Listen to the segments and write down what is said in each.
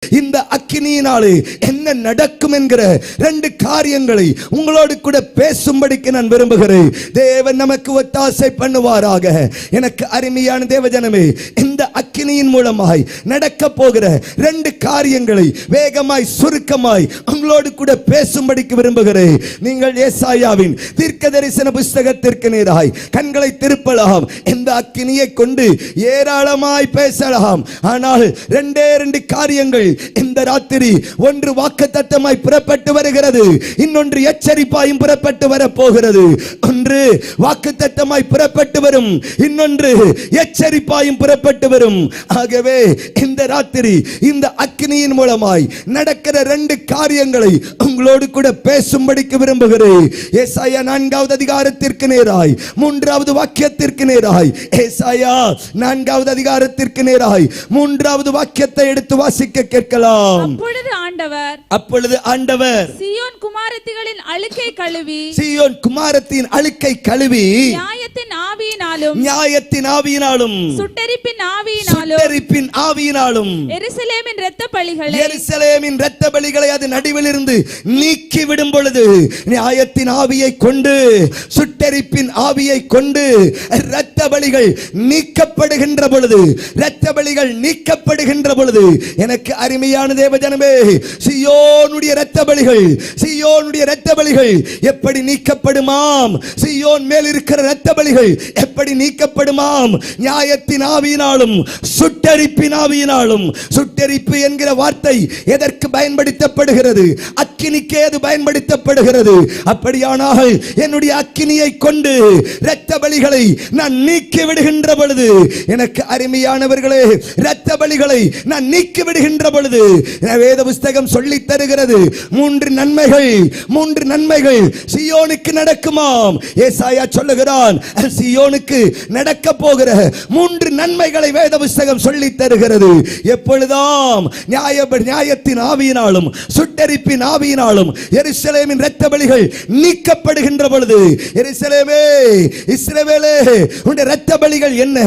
இந்த அக்கினியினாலே என்ன நடக்கும் என்கிற 2 காரியங்களை உங்களோடு கூட பேசும்படிக்கு நான் விரும்புகிறேன். தேவன் நமக்கு ஒத்தாசை பண்ணுவாராக. எனக்கு அருமையான தேவஜனமே, இந்த அக்கினியின் மூலமாய் நடக்க போகிற 2 காரியங்களை வேகமாய் சுருக்கமாய் உங்களோடு கூட பேசும்படிக்கு விரும்புகிறேன். நீங்கள் ஏசாயாவின் தீர்க்க தரிசன புஸ்தகத்திற்கு நேராய் கண்களை திருப்பலாம். இந்த அக்கினியை கொண்டு ஏராளமாய் பேசலாம். ஆனால் 2 காரியங்கள் இந்த ராத்திரி, ஒன்று வாக்குத்தத்தமாய் புறப்பட்டு வருகிறது, இன்னொன்று எச்சரிப்பாயும் புறப்பட்டு வர போகிறது. ஒன்று வாக்குத்தத்தமாய் புறப்பட்டு வரும், இன்னொன்று எச்சரிப்பாயும் புறப்பட்டு வரும். ஆகவே இந்த ராத்திரி இந்த அக்கினியின் மூலமாய் நடக்கிற 2 காரியங்களை உங்களோடு கூட பேசும்படிக்கு விரும்புகிறேன். ஏசாயா 4வது அதிகாரத்திற்கு நேராய் 3வது வாக்கியத்திற்கு நேராய், ஏசாயா 4வது அதிகாரத்திற்கு நேராய் 3வது வாக்கியத்தை எடுத்து வாசிக்க கேட்கலாம். அப்பொழுது ஆண்டவர் சீயோன் குமாரத்திகளின் அழுக்கை கழுவி நியாயத்தின் ஆவியினாலும் சுட்டெரிப்பின் ஆவியினாலும் எருசலேமின் இரத்த பலிகளை அது நடுவிலிருந்து நீக்கி விடும் பொழுது, நியாயத்தின் ஆவியை கொண்டு சுட்டெரிப்பின் ஆவியை கொண்டு இரத்த பலிகள் நீக்கப்படுகின்ற பொழுது, எனக்கு அருமையான தேவஜனமே, சீயோனுடைய இரத்த பலிகள் எப்படி நீக்கப்படுமாம்? சீயோன் மேல் இருக்கிற இரத்த பலிகள் எப்படி நீக்கப்படுமாம்? நியாயத்தின் ஆவியினாலும் சுட்டெரிப்பின் ஆவியினாலும். சுட்டெரிப்பு என்கிற வார்த்தை எதற்கு பயன்படுத்தப்படுகிறது? அக்கினிக்கே அது பயன்படுத்தப்படுகிறது. அப்படியானால் என்னுடைய அக்கினியை கொண்டு இரத்த பலிகளை நான் நீக்கி விடுகின்ற பொழுது, எனக்கு அருமையானவர்களே, இரத்த பலிகளை நான் நீக்கி விடுகின்ற பொழுது வேத புஸ்தகம் சொல்லித் தருகிறது 3 நன்மைகள் சீயோனுக்கு நடக்குமாம். ஏசாயா சொல்லுகிறான், சீயோனுக்கு நடக்க போகிற 3 நன்மைகளை வேத புஸ்தகம் சொல்லித் தருகிறது. எப்பொழுதாம்? நியாயத்தின் ஆவியினாலும் சுட்டெரிப்பின் ஆவியினாலும் எருசலேமின் இரத்த பலிகள் நீக்கப்படுகின்ற பொழுது. எருசலேமே, இஸ்ரவேலே, உன்னுடைய இரத்த பலிகள் என்ன?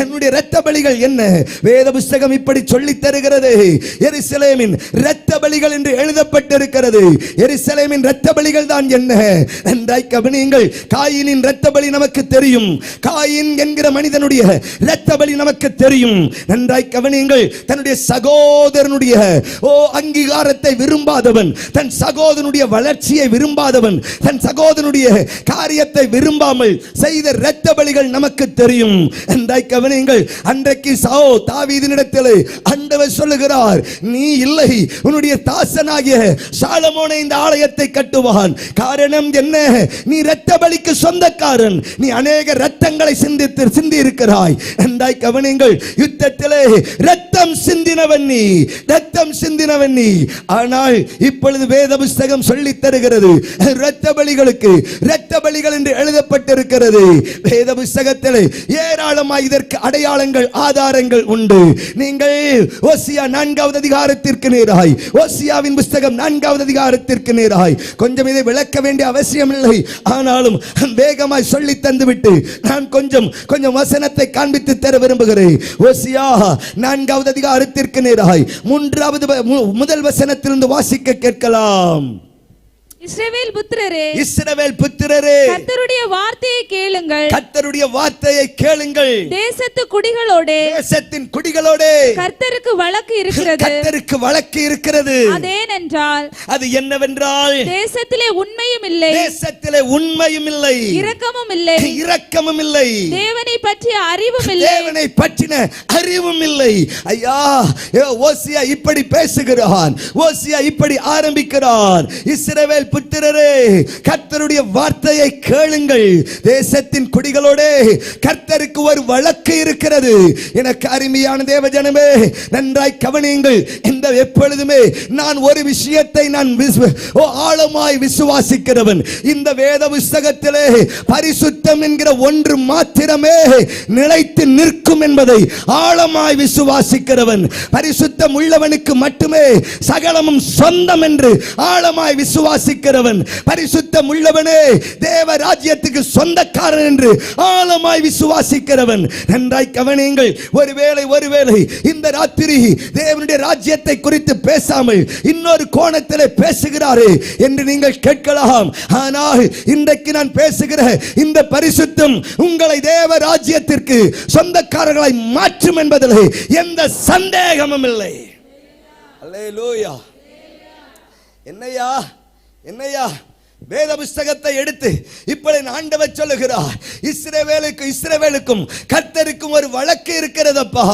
என்னுடைய இரத்த பலிகள் என்ன? வேத புஸ்தகம் இப்படி சொல்லித் தருகிறது. எருசலேமின் இரத்த பலிகள் என்று எழுதப்பட்டிருக்கிறது. எருசலேமின் இரத்த பலிகள் தான் என்ன? நன்றாய் கவனியுங்கள். காயினின் இரத்த பலி நமக்கு தெரியும். காயின் என்கிற மனிதனுடைய இரத்த பலி நமக்கு தெரியும். நன்றாய் கவனியுங்கள். தன்னுடைய சகோதரனுடைய அங்கீகாரத்தை விரும்பாதவன், தன் சகோதரனுடைய வளர்ச்சியை விரும்பாதவன், தன் சகோதரனுடைய காரியத்தை விரும்பாமல் செய்த இரத்த பலிகள் நமக்கு தெரியும். நன்றாய் கவனியுங்கள். அன்றைக்கு தாவீதினிடத்தில் ஆண்டவர் சொல்லுகிறார், நீ இல்லை, உன்னுடைய தாசனாகிய சாலமோனே இந்த ஆலயத்தை கட்டுவான். காரணம் என்ன? நீ இரத்த பலிக்கு சொந்தக்காரன். நீ அநேக இரத்தங்களை சிந்தி இருக்கிறாய். நன்றாய் கவனியுங்கள். யுத்தத்திலே இரத்தம் சிந்தினவன் நீ. ஆனால் இப்பொழுது வேத புஸ்தகம் சொல்லித் தருகிறது, இரத்த பலிகள் என்று எழுதப்பட்டிருக்கிறது. வேத புஸ்தகத்தில் ஏராளமாய் இதற்கு அடையாளங்கள், ஆதாரங்கள் உண்டு. நீங்கள் ஓசியா 4வது அதிகாரத்திற்கு நேராய், ஓசியாவின் புஸ்தகம் 4வது அதிகாரத்திற்கு நேராய், கொஞ்சம் இதை விளக்க வேண்டிய அவசியம் இல்லை, ஆனாலும் வேகமாய் சொல்லி தந்துவிட்டு நான் கொஞ்சம் வசனத்தை காண்பித்து தர விரும்புகிறேன். ஓசியா 4வது அதிகாரத்திற்கு நேராய் 1வது வசனத்திலிருந்து வாசிக்க கேட்கலாம். இஸ்ரவேல் புத்திரரே, கர்த்தருடைய வார்த்தையை கேளுங்கள். தேசத்தின் குடிகளோடே கர்த்தருக்கு வழக்கு இருக்கிறது. அதேனென்றால், அது என்னவென்றால், தேசத்திலே உண்மையும் இல்லை, இரக்கமும் இல்லை, தேவனை பற்றிய அறிவும் இல்லை. ஐயா, ஓசியா இப்படி பேசுகிறான். ஓசியா இப்படி ஆரம்பிக்கிறான். இஸ்ரவேல் புத்திரரே, கர்த்தருடைய வார்த்தையை கேளுங்கள். தேசத்தின் குடிகளோடு கர்த்தருக்கு ஒரு வழக்கு இருக்கிறது. எனக்கு அருமையான தேவஜனமே, நன்றாய் கவனியுங்கள். இந்த எப்பொழுதுமே நான் ஒரு விஷயத்தை நான் ஆழமாய் விசுவாசிக்கிறவன். இந்த வேத புஸ்தகத்திலே பரிசுத்தம் என்கிற ஒன்று மாத்திரமே நிலைத்து நிற்கும் என்பதை ஆழமாய் விசுவாசிக்கிறவன். பரிசுத்தம் உள்ளவனுக்கு மட்டுமே சகலமும் சொந்தம் என்று ஆழமாய் விசுவாசிக்கிறவன். விசுவாசிக்கிறவன் பரிசுத்தம் உள்ளவனே தேவ ராஜ்யத்துக்கு சொந்தக்காரன் என்று ஆழமாய் விசுவாசிக்கிறவன். நன்றாய் கவனியுங்கள். ஒருவேளை இந்த ராத்திரி தேவனுடைய ராஜ்யத்தை குறித்து பேசாமல் இன்னொரு கோணத்தில் பேசுகிறாரே என்று நீங்கள் கேட்கலாம். ஆனால் இன்றைக்கு நான் பேசுகிற இந்த பரிசுத்தம் உங்களை தேவ ராஜ்யத்திற்கு சொந்தக்காரர்களாய் மாற்றும் என்பதில் எந்த சந்தேகமும் இல்லை. அல்லேலூயா. என்னையா வேத புஸ்தகத்தை எடுத்து இப்படி ஆண்டவர் சொல்லுகிறார், இஸ்ரவேலுக்கும் கர்த்தருக்கும் ஒரு வழக்கு இருக்கிறதப்பா.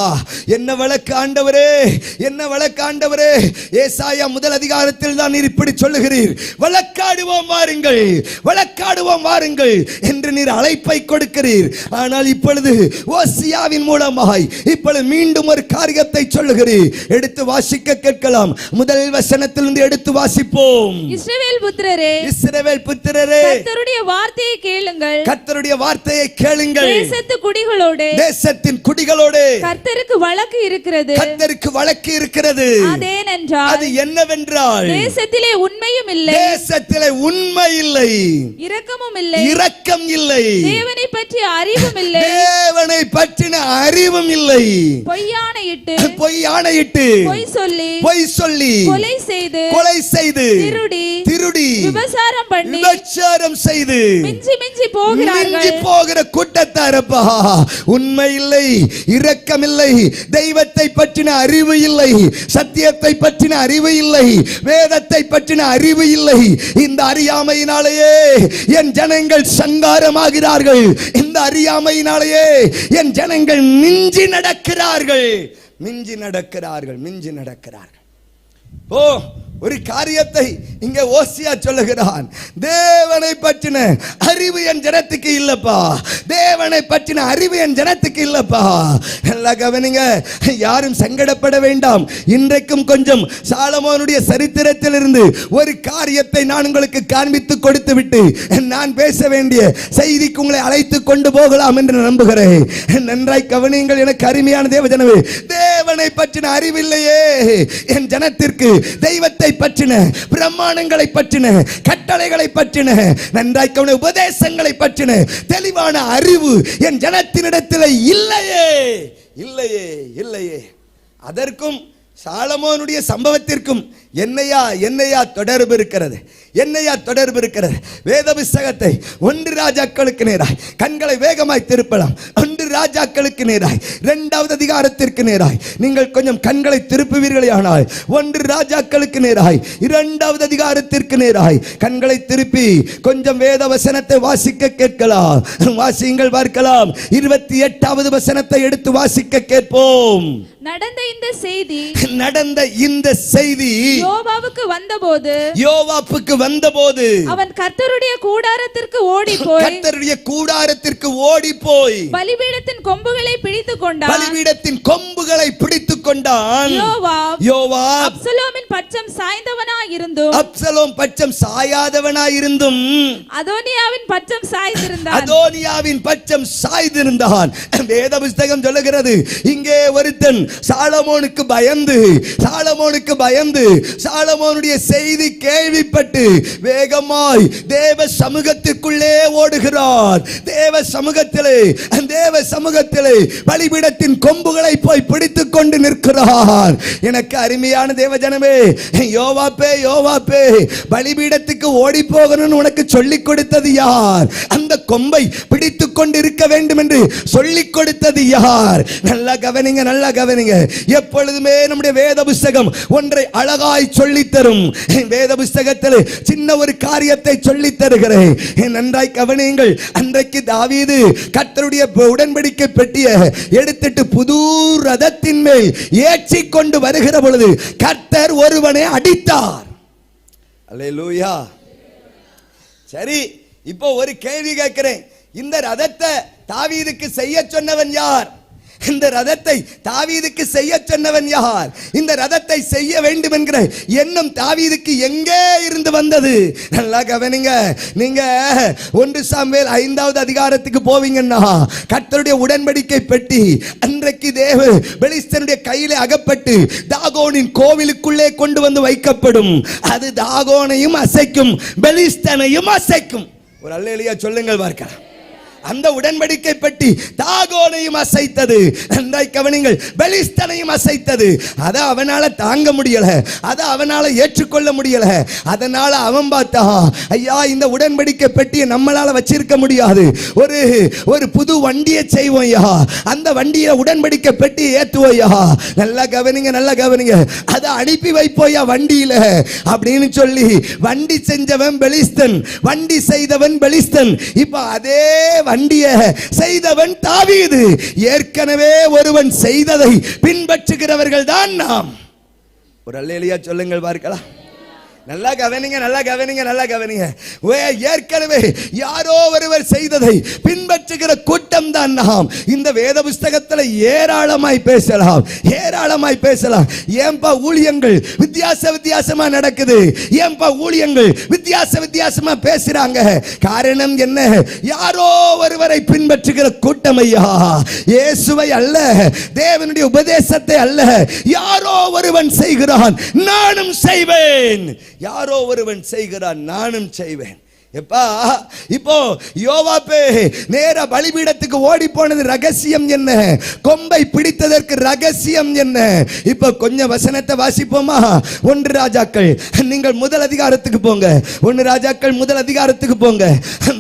என்ன வழக்கு ஆண்டவரே? என்ன வழக்கு ஆண்டவரே? ஏசாயா முதல் அதிகாரத்தில் தான் நீர் இப்படி சொல்லுகிறீர், வழக்காடுவோம் வாருங்கள் என்று நீர் அழைப்பை கொடுக்கிறீர். ஆனால் இப்பொழுது ஓசியாவின் மூலமாய் இப்பொழுது மீண்டும் ஒரு காரியத்தை சொல்லுகிறீர். எடுத்து வாசிக்க கேட்கலாம். முதல் வசனத்திலிருந்து எடுத்து வாசிப்போம். இஸ்ரவேல் புத்திரரே, கர்த்தருடைய வார்த்தையை கேளுங்கள். கர்த்தருடைய வார்த்தையை கேளுங்கள். தேசத்தின் குடிகளோடு கர்த்தருக்கு வழக்கு இருக்கிறது. அது என்னவென்றால் தேசத்திலே உண்மையும் இல்லை, உண்மை இல்லை, இரக்கம் இல்லை, தேவனை பற்றிய அறிவும் இல்லை, தேவனை பற்றின அறிவும் இல்லை, பொய் ஆணையிட்டு பொய் சொல்லி கொலை செய்து திருடி விபச்சாரம் செய்து மிஞ்சி போகிற கூட்டத்தாரப்பா. உண்மை இல்லை, இரக்கம் இல்லை, தெய்வத்தை பற்றின அறிவு இல்லை, சத்தியத்தை பற்றின அறிவு இல்லை, வேதத்தை பற்றின அறிவு இல்லை. இந்த அறியாமையினாலேயே என் ஜனங்கள் சங்காரமாகிறார்கள். இந்த அறியாமையினாலேயே என் ஜனங்கள் மிஞ்சி நடக்கிறார்கள். ஓ, ஒரு காரியத்தை இங்கே ஓசியா சொல்லுகிறான். தேவனை பற்றின அறிவு என் ஜனத்துக்கு இல்லப்பா. தேவனை பற்றின அறிவு என் ஜனத்துக்கு இல்லப்பா. நல்லா கவனிங்க, யாரும் சங்கடப்பட வேண்டாம். இன்றைக்கும் கொஞ்சம் சாலமோனுடைய சரித்திரத்தில் இருந்து ஒரு காரியத்தை நான் உங்களுக்கு காண்பித்து கொடுத்து விட்டு நான் பேச வேண்டிய செய்திக்கு உங்களை அழைத்து கொண்டு போகலாம் என்று நம்புகிறேன். நன்றாய் கவனியுங்கள். எனக்கு அருமையான தேவ ஜனமே, தேவனை பற்றின அறிவில்லையே என் ஜனத்திற்கு. தெய்வத்தை பற்றின, பிரமாணங்களை பற்றின, கட்டளைகளை பற்றின, நன்றாய் கவனியுங்கள், உபதேசங்களை பற்றின தெளிவான அறிவு என் ஜனத்தினிடத்தில் இல்லையே. அதற்கும் சாலமோனுடைய சம்பவத்திற்கும் என்னையா தொடர்பு இருக்கிறது? வேத புஸ்தகத்தை 1 ராஜாக்களுக்கு நேராய் கண்களை வேகமாய் திருப்பலாம். 1 ராஜாக்களுக்கு நேராய் 2வது அதிகாரத்திற்கு நேராய் நீங்கள் கொஞ்சம் கண்களை திருப்புவீர்களே ஆனால் 1 ராஜாக்களுக்கு நேராய் 2வது அதிகாரத்திற்கு நேராய் கண்களை திருப்பி கொஞ்சம் வேத வசனத்தை வாசிக்க கேட்கலாம். வாசியுங்கள், பார்க்கலாம். 28வது வசனத்தை எடுத்து வாசிக்க கேட்போம். நடந்த இந்த செய்தி யோவாப்புக்கு வந்தபோது அவன் கர்த்தருடைய கூடாரத்திற்கு ஓடி போய் பலிபீடத்தின் கொம்புகளை பிடித்துக் கொண்டான். யோவாப் அப்சலோமின் பட்சம் சாயாதவனாயிருந்தும் அதோனியாவின் பட்சம் சாய்ந்திருந்தான். வேத புஸ்தகம் சொல்லுகிறது, இங்கே ஒருத்தன் சாலமோனுக்கு பயந்து சாலமோனுடைய செய்தி கேள்விப்பட்டு வேகமாய் தேவ சமூகத்திற்குள்ளே ஓடுகிறார். தேவ சமூகத்திலே பலிபீடத்தின் கொம்புகளை போய் பிடித்துக் கொண்டு நிற்கிறார். எனக்கு அருமையான தேவ ஜனமே, யோவாப்பே பலிபீடத்துக்கு ஓடி போகணும்னு உனக்கு சொல்லிக் கொடுத்தது யார்? அந்த கொம்பை பிடித்துக் கொண்டு இருக்க வேண்டும் என்று சொல்லிக் கொடுத்தது யார்? நல்லா கவனிங்க. எப்பொழுதுமே நம்முடைய வேத புஸ்தகம் ஒன்றை அழகாய் சொல்லித் தரும். வேத புஸ்தகத்தில் சின்ன ஒரு காரியத்தை சொல்லித் தருகிறேன். நன்றாய் கவனியுங்கள். அன்றைக்கு தாவீது கர்த்தருடைய உடன்படிக்கை பெட்டியை எடுத்துட்டு புது ரதத்தின் மேல் ஏற்றி கொண்டு வருகிற பொழுது கர்த்தர் ஒருவனை அடித்தார். அல்லேலூயா. சரி, இப்போ ஒரு கேள்வி கேட்கிறேன். இந்த ரதத்தை தாவீதுக்கு செய்ய சொன்னவன் யார்? இந்த ரதத்தை தாவீதுக்கு செய்ய சொன்னவன் யார்? இந்த ரதத்தை செய்ய வேண்டும் என்கிற எண்ணம் தாவீதுக்கு எங்கே இருந்து வந்தது? நல்லா கவனிங்க. நீங்க 1 சாமுவேல் 5வது அதிகாரத்துக்கு போவீங்கன்னா கர்த்தருடைய உடன்படிக்கை பெட்டி அன்றைக்கு பெலிஸ்தனுடைய கையிலே அகப்பட்டு தாகோனின் கோவிலுக்குள்ளே கொண்டு வந்து வைக்கப்படும். அது தாகோனையும் அசைக்கும், பெலிஸ்தனையும் அசைக்கும். ஒரு அல்லேலூயா சொல்லுங்கள் பார்க்கலாம். அந்த உடன்படிக்கை பெட்டி தாகோனையும் அசைத்தது, நன்றாய் கவனிங்கள், பெலிஸ்தனையும் அசைத்தது. அதை அவனால தாங்க முடியல, அதை அவனால ஏற்றுக்கொள்ள முடியல. அதனால அவன் பார்த்தா, ஐயா இந்த உடன்படிக்கை பெட்டியை நம்மளால வச்சிருக்க முடியாது, ஒரு புது வண்டியை செய்வோம் ஐயா, அந்த வண்டியை உடன்படிக்கை பெட்டியை ஏத்துவோயா. நல்லா கவனிங்க, நல்லா கவனிங்க, அதை அனுப்பி வைப்போயா வண்டியில அப்படின்னு சொல்லி வண்டி செஞ்சவன் பெலிஸ்தன், வண்டி செய்தவன் பெலிஸ்தன். இப்ப அதே வண்டிய செய்தவன் தாவீது. ஏற்கனவே ஒருவன் செய்ததை பின்பற்றுகிறவர்கள் தான் நாம். ஒரு அல்லேலூயா சொல்லுங்கள் பார்க்கலாம். நல்லா கவனிங்க, நல்லா கவனிங்க, நல்லா கவனிங்க. ஏற்கனவே யாரோ ஒருவர் செய்ததை பின்பற்றுகிற கூட்டம் தான் நாம். இந்த வேத புஸ்தகத்தில் ஏராளமாய் பேசலாம், ஏராளமாய் பேசலாம். ஏன்பா ஊழியங்கள் வித்தியாசமா நடக்குது? ஏன்பா ஊழியங்கள் வித்தியாசமா பேசுறாங்க? காரணம் என்ன? யாரோ ஒருவரை பின்பற்றுகிற கூட்டம் ஐயா. இயேசுவை அல்ல, தேவனுடைய உபதேசத்தை அல்ல, யாரோ ஒருவன் செய்கிறான் நானும் செய்வேன். யாரோ ஒருவன் செய்கிறான் நானும் செய்வேன். இப்போ யோவாபே நேர பலிபீடத்துக்கு ஓடி போனது ரகசியம் என்ன? கொம்பை பிடித்ததற்கு ரகசியம் என்ன? இப்ப கொஞ்சம் வசனத்தை வாசிப்போமா? 1 ராஜாக்கள், நீங்கள் முதல் அதிகாரத்துக்கு போங்க. 1 ராஜாக்கள் முதல் அதிகாரத்துக்கு போங்க.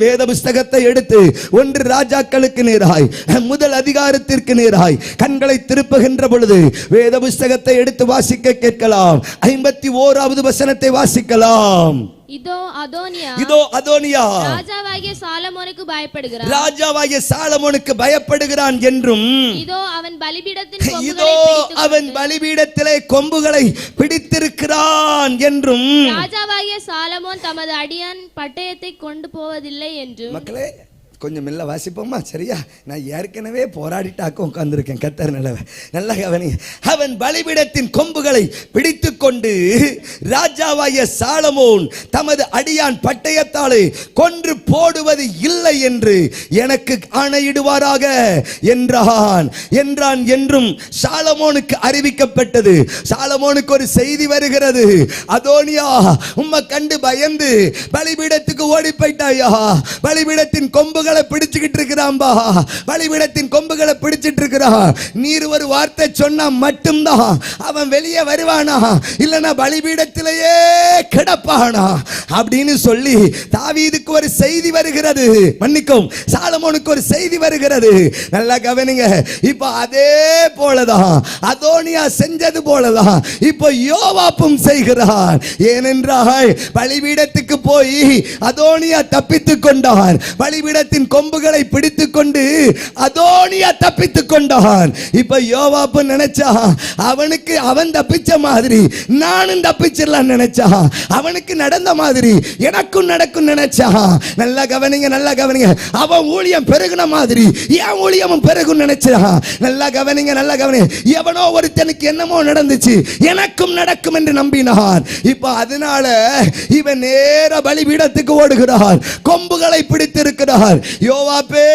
வேத புஸ்தகத்தை எடுத்து 1 ராஜாக்களுக்கு நேராய், முதல் அதிகாரத்திற்கு நேராய் கண்களை திருப்புகின்ற பொழுது வேத புஸ்தகத்தை எடுத்து வாசிக்க கேட்கலாம். 51வது வசனத்தை வாசிக்கலாம். இதோ அதோனியா ராஜாவாகிய சாலமோனுக்கு பயப்படுகிறான் என்றும், இதோ அவன் பலிபீடத்திலே கொம்புகளை பிடித்திருக்கிறான் என்றும், ராஜாவாகிய சாலமோன் தமது அடியான் பட்டயத்தை கொண்டு போவதில்லை என்றும். மக்களே கொஞ்சம் மெல்ல வாசிப்போமா? சரியா? நான் ஏற்கனவே போராடிட்டாக்க உட்கார்ந்துருக்கேன். கர்த்தர் நல்லவர். நல்லா கவனிங்க. அவன் பலிபீடத்தின் கொம்புகளை பிடித்து கொண்டு ராஜாவாகிய சாலமோன் தமது அடியான் பட்டயத்தாலே கொன்று போடுவது இல்லை என்று எனக்கு ஆணையிடுவாராக என்றான் என்றும் சாலமோனுக்கு அறிவிக்கப்பட்டது. சாலமோனுக்கு ஒரு செய்தி வருகிறது. அதோனியா உம்மை கண்டு பயந்து பலிபீடத்துக்கு ஓடி போயிட்டாயா, பலிபீடத்தின் கொம்புகள் பிடிச்சுக்கிட்டு இருக்கிறான்பா, பலிபீடத்தின் கொம்புகளை பிடிச்சிட்டு இருக்கிறான். நீர் ஒரு வார்த்தை சொன்னா மட்டும்தான் அவன் வெளியே வருவானா, இல்லனா பலிபீடத்திலேயே கிடப்பானா அப்படின்னு சொல்லி தாவீதுக்கு ஒரு செய்தி வருகிறது. மன்னிக்கும், சாலமோனுக்கு ஒரு செய்தி வருகிறது. நல்லா கவனிங்க. இப்ப அதே போலதான் அதோனியா செஞ்சது போலதான் இப்ப யோவாப்பும் செய்கிறான். ஏனென்றால் பலிபீடத்துக்கு போய் அதோனியா தப்பித்துக் கொண்டான். பலிபீடத்தின் கொம்புகளை பிடித்துக் கொண்டு அதோனியா தப்பித்துக் கொண்டான். இப்ப யோவாப்பு நினைச்சா அவனுக்கு அவன் தப்பிச்ச மாதிரி நானும் தப்பிச்சிடலாம் நினைச்சா, அவனுக்கு நடந்த மாதிரி எனக்கும் நடக்கும் நினைச்சா. நல்லா கவனிங்க, நல்லா கவனிங்க. அவன் ஊழியம் பெருகுன மாதிரி என் ஊழியமும் பெருகும் நினைச்சா. நல்லா கவனிங்க, நல்லா கவனிங்க. எவனோ ஒருத்தனுக்கு என்னமோ நடந்துச்சு, எனக்கும் நடக்கும் என்று நம்பினான். இப்ப அதனால இவன் நேர பலிபீடத்துக்கு ஓடுகிறான், கொம்புகளை பிடித்திருக்கிறார். யோவாபே,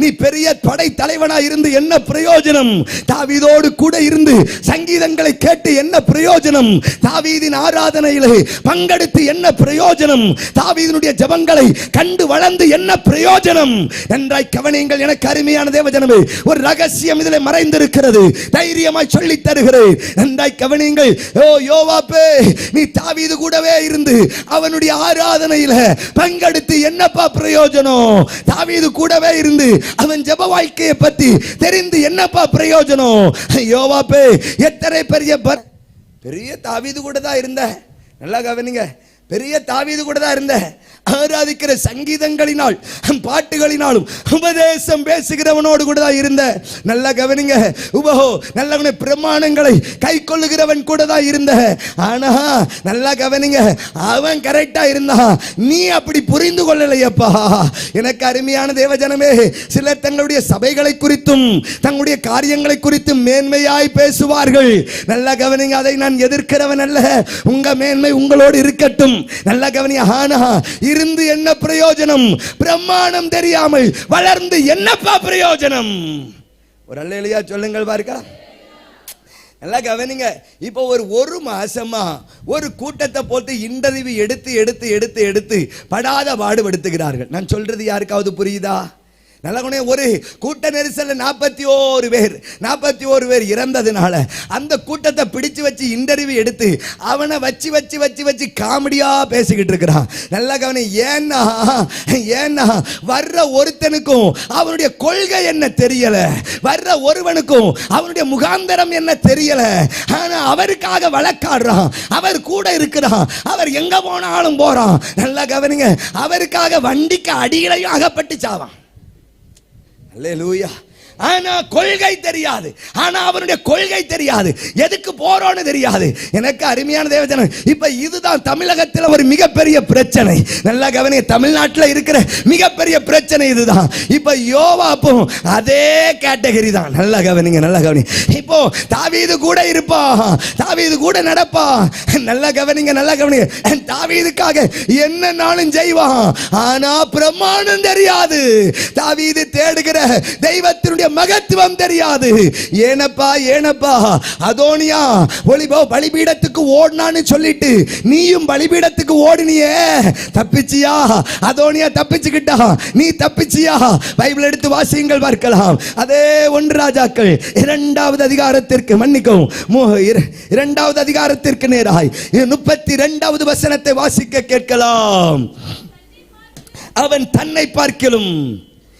நீ பெரிய படை தலைவனா இருந்து என்ன பிரயோஜனம்? தாவீதோடு கூட இருந்து சங்கீதங்களை கேட்டு என்ன பிரயோஜனம்? தாவீதின் ஆராதனையிலே பங்கெடுத்து என்ன பிரயோஜனம்? தாவீதினுடைய ஜெபங்களை கண்டு வளர்ந்து என்ன பிரயோஜனம்? நன்றாய் கவனியுங்கள். எனக்கு அருமையான தேவஜனமே, ஒரு ரகசியம் இதிலே மறைந்திருக்கிறது. தைரியமாய் சொல்லி தருகிறேன். நன்றாய் கவனியுங்கள். ஓ யோவாபே, நீ தாவீது கூடவே இருந்து அவனுடைய ஆராதனையில பங்கெடுத்து என்னப்பா பிரயோஜனம்? தாவீது கூடவே இருந்து அவன் ஜெப வாழ்க்கையை பத்தி தெரிந்து என்னப்பா பிரயோஜனம்? யோவாபே, எத்தனை பெரிய தாவீது கூட தான் இருந்த. நல்லா கவனிங்க. பெரிய தாவீது கூட தான் இருந்த, ஆராதிக்கிற சங்கீதங்களினால் பாட்டுகளினாலும் உபதேசம் பேசுகிறவனோடு கூட தான் இருந்த. நல்ல கவனிங்க, நல்ல பிரமாணங்களை கை கொள்ளுகிறவன் கூட தான் இருந்த. ஆனா நல்ல கவனிங்க, அவன் கரெக்டா இருந்தான், நீ அப்படி புரிந்து கொள்ளலையப்பா. எனக்கு அருமையான தேவஜனமே, சிலர் தங்களுடைய சபைகளை குறித்தும் தங்களுடைய காரியங்களை குறித்தும் மேன்மையாய் பேசுவார்கள். நல்ல கவனிங்க, அதை நான் எதிர்க்கிறவன் அல்ல. உங்க மேன்மை உங்களோடு இருக்கட்டும். நல்ல கவனிங்க, ஆனா இருந்து என்ன பிரயோஜனம்? பிரமாணம் தெரியாமல் வளர்ந்து என்னப்பா பிரயோஜனம்? ஒரு அல்லேலூயா சொல்லுங்கள் பாருங்க. நல்லா கவனிங்க. இப்போ ஒரு மாசமா ஒரு கூட்டத்தை போட்டு இன்டர்வியூ எடுத்து படாத பாடுபடுத்துகிறார்கள். நான் சொல்றது யாருக்காவது புரியுதா? நல்ல ஒரு கூட்ட நெரிசல் 41 பேர் இறந்ததுனால அந்த கூட்டத்தை பிடிச்சு வச்சு இன்டர்வியூ எடுத்து அவனை வச்சு காமெடியா பேசிக்கிட்டு இருக்கிறான். நல்ல கவனி, ஏன்னா வர்ற ஒருத்தனுக்கும் அவனுடைய கொள்கை என்ன தெரியல, வர்ற ஒருவனுக்கும் அவனுடைய முகாந்தரம் என்ன தெரியல. ஆனா அவருக்காக வழக்காடுறான், அவர் கூட இருக்கிறான், அவர் எங்க போனாலும் போறான். நல்ல கவனிங்க, அவருக்காக வண்டிக்கு அடியிலையும் அகப்பட்டு சாவான். அல்லேலூயா. ஆனா கொள்கை தெரியாது, ஆனா அவருடைய கொள்கை தெரியாது, எதுக்கு போறோன்னு தெரியாது. எனக்கு அருமையான தேவஜனம், இப்ப இதுதான் தமிழகத்தில் ஒரு மிகப்பெரிய பிரச்சனை. நல்லா கவனி, தமிழ்நாட்டில் இருக்கிற மிகப்பெரிய பிரச்சனை இதுதான். இப்ப யோவாப்பும் அதே கேட்டகரி தான். நல்லா கவனிங்க, நல்லா கவனி. இப்போ தாவீது கூட இருப்பான், தாவீது கூட நடப்பான். நல்லா கவனிங்க, நல்லா கவனிங்க. தாவீதுக்காக என்னன்னாலும் செய்வான், ஆனா பிரமாணம் தெரியாது. தாவீது தேடுகிற தெய்வத்தினுடைய மகத்துவம் தெரியாது. ஏனப்பா அதோனியா பலிபீடத்துக்கு ஓடினான்னு சொல்லிட்டு நீயும் பலிபீடத்துக்கு ஓடினியே, தப்பிச்சியா? அதோனியா தப்பிச்சுக்கிட்டா, நீ தப்பிச்சியா? பைபிள் எடுத்து வாசியுங்கள் பார்க்கலாம். அதே 1 ராஜாக்கள் 2வது அதிகாரத்திற்கு, மன்னிக்கவும் 2வது அதிகாரத்திற்கு நேராய் 32வது வசனத்தை வாசிக்க கேட்கலாம். அவன் தன்னை பார்க்கிலும்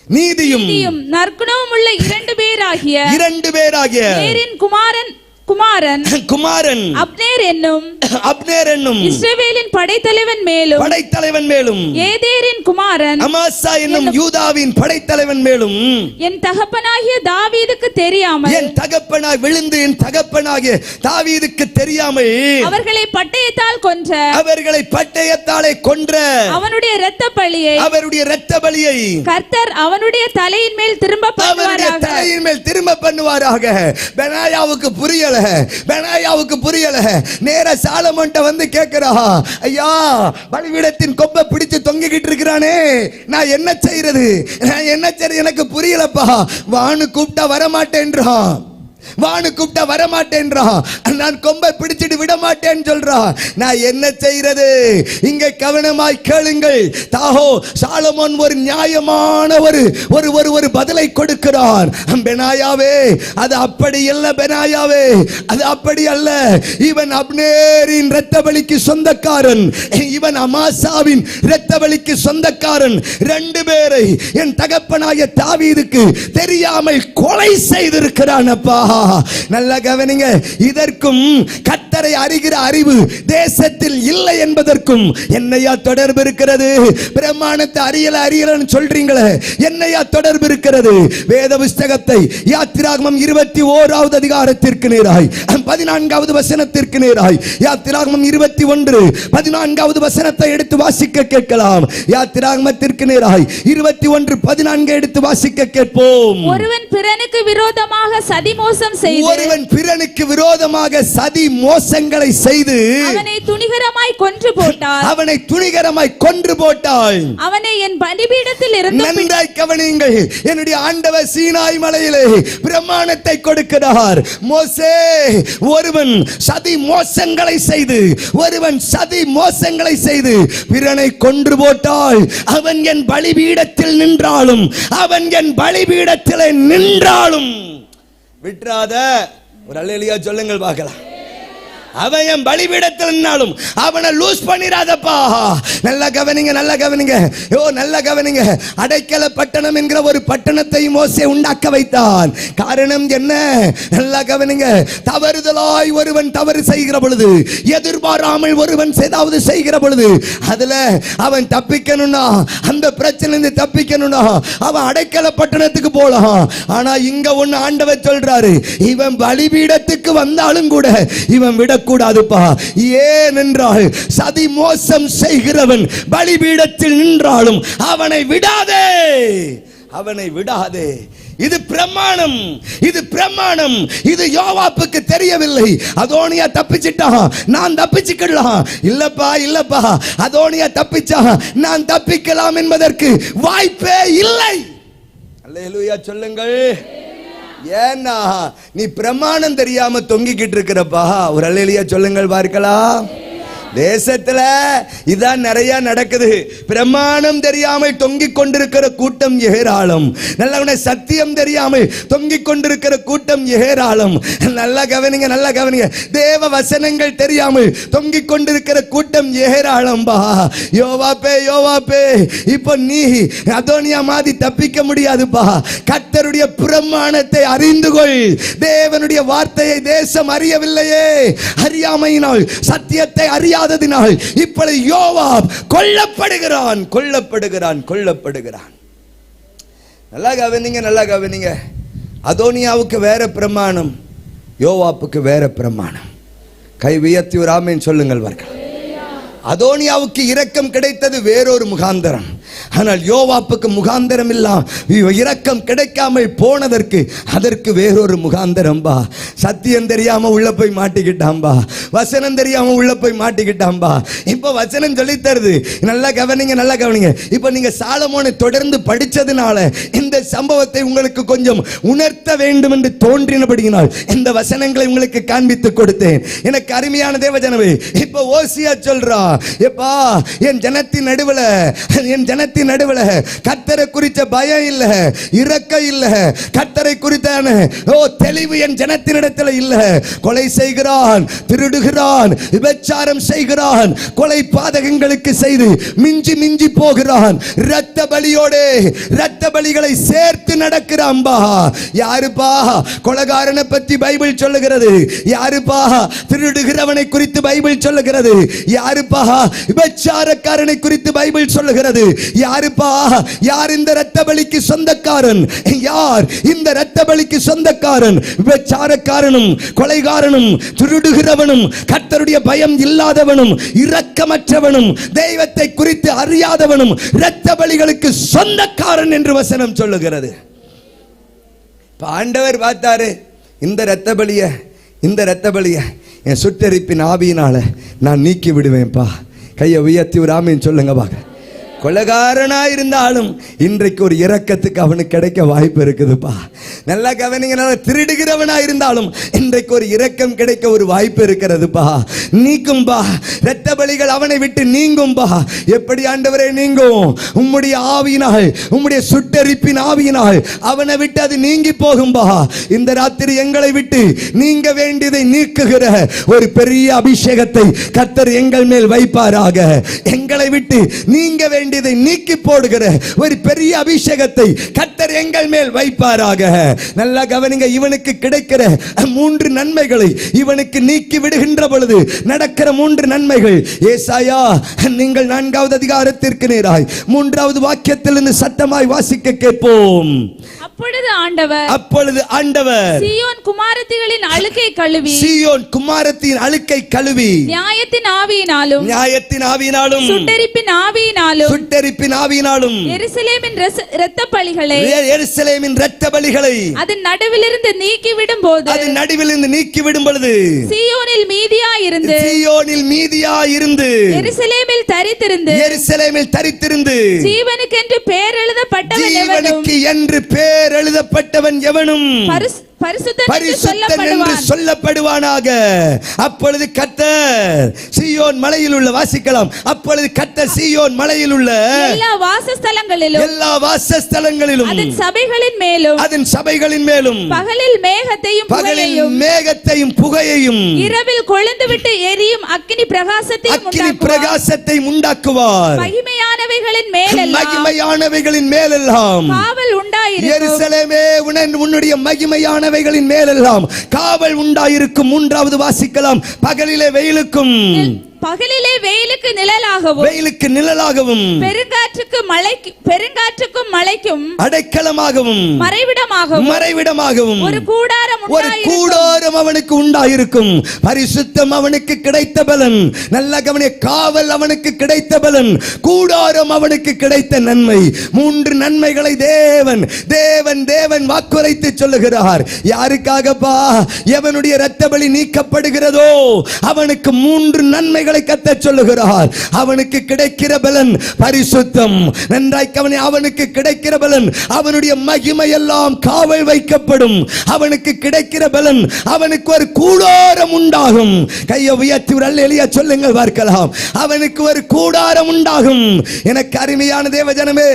நீதியும் நற்குணமும் உள்ள 2 பேராகிய குமாரன் அப்னேர் என்னும் இஸ்ரவேலின் படைத்தலைவன் மேலும் ஏதேரின் குமாரன் அமாசா என்னும் யூதாவின் படைத்தலைவன் மேலும் என் தகப்பனாகிய தாவீதுக்கு தெரியாமல், என் தகப்பனாய் விழுந்து என் தகப்பனாகிய தாவீதுக்கு தெரியாமல் அவர்களை பட்டயத்தாலே கொன்ற அவனுடைய இரத்த பலியை கர்த்தர் அவனுடைய தலையின் மேல் திரும்ப பண்ணுவாராக. பெனாயாவுக்கு புரியல. நேரா சாலமோன்ட்ட வந்து கேக்குறா, ஐயா பலிபீடத்தின் கொம்பை பிடிச்சு தொங்கிக்கிட்டு இருக்கிறானே, நான் என்ன செய்யறது, எனக்கு புரியலப்பா. வானு கூப்பிட்டா வரமாட்டேன்றான், நான் கொம்பை பிடிச்சிட்டு விட மாட்டேன்னு சொல்றான். நான் என்ன செய்யறது? இங்க கவனமாய் கேளுங்கள். சாலமோன் ஒரு நியாயமான ஒரு பதிலை கொடுக்கிறார். பெனாயாவே, அது அப்படி அல்ல. பெனாயாவே, அது அப்படி அல்ல. இவன் அப்னேரின் இரத்த பலிக்கு சொந்தக்காரன், இவன் அமாசாவின் இரத்த பலிக்கு சொந்தக்காரன். 2 பேரை என் தகப்பனாய தாவீதுக்கு தெரியாமல் கொலை செய்திருக்கிறான். அப்பா நல்லா கவனிங்க. இதற்கும் கர்த்தரை அறிகிற அறிவு தேசத்தில் இல்லை என்பதற்கும் என்னையா தொடர்பு இருக்கிறது? பிரமாணத்தை அறியலன்னு சொல்றீங்களே, என்னையா தொடர்பு இருக்கிறது? வேத புஸ்தகத்தை யாத்திராகமம் 21வது அதிகாரத்திற்கு நேராய் 14வது வசனத்திற்கு நேராய் யாத்திராகமம் 21 14வது வசனத்தை எடுத்து வாசிக்க கேட்கலாம். யாத்திராகமத்திற்கு நேராய் 21:14 எடுத்து வாசிக்க கேட்போம். ஒருவன் பிறனுக்கு விரோதமாக சதி மோசங்களை செய்து அவனை துணிகரமாய் கொன்று போட்டாள். அவனை என் பலிபீடத்தில் இருந்து நன்றாய் கவனியுங்கள். என்னுடைய ஆண்டவர் சீனாய் மலையிலே பிரமாணத்தை கொடுக்கிறார். மோசே, ஒருவன் சதி மோசங்களை செய்து பிறனை கொன்று போட்டால் அவன் என் பலிபீடத்தில் நின்றாலும் விட்டுறாத. ஒரு அல்லேலூயா சொல்லுங்கள் பார்க்கலாம். அவன் என் பலிபீடத்தில் நின்னாலும் அவனை லூஸ் பண்ணிராதப்பா. நல்லா கவனிங்க, நல்லா கவனிங்க, நல்லா கவனிங்க. அடைக்கல பட்டணம் என்கிற ஒரு பட்டணத்தை மோசே உண்டாக்க வைத்தான். காரணம் என்ன? நல்லா கவனிங்க. தவறுதலாய் ஒருவன் தவறு செய்கிற பொழுது, எதிர்பாராமல் ஒருவன் ஏதாவது செய்கிற பொழுது, அதுல அவன் தப்பிக்கணும்னா, அந்த பிரச்சனை தப்பிக்கணும்னா அவன் அடைக்கல பட்டணத்துக்கு போலாம். ஆனா இங்க ஒண்ணு ஆண்டவர் சொல்றாரு, இவன் பலிபீடத்துக்கு வந்தாலும் கூட இவன் விடக்கூடாதுப்பா. ஏனென்றால் சதி மோசம் செய்கிறவன் பலிபீடத்தில் நின்றாலும் அவனை விடாதே, அவனை விடாதே. இது பிரமாணம், இது பிரமாணம். இது யோவாப்புக்கு தெரியவில்லை. அதோனியா தப்பிச்சிட்டான், நான் தப்பிச்சுக்கலாம். இல்லப்பா, இல்லப்பா, அதோனியா தப்பிச்சா நான் தப்பிக்கலாம் என்பதற்கு வாய்ப்பே இல்லை. அல்லேலூயா சொல்லுங்கள். ஏன்னா நீ பிரமாணம் தெரியாம தொங்கிக்கிட்டு இருக்கிறப்பா. ஒரு அல்லேலூயா சொல்லுங்கள் பார்க்கலாம். தேசத்துல இதான் நிறைய நடக்குது. பிரமாணம் தெரியாமல் தொங்கிக் கொண்டிருக்கிற கூட்டம் ஏராளம். நல்லவனே, சத்தியம் தெரியாமல் தொங்கிக் கொண்டிருக்கிற கூட்டம் ஏராளம். நல்லா கவனிங்க, நல்லா கவனிங்க. தேவ வசனங்கள் தெரியாமல் தொங்கிக் கொண்டிருக்கிற கூட்டம் ஏராளம் பா. யோவாப்பே, யோவாப்பே, இப்போ நீ அதோனியா மாதிரி தப்பிக்க முடியாதுப்பா. கர்த்தருடைய பிரமாணத்தை அறிந்து கொள். தேவனுடைய வார்த்தையை தேசம் அறியவில்லையே. அறியாமையினால், சத்தியத்தை அறியாததினால் இப்பொழுது யோவாப் கொல்லப்படுகிறான், கொல்லப்படுகிறான், கொல்லப்படுகிறான். நல்லா கவனிங்க, நல்லா கவனிங்க. அதோனியாவுக்கு வேற பிரமாணம், யோவாப்புக்கு வேற பிரமாணம். கை உயர்த்தி ஒரு ஆமென் சொல்லுங்கள் வார்கள். அதோனியாவுக்கு இரக்கம் கிடைத்தது வேறொரு முகாந்தரம். ஆனால் யோவாப்புக்கு முகாந்தரம் இல்லாம இரக்கம் கிடைக்காமல் போனதற்கு அதற்கு வேறொரு முகாந்தரம் பா. சத்தியம் தெரியாம உள்ள போய் மாட்டிக்கிட்டாம்பா, வசனம் தெரியாம உள்ள போய் மாட்டிக்கிட்டாம்பா. இப்ப வசனம் சொல்லி தருது. நல்லா கவனிங்க, நல்லா கவனிங்க. இப்ப நீங்க சாலமோனை தொடர்ந்து படிச்சதுனால இந்த சம்பவத்தை உங்களுக்கு கொஞ்சம் உணர்த்த வேண்டும் என்று தோன்றினபடியினால் இந்த வசனங்களை உங்களுக்கு காண்பித்து கொடுத்தேன். எனக்கு அருமையான தேவஜனமே, இப்ப ஓசியா சொல்றா, எப்பா என் ஜனத்தின் நடுவுல, என் ஜனத்தின் நடுவுல கர்த்தரை குறித்த பயம் இல்ல, இரக்கம் இல்ல, கர்த்தரை குறித்தான தெளிவு என் ஜனத்தினிடத்தில் இல்ல. கொலை செய்கிறான், திருடுகிறான், விபச்சாரம் செய்கிறான், கொலை பாதகங்களுக்கு செய்து மிஞ்சி மிஞ்சி போகிறான். இரத்த பலியோடு இரத்த பலிகளை சேர்த்து நடக்கிறான்பா. யாருப்பா கொலைகாரனை பற்றி பைபிள் சொல்லுகிறது? யாருப்பா திருடுகிறவனை குறித்து பைபிள் சொல்லுகிறது? யாருப்பா விபச்சாரக்காரனை குறித்து பைபிள் சொல்லுகிறது? யாருப்பா, யார் இந்த இரத்த பலிக்கு சொந்தக்காரன்? யார் இந்த இரத்த பலிக்கு சொந்தக்காரன்? விபச்சாரக்காரனும், கொலைகாரனும், திருடுகிறவனும், கர்த்தருடைய பயம் இல்லாதவனும், இரக்கமற்றவனும், தெய்வத்தை குறித்து அறியாதவனும் இரத்த பலிகளுக்கு சொந்தக்காரன் என்று வசனம் சொல்லுகிறது. ஆண்டவர் பார்த்தாரு, இந்த இரத்த பலிய, இந்த இரத்த பலிய என் சுட்டெரிப்பின் ஆவியினால நான் நீக்கி விடுவேன்ப்பா. கையை உயர்த்தி ஒரு ஆமீன் சொல்லுங்க பாக்க. கொலைகாரனா இருந்தாலும் இன்றைக்கு ஒரு இரக்கத்துக்கு அவனுக்கு கிடைக்க வாய்ப்பு இருக்குதுப்பா. நல்லா கவனிங்க. திருடுகிறவனா இருந்தாலும் இன்றைக்கு ஒரு இரக்கம் கிடைக்க ஒரு வாய்ப்பு இருக்கிறதுப்பா. நீக்கும்பா, இரத்த பலிகள் அவனை விட்டு நீங்கும்பா. எப்படி ஆண்டவரே நீங்கும்? உம்முடைய ஆவியினால், உம்முடைய சுட்டெரிப்பின் ஆவியினால் அவனை விட்டு அது நீங்கி போகும்பா. இந்த ராத்திரி எங்களை விட்டு நீங்க வேண்டியதை நீக்குகிற ஒரு பெரிய அபிஷேகத்தை கர்த்தர் எங்கள் மேல் வைப்பாராக. எங்களை விட்டு நீங்க வேண்டியதை நீக்கி போடுகிற ஒரு பெரிய அபிஷேகத்தை கர்த்தர் எங்கள் மேல் வைப்பாராக. நல்லா கவனிங்க. இவனுக்கு கிடைக்கிற 3 நன்மைகளை இவனுக்கு நீக்கி விடுகின்ற பொழுது நடக்கிற 3 நன்மைகள். ஏசாயா நீங்கள் 4வது அதிகாரத்திற்கு நேராய் 3வது வாக்கியத்திலிருந்து சத்தமாய் வாசிக்க கேட்போம். அப்பொழுது ஆண்டவர் சீயோன் குமாரத்திகளின் அழுக்கை கழுவி, சீயோன் குமாரத்தின் அழுக்கை கழுவி, நியாயத்தின் ஆவியினாலும், நியாயத்தின் ஆவியினாலும், சுட்டெரிப்பின் ஆவியினாலும், சுட்டெரிப்பின் ஆவியினாலும் எருசலேமின் இரத்த பலிகளை, எருசலேமின் இரத்த பலிகளை அதன் நடுவிலிருந்து நீக்கி விடும் போது, அதன் நடுவிலிருந்து நீக்கி விடும் பொழுது சீயோனில் மீதியாயிருந்து, சீயோனில் மீதியாயிருந்து, எருசலேமில் தரித்திருந்து, எருசலேமில் தரித்திருந்து, ஜீவனுக்கென்று பேர் எழுதப்பட்டவன் எவனும், ஜீவனுக்கு என்று பேர் எழுதப்பட்டவன் எவனும் பரிசுத்தன் என்று சொல்லப்படுவானாக. அப்பொழுது கர்த்தர் சீயோன் மலையில் உள்ள, வாசிக்கலாம், அப்பொழுது கர்த்தர் சீயோன் மலையில் உள்ள உள்ள எல்லா வாசஸ்தலங்களிலும் அதன் சபைகளின் மேலும் பகலில் மேகத்தையும் புகையையும் இரவில் கொழுந்துவிட்டு எரியும் அக்கினி பிரகாசத்தையும் உண்டாக்குவார். மகிமையானவைகளின் மேலெல்லாம் காவல் உண்டாயிருக்கும். எருசலேமே, உன்னுடைய மகிமையானவைகளின் மேலெல்லாம் காவல் உண்டாயிருக்கும். மூன்றாவது வாசிக்கலாம். பகலிலே வெயிலுக்கு நிழலாகவும் பெருங்காற்றுக்கும் மழைக்கும் அடைக்கலமாகவும் மறைவிடமாகவும் ஒரு கூடாரம் அவனுக்கு உண்டாயிருக்கும். பரிசுத்தம் அவனுக்கு கிடைத்த பலன். நல்ல கவனிய, காவல் அவனுக்கு கிடைத்த பலன், கூடாரம் அவனுக்கு கிடைத்த நன்மை. மூன்று நன்மைகளை தேவன் வாக்குரைத்து சொல்லுகிறார். யாருக்காகப்பா? எவனுடைய இரத்த பலி நீக்கப்படுகிறதோ அவனுக்கு மூன்று நன்மைகளை கத்த சொல்லுகிறார். அவனுக்கு கிடைக்கிற பலன் பரிசுத்தம். நன்றாய் கவனி, அவனுக்கு கிடைக்கிற பலன் அவனுடைய மகிமை எல்லாம் காவல் வைக்கப்படும். அவனுக்கு கிடைக்கிற பலன் அவனுக்கு ஒரு கூடாரம் உண்டாகும். கையை உயர்த்தி ஒரு அல்லேலூயா சொல்லுங்கள் பார்க்கலாம். அவனுக்கு ஒரு கூடாரம் உண்டாகும். எனக்கு அருமையான தேவ ஜனமே,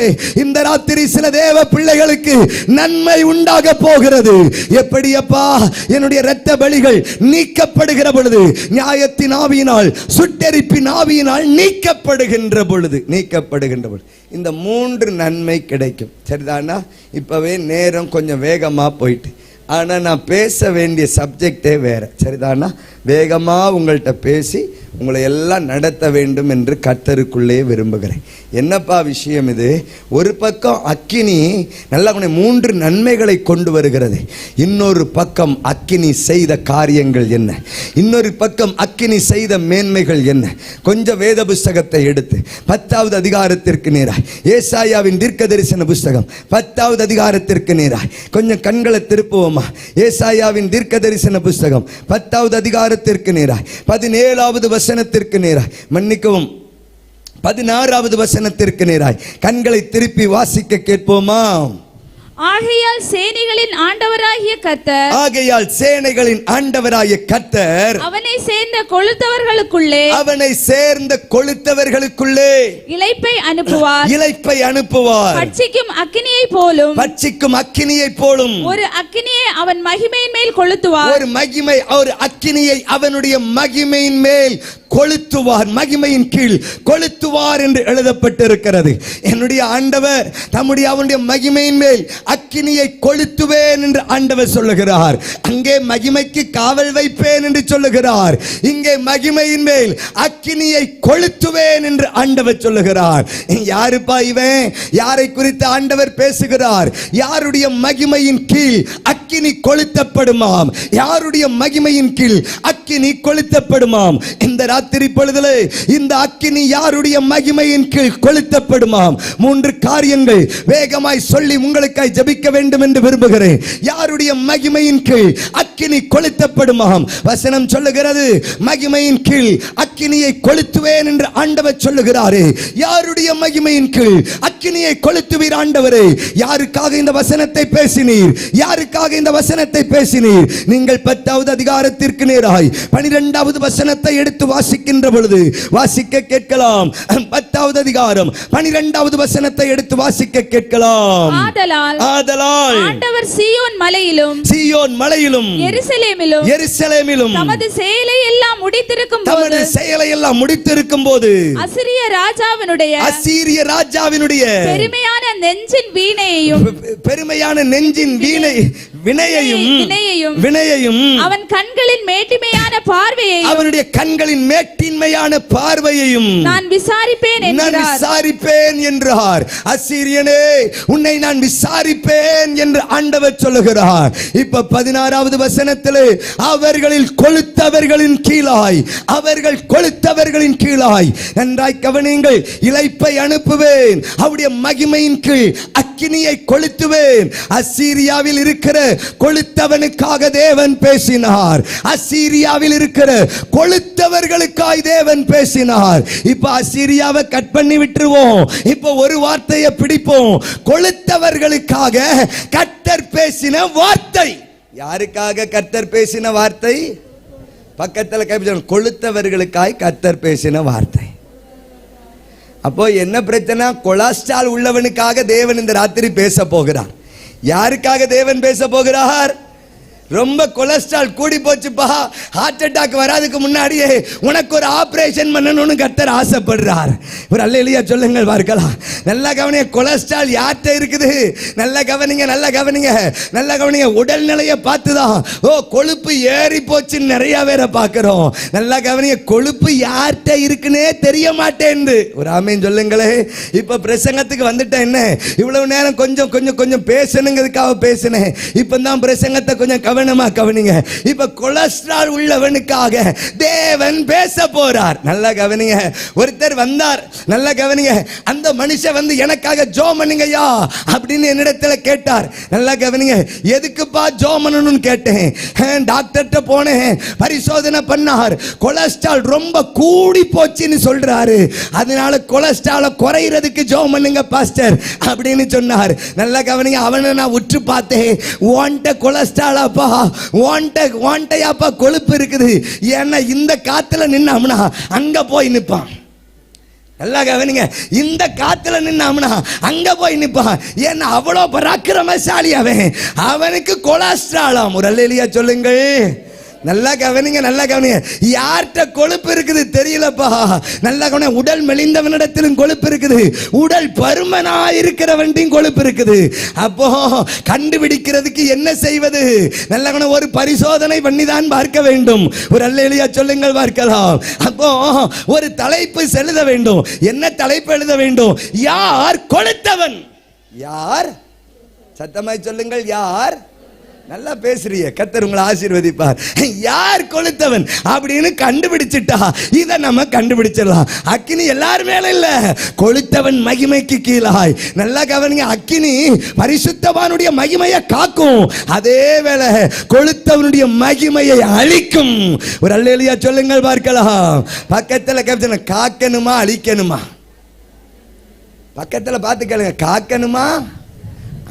இந்த ராத்திரி சில தேவ பிள்ளைகளுக்கு நன்மை உண்டாக போகிறது. எப்படியப்பா? என்னுடைய இரத்த பலிகள் நீக்கப்படுகிற பொழுது, நியாயத்தின் ஆவியினால் சுட்டெரிப்பின் ஆவியினால் நீக்கப்படுகின்ற பொழுது இந்த மூன்று நன்மை கிடைக்கும். சரிதானா? இப்பவே நேரம் கொஞ்சம் வேகமா போயிட்டு, ஆனா நான் பேச வேண்டிய சப்ஜெக்டே வேற. சரிதானா? வேகமா உங்கள்கிட்ட பேசி உங்களை எல்லாம் நடத்த வேண்டும் என்று கர்த்தருக்குள்ளே விரும்புகிறேன். என்னப்பா விஷயம் இது? ஒரு பக்கம் அக்கினி நல்லா மூன்று நன்மைகளை கொண்டு வருகிறது. இன்னொரு பக்கம் அக்கினி செய்த காரியங்கள் என்ன? இன்னொரு பக்கம் அக்கினி செய்த மேன்மைகள் என்ன? கொஞ்சம் வேத புஸ்தகத்தை எடுத்து 10வது அதிகாரத்திற்கு நேராய், ஏசாயாவின் தீர்க்கதரிசன புஸ்தகம் 10வது அதிகாரத்திற்கு நேராய் கொஞ்சம் கண்களை திருப்புவோமா? ஏசாயாவின் தீர்க்கதரிசன புஸ்தகம் 10வது அதிகாரத்திற்கு நேராய் 17வது வசனத்திற்கு நேராய், மன்னிக்கவும் 16வது வசனத்திற்கு நேராய் கண்களை திருப்பி வாசிக்க கேட்போமா? ஆகையால் சேனைகளின் ஆண்டவராகிய கர்த்தர் அவனை சேர்ந்த கொழுத்தவர்களுக்குள்ளே இளைப்பை அனுப்புவார். பட்சிக்கும் அக்கினியை போலும் ஒரு அக்கினியை அவன் மகிமையின் மேல் கொளுத்துவார். ஒரு அக்கினியை அவனுடைய மகிமையின் மேல் கொளுத்துவார், மகிமையின் கீழ் கொளுத்துவார் என்று எழுதப்பட்டிருக்கிறது. என்னுடைய ஆண்டவர் அவனுடைய மகிமையின் மேல் அக்கினியை கொளுத்துவேன் என்று ஆண்டவர் சொல்லுகிறார். அங்கே மகிமைக்கு காவல் வைப்பேன் என்று சொல்லுகிறார். இங்கே மகிமையின் மேல் அக்கினியை கொளுத்துவேன் என்று ஆண்டவர் சொல்லுகிறார். யாருப்பா இவன்? யாரை குறித்து ஆண்டவர் பேசுகிறார்? யாருடைய மகிமையின் கீழ் அக்கினி கொளுத்தப்படுமாம்? யாருடைய மகிமையின் கீழ் அக்கினி கொளுத்தப்படுமாம்? இந்த ராத்திரி பொழுதிலே இந்த அக்கினி யாருடைய மகிமையின் கீழ் கொளுத்தப்படுமாம்? மூன்று காரியங்கள் வேகமாய் சொல்லி உங்களுக்காய் ஜெபிக்க வேண்டும் என்று விரும்புகிறேன். யாருடைய மகிமையின் கீழ் அக்கினி கொளுத்தப்படுமாம்? வசனம் சொல்லுகிறது, மகிமையின் கீழ் அக்கினியை கொளுத்துவேன் என்று ஆண்டவர் சொல்லுகிறாரே. யாருடைய மகிமையின் கீழ் அக்கினியை கொளுத்துவீர் ஆண்டவரே? யாருக்காக இந்த வசனத்தை பேசினீர்? யாருக்காக இந்த வசனத்தை பேசினீர்? நீங்கள் 10வது அதிகாரத்திற்கு நேராய் 12வது வசனத்தை எடுத்து வாசிக்கின்ற பொழுது வாசிக்க கேட்கலாம். 10வது அதிகாரம் 12வது வசனத்தை எடுத்து வாசிக்க கேட்கலாம். ஆதலால் ஆண்டவர் சீயோன் மலையிலும் எருசலேமிலும் தமது செயலை எல்லாம் முடித்திருக்கும் போது அசீரிய ராஜாவினுடைய பெருமையான நெஞ்சின் வினையையும் அவன் கண்களின் மேட்டிமையான பார்வையையும் நான் விசாரிப்பேன் என்றார். அசீரியனே, உன்னை நான் விசாரிப்பேன் என்று ஆண்டவர் சொல்லுகிறார். இப்ப 16வது வசனத்திலே அவர்கள் கொளுத்தவர்களின் கீழாய் நன்றாய் கவனியுங்கள். இளைப்பை அனுப்புவேன், அவருடைய மகிமையின் கீழ் அக்கினியை கொளுத்துவேன். அசீரியாவில் இருக்கிற கொளுத்தவனுக்காக தேவன் பேசினார். அசீரியாவில் இருக்கிற கொளுத்தவர்களுக்காய் தேவன் பேசினார். இப்ப அசீரியாவை கட் பண்ணி விட்டுருவோம். இப்ப ஒரு வார்த்தையை பிடிப்போம். கொளுத்தவர்களுக்காக கர்த்தர் பேசின வார்த்தை. யாருக்காக கர்த்தர் பேசின வார்த்தை? பக்கத்தில் கைப்பிடிச்சு, கொளுத்தவர்களுக்காய் கர்த்தர் பேசின வார்த்தை. அப்போ என்ன பிரச்சனை? கொலஸ்ட்ரால் உள்ளவனுக்காக தேவன் இந்த ராத்திரி பேச போகிறார். யாருக்காக தேவன் பேச போகிறார்? ரொம்ப கொலஸ்ட்ரால் கூடி போச்சுப்பா, ஹார்ட் அட்டாக் வராதுக்கு முன்னாடியே உனக்கு ஒரு ஆபரேஷன் பண்ணணும்னு கர்த்தர் ஆசைப்படுறார். ஒரு அல்லேலூயா சொல்லுங்கள் பார்க்கலாம். நல்லா கவனிங்க, கொலஸ்ட்ரால் யார்கிட்ட இருக்குது? நல்லா கவனிங்க, நல்லா கவனிங்க, நல்லா கவனிங்க. உடல்நிலையை பார்த்துதான் கொழுப்பு ஏறி போச்சுன்னு நிறைய பேரை பார்க்கிறோம். நல்லா கவனிங்க, கொழுப்பு யார்கிட்ட இருக்குன்னே தெரிய மாட்டேன்னு. ஒரு ஆமேன் சொல்லுங்களே. இப்ப பிரசங்கத்துக்கு வந்துட்டேன். என்ன இவ்வளவு நேரம் கொஞ்சம் கொஞ்சம் கொஞ்சம் பேசணுங்கிறதுக்காக பேசினேன். இப்பதான் பிரசங்கத்தை கொஞ்சம் கவனமா கவனிங்க. இப்ப கொலஸ்ட்ரால் உள்ளவனுக்காக தேவன் பேச போறார். நல்லா கவனிங்க. ஒருத்தர் வந்தார், நல்லா கவனிங்க. அந்த மனுஷன் வந்து எனக்காக ஜெபம் பண்ணுங்கய்யா அப்படின்னு என்னிடத்துல கேட்டார். நல்லா கவனிங்க. எதுக்குப்பா ஜெபம் பண்ணணும்னு கேட்டேன். டாக்டர்கிட்ட போனேன், பரிசோதனை பண்ணார், கொலஸ்ட்ரால் ரொம்ப கூடி போச்சுன்னு சொல்றாரு, அதனால கொலஸ்ட்ரால குறையிறதுக்கு ஜெபம் பண்ணுங்க பாஸ்டர் அப்படின்னு சொன்னார். நல்லா கவனிங்க. அவனை நான் உற்று பார்த்தேன். ஓன்ட்ட கொலஸ்ட்ராலாப்பா, ஓன்ட்டையாப்பா கொழுப்பு இருக்குது. ஏன்னா இந்த காத்துல நின்னாம்னா அங்க போய் நிற்பான். நல்லா கவனிங்க. இந்த காத்துல நின்னாம்னா அங்க போய் நிற்பான். ஏன்னா அவ்வளோ பராக்கிரமசாலி அவன். அவனுக்கு கொலஸ்ட்ராலாம். ஒரு அல்லேலூயா சொல்லுங்கள். நல்லா கவனிங்க, நல்லா கவனிங்க. யார்கிட்ட கொழுப்பு இருக்குது தெரியலப்பா. நல்லா கவனிங்க. உடல் மெலிந்தவனிடத்திலும் கொழுப்பு இருக்குது, உடல் பருமனா இருக்கிறவன்டையும் கொழுப்பு இருக்குது. அப்போ கண்டுபிடிக்கிறதுக்கு என்ன செய்வது? நல்லா கவனிங்க. ஒரு பரிசோதனை பண்ணி தான் பார்க்க வேண்டும். ஒரு அல்லேலூயா சொல்லுங்கள் பார்க்கலாம். அப்போ ஒரு தலைப்பு எழுத வேண்டும். என்ன தலைப்பு எழுத வேண்டும்? யார் கொழுத்தவன்? யார்? சத்தமாய் சொல்லுங்கள். யார்? நல்லா பேசுறீங்க, கர்த்தர் உங்களை ஆசீர்வதிப்பார். யார் கொழுத்தவன் அப்படின்னு கண்டுபிடிச்சிட்டா இதை நம்ம கண்டுபிடிச்சிடலாம். அக்கினி எல்லார் மேல இல்ல, கொழுத்தவன் மகிமைக்கு கீழாய். நல்லா கவனிங்க. அக்கினி பரிசுத்தவானுடைய மகிமையை காக்கும், அதே வேளை கொழுத்தவனுடைய மகிமையை அழிக்கும். ஒரு அல்லேலூயா சொல்லுங்கள் பார்க்கலாம். பக்கத்துல கேப்டன், காக்கணுமா அழிக்கணுமா? பக்கத்துல பார்த்து கேளுங்க, காக்கணுமா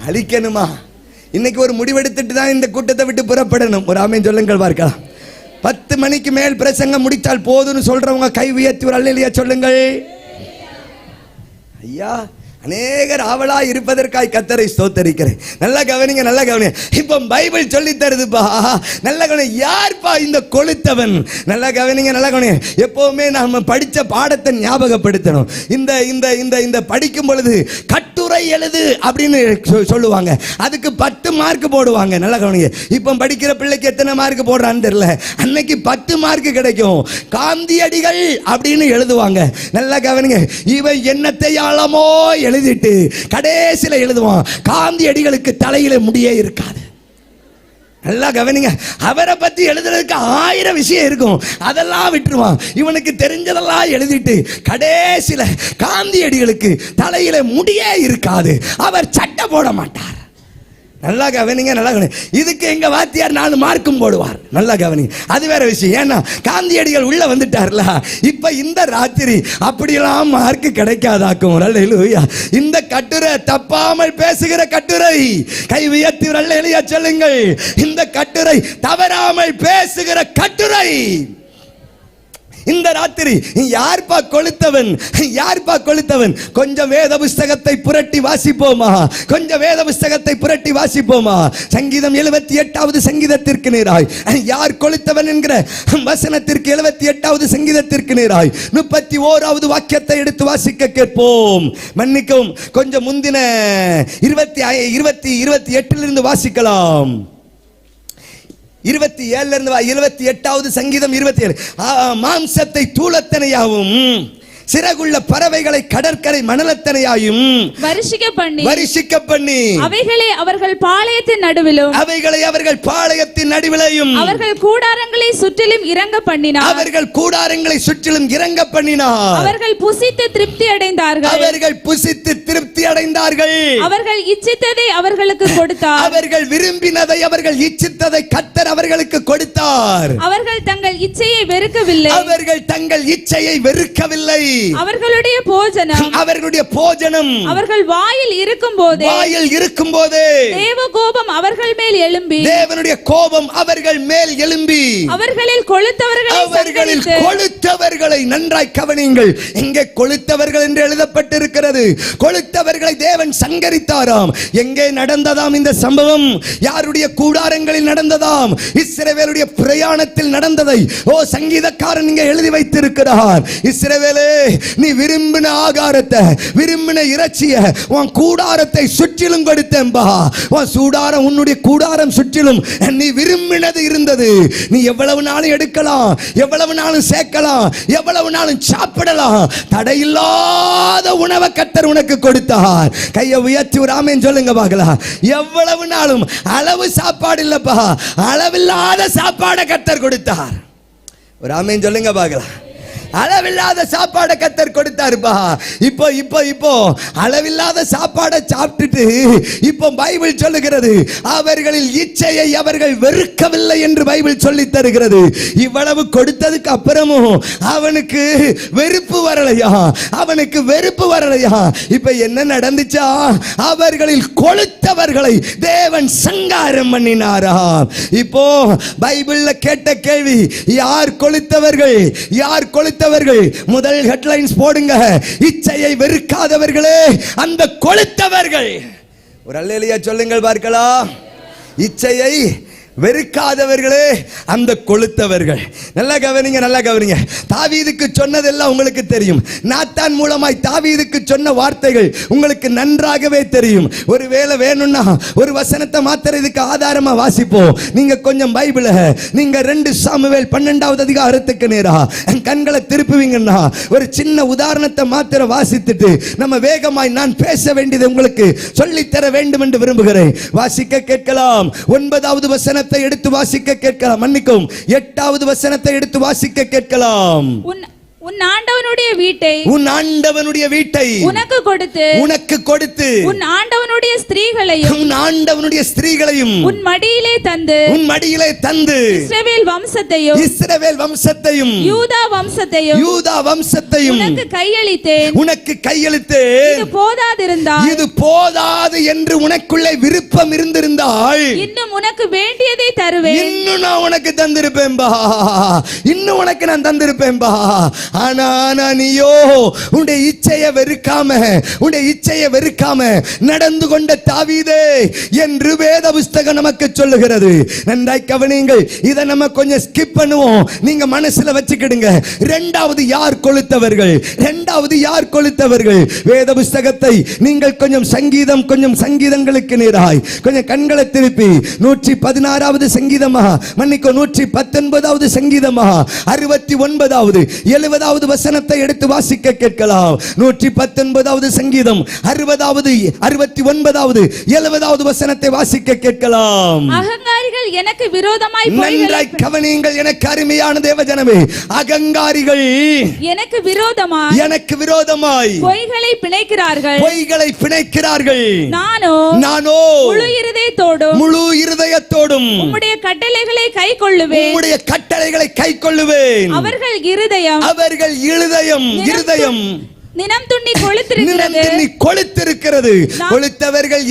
அழிக்கணுமா? இன்னைக்கு ஒரு முடிவெடுத்துட்டு தான் இந்த கூட்டத்தை விட்டு புறப்படணும். ஒரு ஆமென் சொல்லுங்கள் பார்க்கலாம். 10 மணிக்கு மேல் பிரசங்கம் முடித்தால் போதும்னு சொல்றவங்க கை உயர்த்தி ஒரு அல்லேலூயா சொல்லுங்கள். ஐயா, அநேகர் ஆவலா இருப்பதற்காய் கர்த்தரை ஸ்தோத்தரிக்கிறேன். நல்லா கவனிங்க, நல்லா கவனிங்க. இப்போ பைபிள் சொல்லி தருதுப்பா. நல்லா கவனிங்க. யார்ப்பா இந்த கொழுத்தவன்? நல்லா கவனிங்க, நல்லா கவனிங்க. எப்பவுமே நாம படிச்ச பாடத்தை ஞாபகப்படுத்தணும். இந்த இந்த இந்த இந்த படிக்கும் பொழுது கட்டுரை எழுது அப்படின்னு சொல்லுவாங்க, அதுக்கு 10 மார்க் போடுவாங்க. நல்லா கவனிங்க. இப்போ படிக்கிற பிள்ளைக்கு எத்தனை மார்க் போடுறான்னு தெரியல, அன்னைக்கு 10 மார்க் கிடைக்கும். காந்தியடிகள் அப்படின்னு எழுதுவாங்க. நல்லா கவனிங்க. இவை என்னத்தை ஆழமோ எழுதிட்டு கடைசியில எழுதுவான், காந்தியடிகளுக்கு தலையில முடியே இருக்காது. நல்லா கவனிங்க. அவரை பத்தி எழுதுறதுக்கு 1000 விஷயம் இருக்கும், அதெல்லாம் விட்டுருவான். இவனுக்கு தெரிஞ்சதெல்லாம் எழுதிட்டு கடைசியில காந்தியடிகளுக்கு தலையில முடியே இருக்காது, அவர் சட்டை போட மாட்டார். நல்லா கவனிங்க, நல்லா கவனிங்க. இதுக்கு எங்க வாத்தியார் 4 மார்க்கும் போடுவார். நல்லா கவனிங்க. அது வேற விஷயம். ஏன்னா காந்தியடிகள் உள்ள வந்துட்டார்ல. இப்ப இந்த ராத்திரி அப்படியெல்லாம் மார்க் கிடைக்காதாக்கும். அல்லேலூயா. இந்த கட்டுரை தப்பாமல் பேசுகிற கட்டுரை. கை உயர்த்தி அல்லேலூயா சொல்லுங்கள். இந்த கட்டுரை தவறாமல் பேசுகிற கட்டுரை. இந்த ராத்திரி யார்பா கொழுத்தவன்? யார்பா கொழுத்தவன்? கொஞ்சம் வேத புஸ்தகத்தை புரட்டி வாசிப்போமா? கொஞ்சம் வேத புஸ்தகத்தை புரட்டி வாசிப்போமா? சங்கீதம் 78வது சங்கீதத்திற்கு நேராய் யார் கொழுத்தவன் என்கிற வசனத்திற்கு 78வது சங்கீதத்திற்கு நேராய் 31வது வாக்கியத்தை எடுத்து வாசிக்க கேட்போம். மன்னிக்கவும், கொஞ்சம் முந்தின 28 வாசிக்கலாம். 27 இருந்து 28வது சங்கீதம் 27. மாம்சத்தை தூளத்தனையாவும் சிறகுள்ள பறவைகளை கடற்கரை மணலத்தனையாயும் வருஷிக்க பண்ணி அவைகளை அவர்கள் பாளையத்தின் நடுவிலும் அவர்கள் கூடாரங்களை சுற்றிலும் இறங்க பண்ணினார். அவர்கள் புசித்து திருப்தி அடைந்தார்கள். அவர்கள் இச்சித்ததை அவர்களுக்கு கொடுத்தார். அவர்கள் விரும்பினதை, அவர்கள் இச்சித்ததை கர்த்தர் அவர்களுக்கு கொடுத்தார். அவர்கள் தங்கள் இச்சையை வெறுக்கவில்லை. அவர்களுடைய போஜனம் அவர்களுடைய போஜனம் அவர்கள் வாயில் இருக்கும் போதே தேவ கோபம் அவர்கள் மேல் எழும்பி தேவனுடைய கோபம் அவர்கள் மேல் எழும்பி அவர்களில் கொழுத்தவர்களை நன்றாய் கவனியுங்கள். எங்கே கொழுத்தவர்கள் என்று எழுதப்பட்டிருக்கிறது. கொழுத்தவர்களை தேவன் சங்கரித்தாராம். எங்கே நடந்ததாம் இந்த சம்பவம்? யாருடைய கூடாரங்களில் நடந்ததாம்? இஸ்ரவேலுடைய பிரயாணத்தில் நடந்ததை சங்கீதக்காரன் இங்கே எழுதி வைத்திருக்கிறார். இஸ்ரவேலே, நீ விரும்பின ஆகாரத்தை, விரும்பின இறைச்சிய உன் கூடாரத்தை சுற்றிலும் கொடுத்தேன்பா. உன் கூடாரம், உன்னுடைய கூடாரம் சுற்றிலும் நீ விரும்பினது இருந்தது. நீ எவ்வளவு நாளும் எடுக்கலாம், எவ்வளவு நாளும் சேர்க்கலாம், எவ்வளவு நாளும் சாப்பிடலாம். தடையில்லாத உணவை கர்த்தர் உனக்கு கொடுத்தார். கையை உயர்த்தி ஒரு ஆமென் சொல்லுங்க பார்க்கலாம். எவ்வளவு நாளும் அளவு சாப்பாடு இல்லப்பா, அளவில்லாத சாப்பாடை கர்த்தர் கொடுத்தார். ஒரு ஆமென் சொல்லுங்க பார்க்கலாம். அளவில்லாத சாப்பாடை கர்த்தர் கொடுத்தாருப்பா. இப்போ இப்போ இப்போ அளவில்லாத சாப்பாடை சாப்பிட்டுட்டு இப்போ பைபிள் சொல்லுகிறது, அவர்களில் இச்சையை அவர்கள் வெறுக்கவில்லை என்று பைபிள் சொல்லி தருகிறது. இவ்வளவு கொடுத்ததுக்கு அப்புறமும் அவனுக்கு வெறுப்பு வரலையா? அவனுக்கு வெறுப்பு வரலையா? இப்ப என்ன நடந்துச்சா? அவர்களில் கொழுத்தவர்களை தேவன் சங்காரம் பண்ணினாரா? இப்போ பைபிள்ல கேட்ட கேள்வி, யார் கொழுத்தவர்கள்? யார் கொழுத்தவர்கள்? முதல் ஹெட்லைன்ஸ் போடுங்க, இச்சையை வெறுக்காதவர்களே அந்த கொழுத்தவர்கள். ஒரு அல்லேலூயா சொல்லுங்கள் பார்க்கலாம். இச்சையை வெறுக்காதவர்களே அந்த கொழுத்தவர்கள். நல்லா கவனிங்க, நல்லா கவனிங்க. தாவீதுக்கு சொன்னதெல்லாம் உங்களுக்கு தெரியும். நாத்தான் மூலமாய் தாவீதுக்கு சொன்ன வார்த்தைகள் உங்களுக்கு நன்றாகவே தெரியும். ஒருவேளை வேணும்னா ஒரு வசனத்தை மாத்திர இதுக்கு ஆதாரமா வாசிப்போம். நீங்க கொஞ்சம் பைபிளை நீங்க 2 சாமுவேல் 12வது அதிகாரத்துக்கு நேரா கண்களை திருப்புவீங்கன்னா ஒரு சின்ன உதாரணத்தை மாத்திர வாசித்துட்டு நம்ம வேகமாய் நான் பேச வேண்டியது உங்களுக்கு சொல்லித்தர வேண்டும் என்று விரும்புகிறேன். வாசிக்க கேட்கலாம். 9வது வசனத்தை எடுத்து வாசிக்க கேட்கலாம். மன்னிக்கவும், 8வது வசனத்தை எடுத்து வாசிக்க கேட்கலாம். உன் ஆண்டவனுடைய வீட்டை, உன் ஆண்டவனுடைய வீட்டை உனக்கு கொடுத்து, உனக்கு கொடுத்து, உன் ஆண்டவனுடைய ஸ்திரீகளையும், உன் ஆண்டவனுடைய ஸ்திரீகளையும் உன் மடியிலே தந்து, உன் மடியிலே தந்து, இஸ்ரவேல் வம்சத்தையும், இஸ்ரவேல் வம்சத்தையும், யூதா வம்சத்தையும், யூதா வம்சத்தையும் உனக்கு கையளித்தேன். உனக்கு கையளித்தேன். இது போதாதிருந்தால், இது போதாது என்று உனக்குள்ளே விருப்பம் இருந்திருந்தால், இன்னும் உனக்கு வேண்டியதை தருவேன். இன்னும் நான் உனக்கு தந்திருப்பேன்பா, இன்னும் உனக்கு நான் தந்திருப்பேன்பா. ஆனா நீயோ உன்னுடைய இச்சையை வெறுக்காம, உன்னுடைய இச்சையை வெறுக்காம நடந்து கொண்ட தாவீதே என்று வேத புஸ்தகம் நமக்கு சொல்லுகிறது. நன்றாய் கவனியுங்கள். இதை நம்ம கொஞ்சம் ஸ்கிப் பண்ணுவோம். நீங்க மனசுல வச்சுக்கிடுங்க. 2வது யார் கொழுத்தவர்கள்? 2வது யார் கொழுத்தவர்கள்? வேத புஸ்தகத்தை நீங்கள் கொஞ்சம் சங்கீதங்களுக்கு நேராய் கொஞ்சம் கண்களை திருப்பி 116வது சங்கீதமா, மன்னிக்கோ 119வது சங்கீதமா, 69வது 70வது வசனத்தை எடுத்து வாசிக்க கேட்கலாம். 119வது சங்கீதம் 60வது 69வது 70வது வசனத்தை வாசிக்க கேட்கலாம். அகங்காரிகள் எனக்கு விரோதமாய் நன்றாய் கவனியுங்கள். எனக்கு அருமையான தேவஜனமே, அகங்காரிகள் எனக்கு விரோதமாய் பொய்களை பிணைக்கிறார்கள். நானோ முழு இருதயத்தோடும் உம்முடைய கட்டளைகளை கைக்கொள்ளுவேன். அவர்கள் இருதயம் நினம் துண்ணி கொளுத்திருக்கிறது. கொளுத்தவர்கள்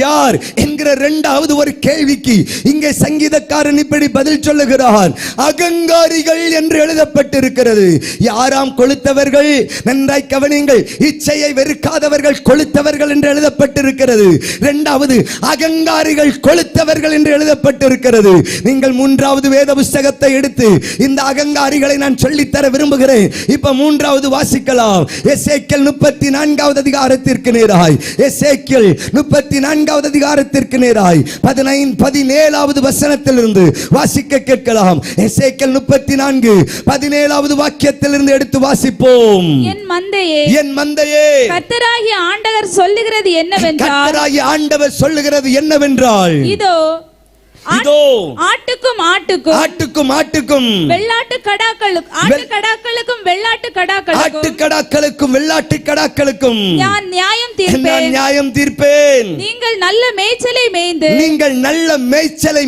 யார் என்கிற 2வது ஒரு கேள்விக்கு இங்கே சங்கீதக்காரன் இப்படி பதில் சொல்லுகிறான். அகங்காரிகள் என்று எழுதப்பட்டிருக்கிறது. யாராம் கொளுத்தவர்கள்? நன்றாய் கவனியுங்கள். இச்சையை வெறுக்காதவர்கள் கொளுத்தவர்கள் என்று எழுதப்பட்டிருக்கிறது. 2வது அகங்காரிகள் கொளுத்தவர்கள் என்று எழுதப்பட்டிருக்கிறது. நீங்கள் 3வது வேத புஸ்தகத்தை எடுத்து இந்த அகங்காரிகளை நான் சொல்லித்தர விரும்புகிறேன். இப்ப 3வது வாசிக்கலாம். எசேக்கியேல் 34வது அதிகாரத்திற்கு நேராய், எசேக்கியேல் 34வது அதிகாரத்திற்கு நேராய் 17வது வசனத்திலிருந்து வாசிக்க கேட்கலாம். எசேக்கியேல் 34 17வது வாக்கியத்திலிருந்து எடுத்து வாசிப்போம். என் மந்தையே கர்த்தராகிய ஆண்டவர் சொல்லுகிறது என்னவென்றால், இதோ இதோ ஆட்டுக்கும் ஆட்டுக்கும் வெள்ளாட்டு கடாக்களுக்கும் வெள்ளாட்டு கடாக்களுக்கும் வெள்ளாட்டு கடாக்களுக்கும் நான் நியாயம் தீர்ப்பேன். நீங்கள் நல்ல மேய்ச்சலை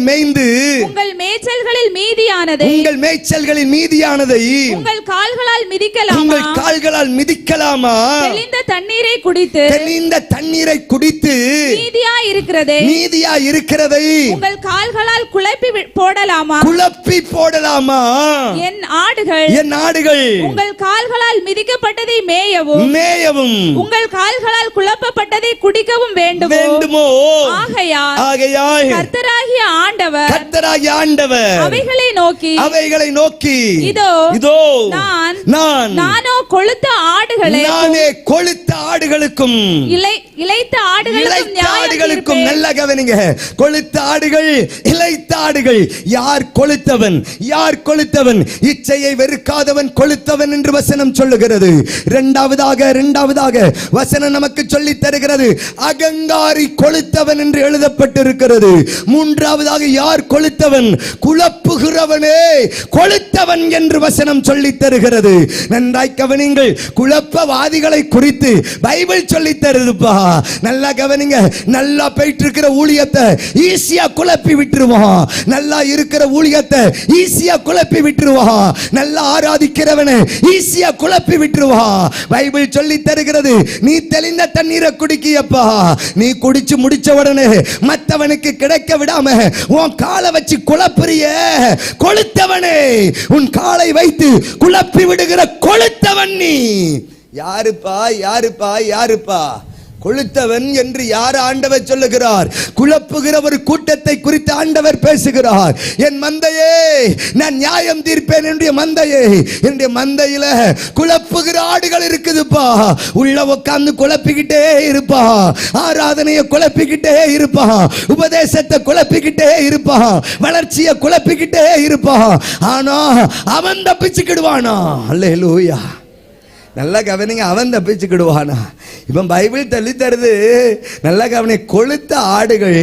மேய்ந்து உங்கள் மேய்ச்சல்களில் மீதியானதை உங்கள் கால்களால் மிதிக்கலாமா தெளிந்த தண்ணீரை குடித்து மீதியா இருக்கிறதை உங்கள் கால்களால் குழப்பி போடலாமா என் ஆடுகள் உங்கள் கால்களால் மிதிக்கப்பட்டதை மேயவும் உங்கள் கால்களால் குழப்பப்பட்டதை குடிக்கவும் வேண்டுமோ ஆகையால் கர்த்தராகிய ஆண்டவர் அவைகளை நோக்கி இதோ நானோ கொழுத்த ஆடுகளுக்கும் இளைத்த ஆடுகளுக்கும் நல்ல கவனிங்க. கொழுத்த ஆடுகள் இளைத்த ஆடுகள். யார் கொழுத்தவன் இச்சையை வெறுக்காதவன் கொழுத்தவன் என்று வசனம் சொல்லுகிறது. இரண்டாவதாக வசனம் நமக்கு சொல்லி தருகிறது அகங்காரி கொழுத்தவன் என்று எழுதப்பட்டிருக்கிறது. மூன்றாவதாக யார் கொழுத்தவன்? குழப்புகிறவனே கொழுத்தவன் என்று வசனம் சொல்லி தருகிறது. நன்றாய் கவனிங்கள். குழப்பவாதிகளை குறித்து பைபிள் சொல்லி தருதுப்பா. நல்லா கவனிங்க. நல்லா போயிட்டு இருக்கிற ஊழியத்தை ஈஸியா குழப்பி விட்டுருவான். நல்லா இருக்கிற ஊழியத்தை ஈஸியா குழப்பி விட்டுருவான். நல்லா ஆராதிக்கிறவனை ஈஸியா குழப்பி விட்டுருவான். பைபிள் சொல்லி தருகிறது நீ தெளிந்த தண்ணீரை குடிக்கியப்பா. நீ குடிச்சு முடிச்ச உடனே மற்றவனுக்கு கிடைக்க விடாம உன் காலை வச்சு குழப்புறிய கொழுத்தவனே. உன் காலை வைத்து குழப்பி விடுகிற கொழுத்தவன் நீ. யாருப்பா கொழுத்தவன் என்று யார் ஆண்டவர் சொல்லுகிறார்? குழப்புகிற ஒரு கூட்டத்தை குறித்து ஆண்டவர் பேசுகிறார். என் மந்தையே நான் நியாயம் தீர்ப்பேன். என்னுடைய மந்தையில குழப்புகிற ஆடுகள் இருக்குதுப்பா. உள்ள உட்கார்ந்து குழப்பிக்கிட்டே இருப்பா. ஆராதனையை குழப்பிக்கிட்டே இருப்பா. உபதேசத்தை குழப்பிக்கிட்டே இருப்பா. வளர்ச்சியை குழப்பிக்கிட்டே இருப்பா. ஆனா அவன் தப்பிச்சுக்கிடுவானா? அல்லேலூயா. நல்லா கவனிங்க. அவன் தப்பிச்சுக்கிடுவானா? இப்ப பைபிள் தள்ளி தருது. நல்லா கவனி. கொழுத்த ஆடுகள்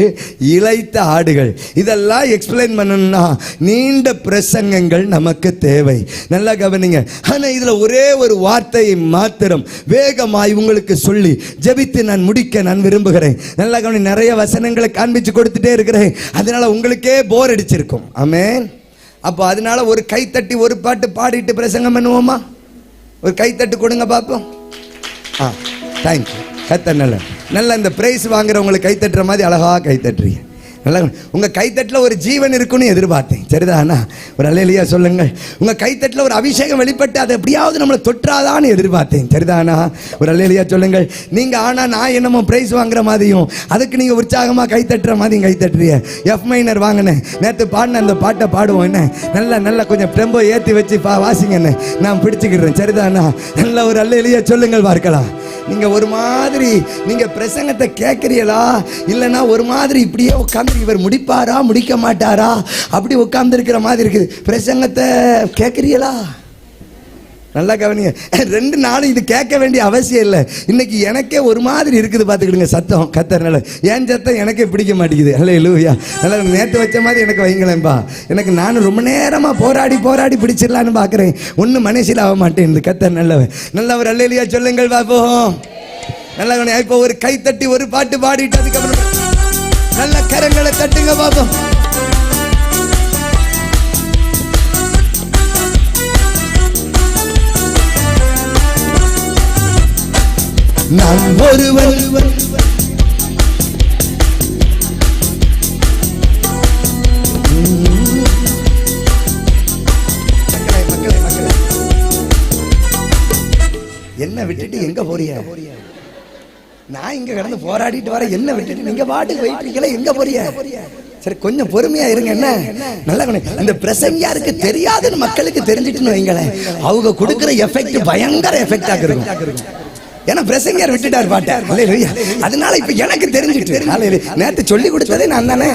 இளைத்த ஆடுகள். இதெல்லாம் எக்ஸ்பிளைன் பண்ணணும்னா நீண்ட பிரசங்கங்கள் நமக்கு தேவை. நல்லா கவனிங்க. ஆனா இதுல ஒரே ஒரு வார்த்தையை மாத்திரம் வேகமாய் உங்களுக்கு சொல்லி ஜெபித்து நான் முடிக்க நான் விரும்புகிறேன். நல்லா கவனி. நிறைய வசனங்களை காண்பிச்சு கொடுத்துட்டே இருக்கிறேன். அதனால உங்களுக்கே போர் அடிச்சிருக்கும். ஆமென். அப்போ அதனால ஒரு கைத்தட்டி ஒரு பாட்டு பாடிட்டு பிரசங்கம் பண்ணுவோமா? ஒரு கைத்தட்டு கொடுங்க பார்ப்போம். தேங்க்யூ. நல்ல இந்த பிரைஸ் வாங்குறவங்களுக்கு கைத்தட்டுற மாதிரி அழகா கைத்தட்டுறீங்க. நல்லா உங்க கைத்தட்டில் ஒரு ஜீவன் இருக்குன்னு எதிர்பார்த்தேன். சரிதானா? ஒரு அல்லேலூயா சொல்லுங்கள். உங்க கைத்தட்டில் ஒரு அபிஷேகம் வெளிப்பட்டு அதை எப்படியாவது நம்மளை தொற்றாதான்னு எதிர்பார்த்தேன். சரிதானா? ஒரு அல்லேலூயா சொல்லுங்கள். நீங்க ஆனா நான் என்னமோ பிரைஸ் வாங்குற மாதிரியும் அதுக்கு நீங்க உற்சாகமா கைத்தட்டுற மாதிரியும் கைத்தட்டுறீங்க. எஃப் மைனர் வாங்கினேன். நேற்று பாடின அந்த பாட்டை பாடுவோம். என்ன நல்லா கொஞ்சம் டெம்போ ஏற்றி வச்சு வாசிங்க. என்ன நான் பிடிச்சுக்கிறேன். சரிதானா? நல்ல ஒரு அல்லேலூயா சொல்லுங்கள் பார்க்கலாம். நீங்க ஒரு மாதிரி நீங்க பிரசங்கத்தை கேட்கிறீங்களா இல்லைன்னா ஒரு மாதிரி இப்படியே உட்காந்து இவர் முடிப்பாரா முடிக்க மாட்டாரா அப்படி உட்கார்ந்து இருக்கிற மாதிரி இருக்குது. பிரசங்கத்தை கேட்கிறீங்களா? நல்லா கவனிங்க. 2 நாளும் இது கேட்க வேண்டிய அவசியம் இல்லை. இன்னைக்கு எனக்கே ஒரு மாதிரி இருக்குது. பார்த்துக்கிடுங்க சத்தம். கத்தர்னால ஏன் சத்தம் எனக்கே பிடிக்க மாட்டேங்குது. அல்லேலூயா. நல்லா நேற்று வச்ச மாதிரி எனக்கு வைங்களேன்பா. எனக்கு நானும் ரொம்ப நேரமாக போராடி பிடிச்சிடலான்னு பார்க்குறேன். ஒன்றும் மனசில் ஆக மாட்டேன். கத்தர் நல்லவன். நல்லவர். அல்லேலூயா சொல்லுங்கள் பார்ப்போம். நல்லா இப்போ ஒரு கை தட்டி ஒரு பாட்டு பாடிட்டு அதுக்கப்புறம் நல்ல கரங்களை தட்டுங்க பார்ப்போம். நான் ஒருவன் என்ன விட்டுட்டு எங்க போறிய? நான் இங்க கடந்து போராடிட்டு வர என்ன விட்டுட்டு நீங்க பாட்டுக்கு போயிட்டு எங்க போறிய? சரி கொஞ்சம் பொறுமையா இருங்க. என்ன நல்லா இந்த பிரசங்கியாருக்கு தெரியாதுன்னு மக்களுக்கு தெரிஞ்சிட்டுன்னு வைங்களேன். அவங்க கொடுக்குற எஃபெக்ட் பயங்கர எஃபெக்டா இருக்கும். ஏன்னா பிரசங்கியார் விட்டுட்டார் பாட்ட. அதனால இப்ப எனக்கு தெரிஞ்சிட்டு நேற்று சொல்லி கொடுத்ததே நான் தானே.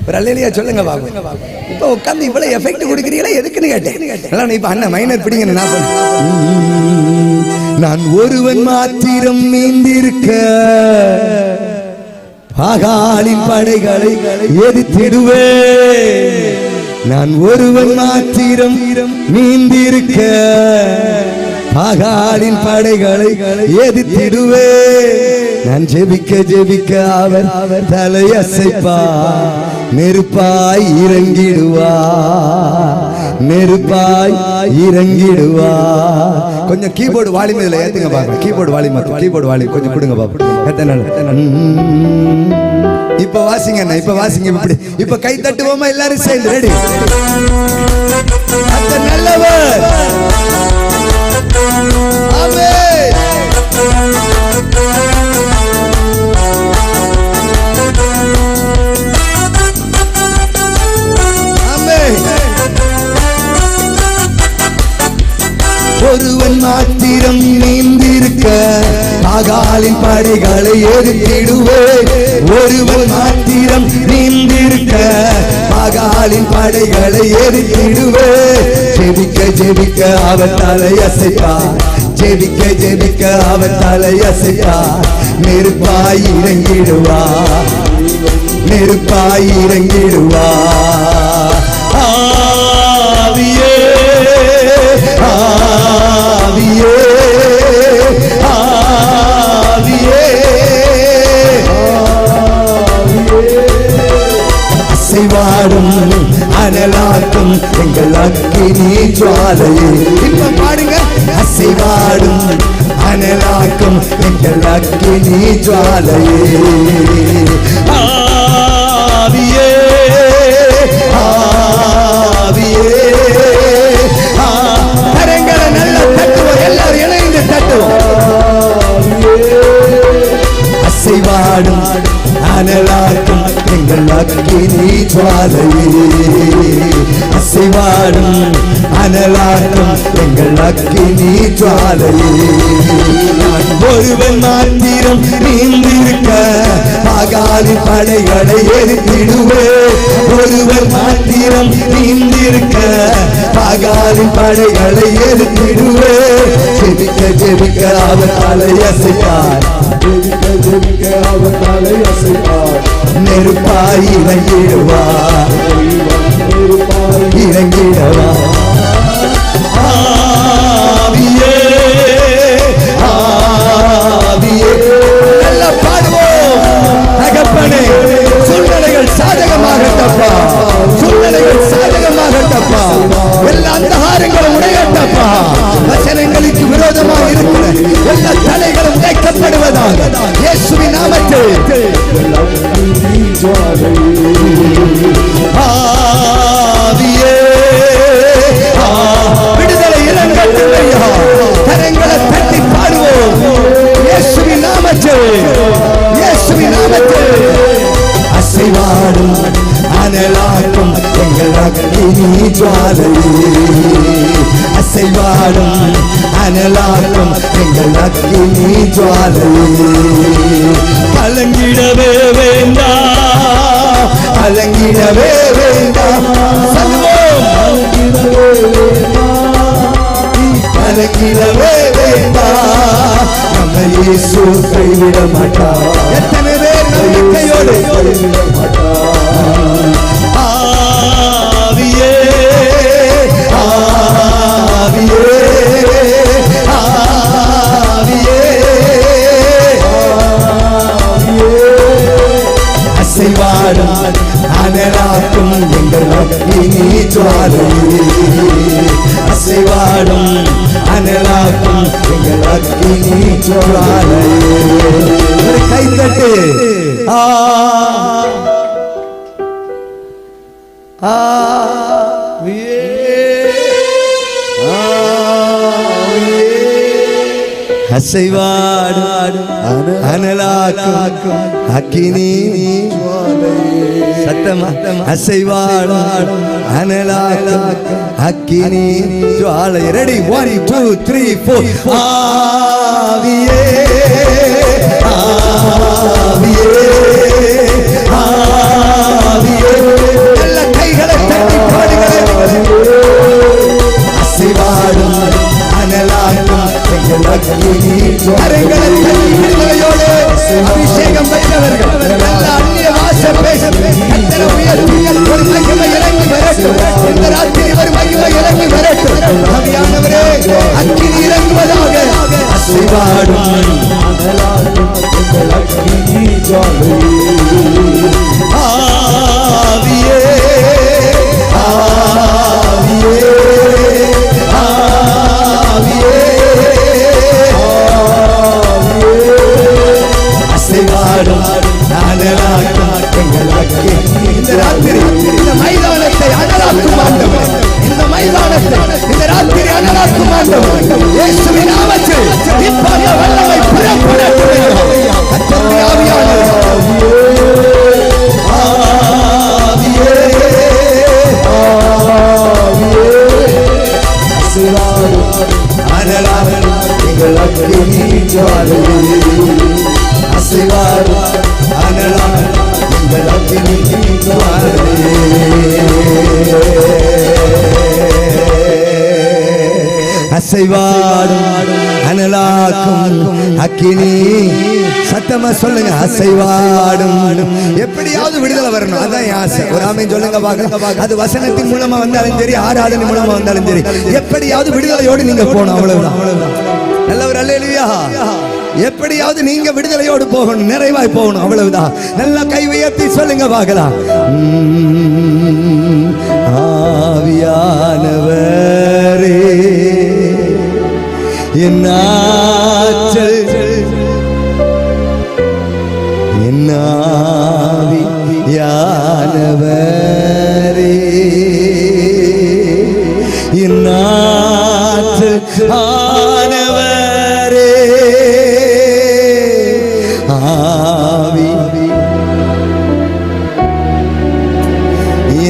ஒரு அல்லேலூயா சொல்லுங்க பாபு. இப்ப உட்காந்து இவ்வளவு எஃபெக்ட் கொடுக்குறீங்களா எதுக்குன்னு கேட்டேன். இப்ப அண்ணன் மைனர் பிடிங்க. நான் ஒருவன் மாத்திரம் மீந்திருக்க பாகாலின் படைகளை எதிர்த்திடுவே. நான் ஒருவன் மாத்திரம் நீந்திருக்க பாகாலின் படைகளை எதிர்த்திடுவே. நான் ஜெபிக்க ஜெபிக்க அவர் தலையசைப்பா, நெருப்பாய் இறங்கிடுவா, நெருப்பாய் இறங்கிடுவா. கொஞ்சம் கீபோர்டு வால்யூம் இதுல ஏத்துங்க பாருங்க. கீபோர்டு வால்யூம் கொஞ்சம் கொடுங்க பாப்பா. இப்ப வாசிங்க, இப்ப வாசிங்க. இப்படி இப்ப கை தட்டுவோமா எல்லாரும் சேர்ந்து? ரெடி? அந்த நல்லவர். ஆமென். ஆமென். ஒருவன் மாத்திரம் நீந்திருக்க பாகாலின் படைகளை எதிர்த்திடுவே. ஒருவன் மாத்திரம் நீந்திருக்க பாகாலின் படைகளை எதிர்த்திடுவே. ஜெபிக்க ஜெபிக்க அவர் தலையசைப்பார், ஜெபிக்க ஜெபிக்க அவர் தலையசைப்பார். நெருப்பாய் இறங்கிடுவா, நெருப்பாய் இறங்கிடுவா. ஆவியே ஆவியே ஆவியே அசைவாடும் அனலாக்கும் எங்கள் அக்கினி ஜுவாலையே. இப்ப பாடுங்க. அசைவாடும் அனலாக்கும் எங்கள் அக்கினி ஜுவாலையே. ஆவியே ஆவியே. கரங்களை நல்லா தட்டுவோம், எல்லாரும் இணைந்து தட்டுவோம். அசைவாடும் அனலாக்கும் எங்கள் அக்கினி ஜுவாலையே. அசைவாடும் அனலாக்கும் எங்கள் அக்கினி ஜுவாலையே. நான் ஒருவன் மாத்திரம் நீந்திருக்க பாகாலின் படைகளை எதிர்த்திடுவே. ஒருவன் மாத்திரம் நீந்திருக்க பாகாலின் படைகளை எதிர்த்திடுவே. ஜெபிக்க ஜெபிக்க அவர் தலையசைப்பார், ஜெபிக்க ஜெபிக்க அவர் தலையசைப்பார். நெருப்பாய் இறங்கிடுவா, இறங்கிடவா. ஆவியே ஆவியே. நல்லா பாடுவோம். தகப்பனே, சூழ்நிலைகள் சாதகமாகட்டப்பா, சூழ்நிலைகள் சாதகமாகட்டப்பா. எல்லா அந்தகாரங்களும் உடையட்டப்பா. வசனங்களுக்கு விரோதமாக இருக்கிற எல்லா தலைகளும் உடைக்கப்படுவதாக இயேசுவின் நாமத்தில். ஆவியே விடுதலை இறங்கட்டும் ஐயா. கரங்களை தட்டி பாடுவோம். இயேசுவின் நாமத்தில், இயேசுவின் நாமத்தில். அசைவாடும் அனலாக்கும் எங்கள் அக்கினி ஜுவாலையே. அசைவாடும் அனலாக்கும் எங்கள் அக்கினி ஜுவாலையே. கலங்கிடவே வேண்டாம், கலங்கிடவே வேண்டாம். சொல்லுவோம். கலங்கிடவே வேண்டாம், நம்ம இயேசு கைவிட மாட்டார். எத்தனை பேர் நம்பிக்கையோடு கைவிட மாட்டார். ஆவியே ஆவியே ஆவியே ஆவியே. அசைவாடும் அனலாக்கும் எங்கள் அக்கினி ஜுவாலையே. அசைவாடும் அனலாக்கும் எங்கள் அக்கினி ஜுவாலையே. ஒரு கைத்தட்டு. ஆவியே ஆவியே. அசைவாடும் அனலாக்கும் அக்கினி சத்தமா. அசைவாடும் அனலாக்கும் அக்கினி ஜுவாலை. ரெடி? 1 2 3 4. ஆவியே ஆவியே ஆவியே. எல்லா கைகளை தட்டி பாடுகிறேன். அசைவாடும் அனலாக்கும் எங்கள் அக்கினி ஜுவாலை. அபிஷேகம் பெற்றவர்கள் எல்லா அசைவாடும் ஆவியே ஆவியே ஆவியே அசைவாடும் இந்த ராத்திரி இந்த மைதானத்தை அனலாக்கும் ஆண்டவர், இந்த மைதானத்தை இந்த ராத்திரி அனலாக்கும் ஆண்டவர். இயேசுவின் நாமத்தில் இப்போது வல்லமை புறப்படட்டும். கர்த்தருடைய ஆவியானவர் ஆவியே அசைவாடும் அனலாகும் எங்கள் அக்கினி ஜுவாலையே. அசைவாடும் அனலாகும் எங்கள் அக்கினி ஜுவாலையே. அசைவாடும் அனலாக்கும் அக்கினி. சத்தமா சொல்லுங்க, அசைவாடும். எப்படியாவது விடுதலை வரணும், அதான் என் ஆசை. ஒரு ஆமென் சொல்லுங்க பார்க்கலாம். அது வசனத்தின் மூலமா வந்தாலும் சரி, ஆராதனை மூலமா வந்தாலும் சரி, எப்படியாவது விடுதலையோடு நீங்க போகணும், அவ்வளவுதான். நல்லவர் அல்லேலூயா. எப்படியாவது நீங்க விடுதலையோடு போகணும், நிறைவாய் போகணும், அவ்வளவுதான். நல்லா கை உயர்த்தி சொல்லுங்க பார்க்கலாம். ஆவியானவரே என்னாற்றல் என்னாவியானவரே என்னாற்றல் ஆனவரே ஆவி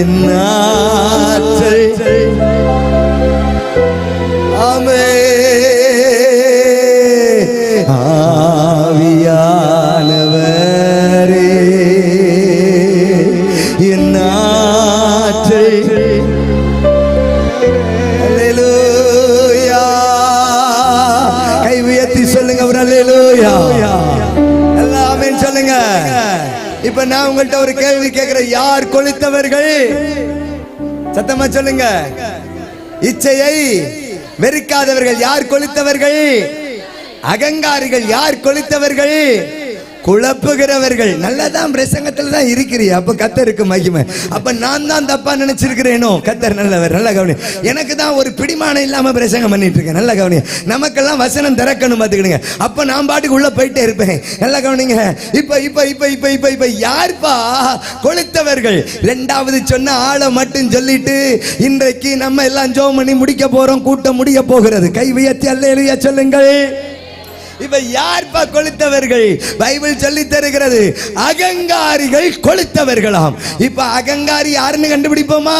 என்னாற்றல் ஆமே ஆவியானவரே என்னாற்றல். அல்லேலூயா. கை உயர்த்தி சொல்லுங்க ஒரு அல்லேலூயா. எல்லாமே சொல்லுங்க. இப்ப நான் உங்கள்ட்ட ஒரு கேள்வி கேட்கிறேன். யார் கொளுத்தவர்கள்? சத்தமா சொல்லுங்க. இச்சையை வெறுக்காதவர்கள் யார் கொளுத்தவர்கள்? அகங்காரிகள் யார் கொளுத்தவர்கள்? குழப்புகிறவர்கள். நல்லதான் பிரசங்கத்துல தான் இருக்கிறீ, அப்ப கர்த்தருக்கு மகிமை. அப்ப நான் தான் தப்பா நினைச்சிருக்கிறேனோ? கர்த்தர் நல்லவர். நல்ல கவனி. எனக்கு தான் ஒரு பிடிமானம் இல்லாம பிரசங்கம் பண்ணிட்டு இருக்கேன். நல்ல கவனி. நமக்கெல்லாம் வசனம் திறக்கணும் பாத்துக்கிடுங்க. அப்ப நான் பாட்டுக்கு உள்ள போயிட்டே இருப்பேன். நல்ல கவனிங்க. இப்ப இப்ப இப்ப இப்ப இப்ப இப்ப யார்ப்பா கொளுத்தவர்கள்? இரண்டாவது சொன்ன ஆளை மட்டும் சொல்லிட்டு இன்றைக்கு நம்ம எல்லாம் ஜெபம் பண்ணி முடிக்க போறோம். கூட்டம் முடிய போகிறது. கை உயர்த்தி அல்லேலூயா சொல்லுங்கள். இப்ப யார்ப்பா கொளுத்தவர்கள்? பைபிள் சொல்லி தருகிறது அகங்காரிகள் கொளுத்தவர்களாம். இப்ப அகங்காரி யாருன்னு கண்டுபிடிப்போமா?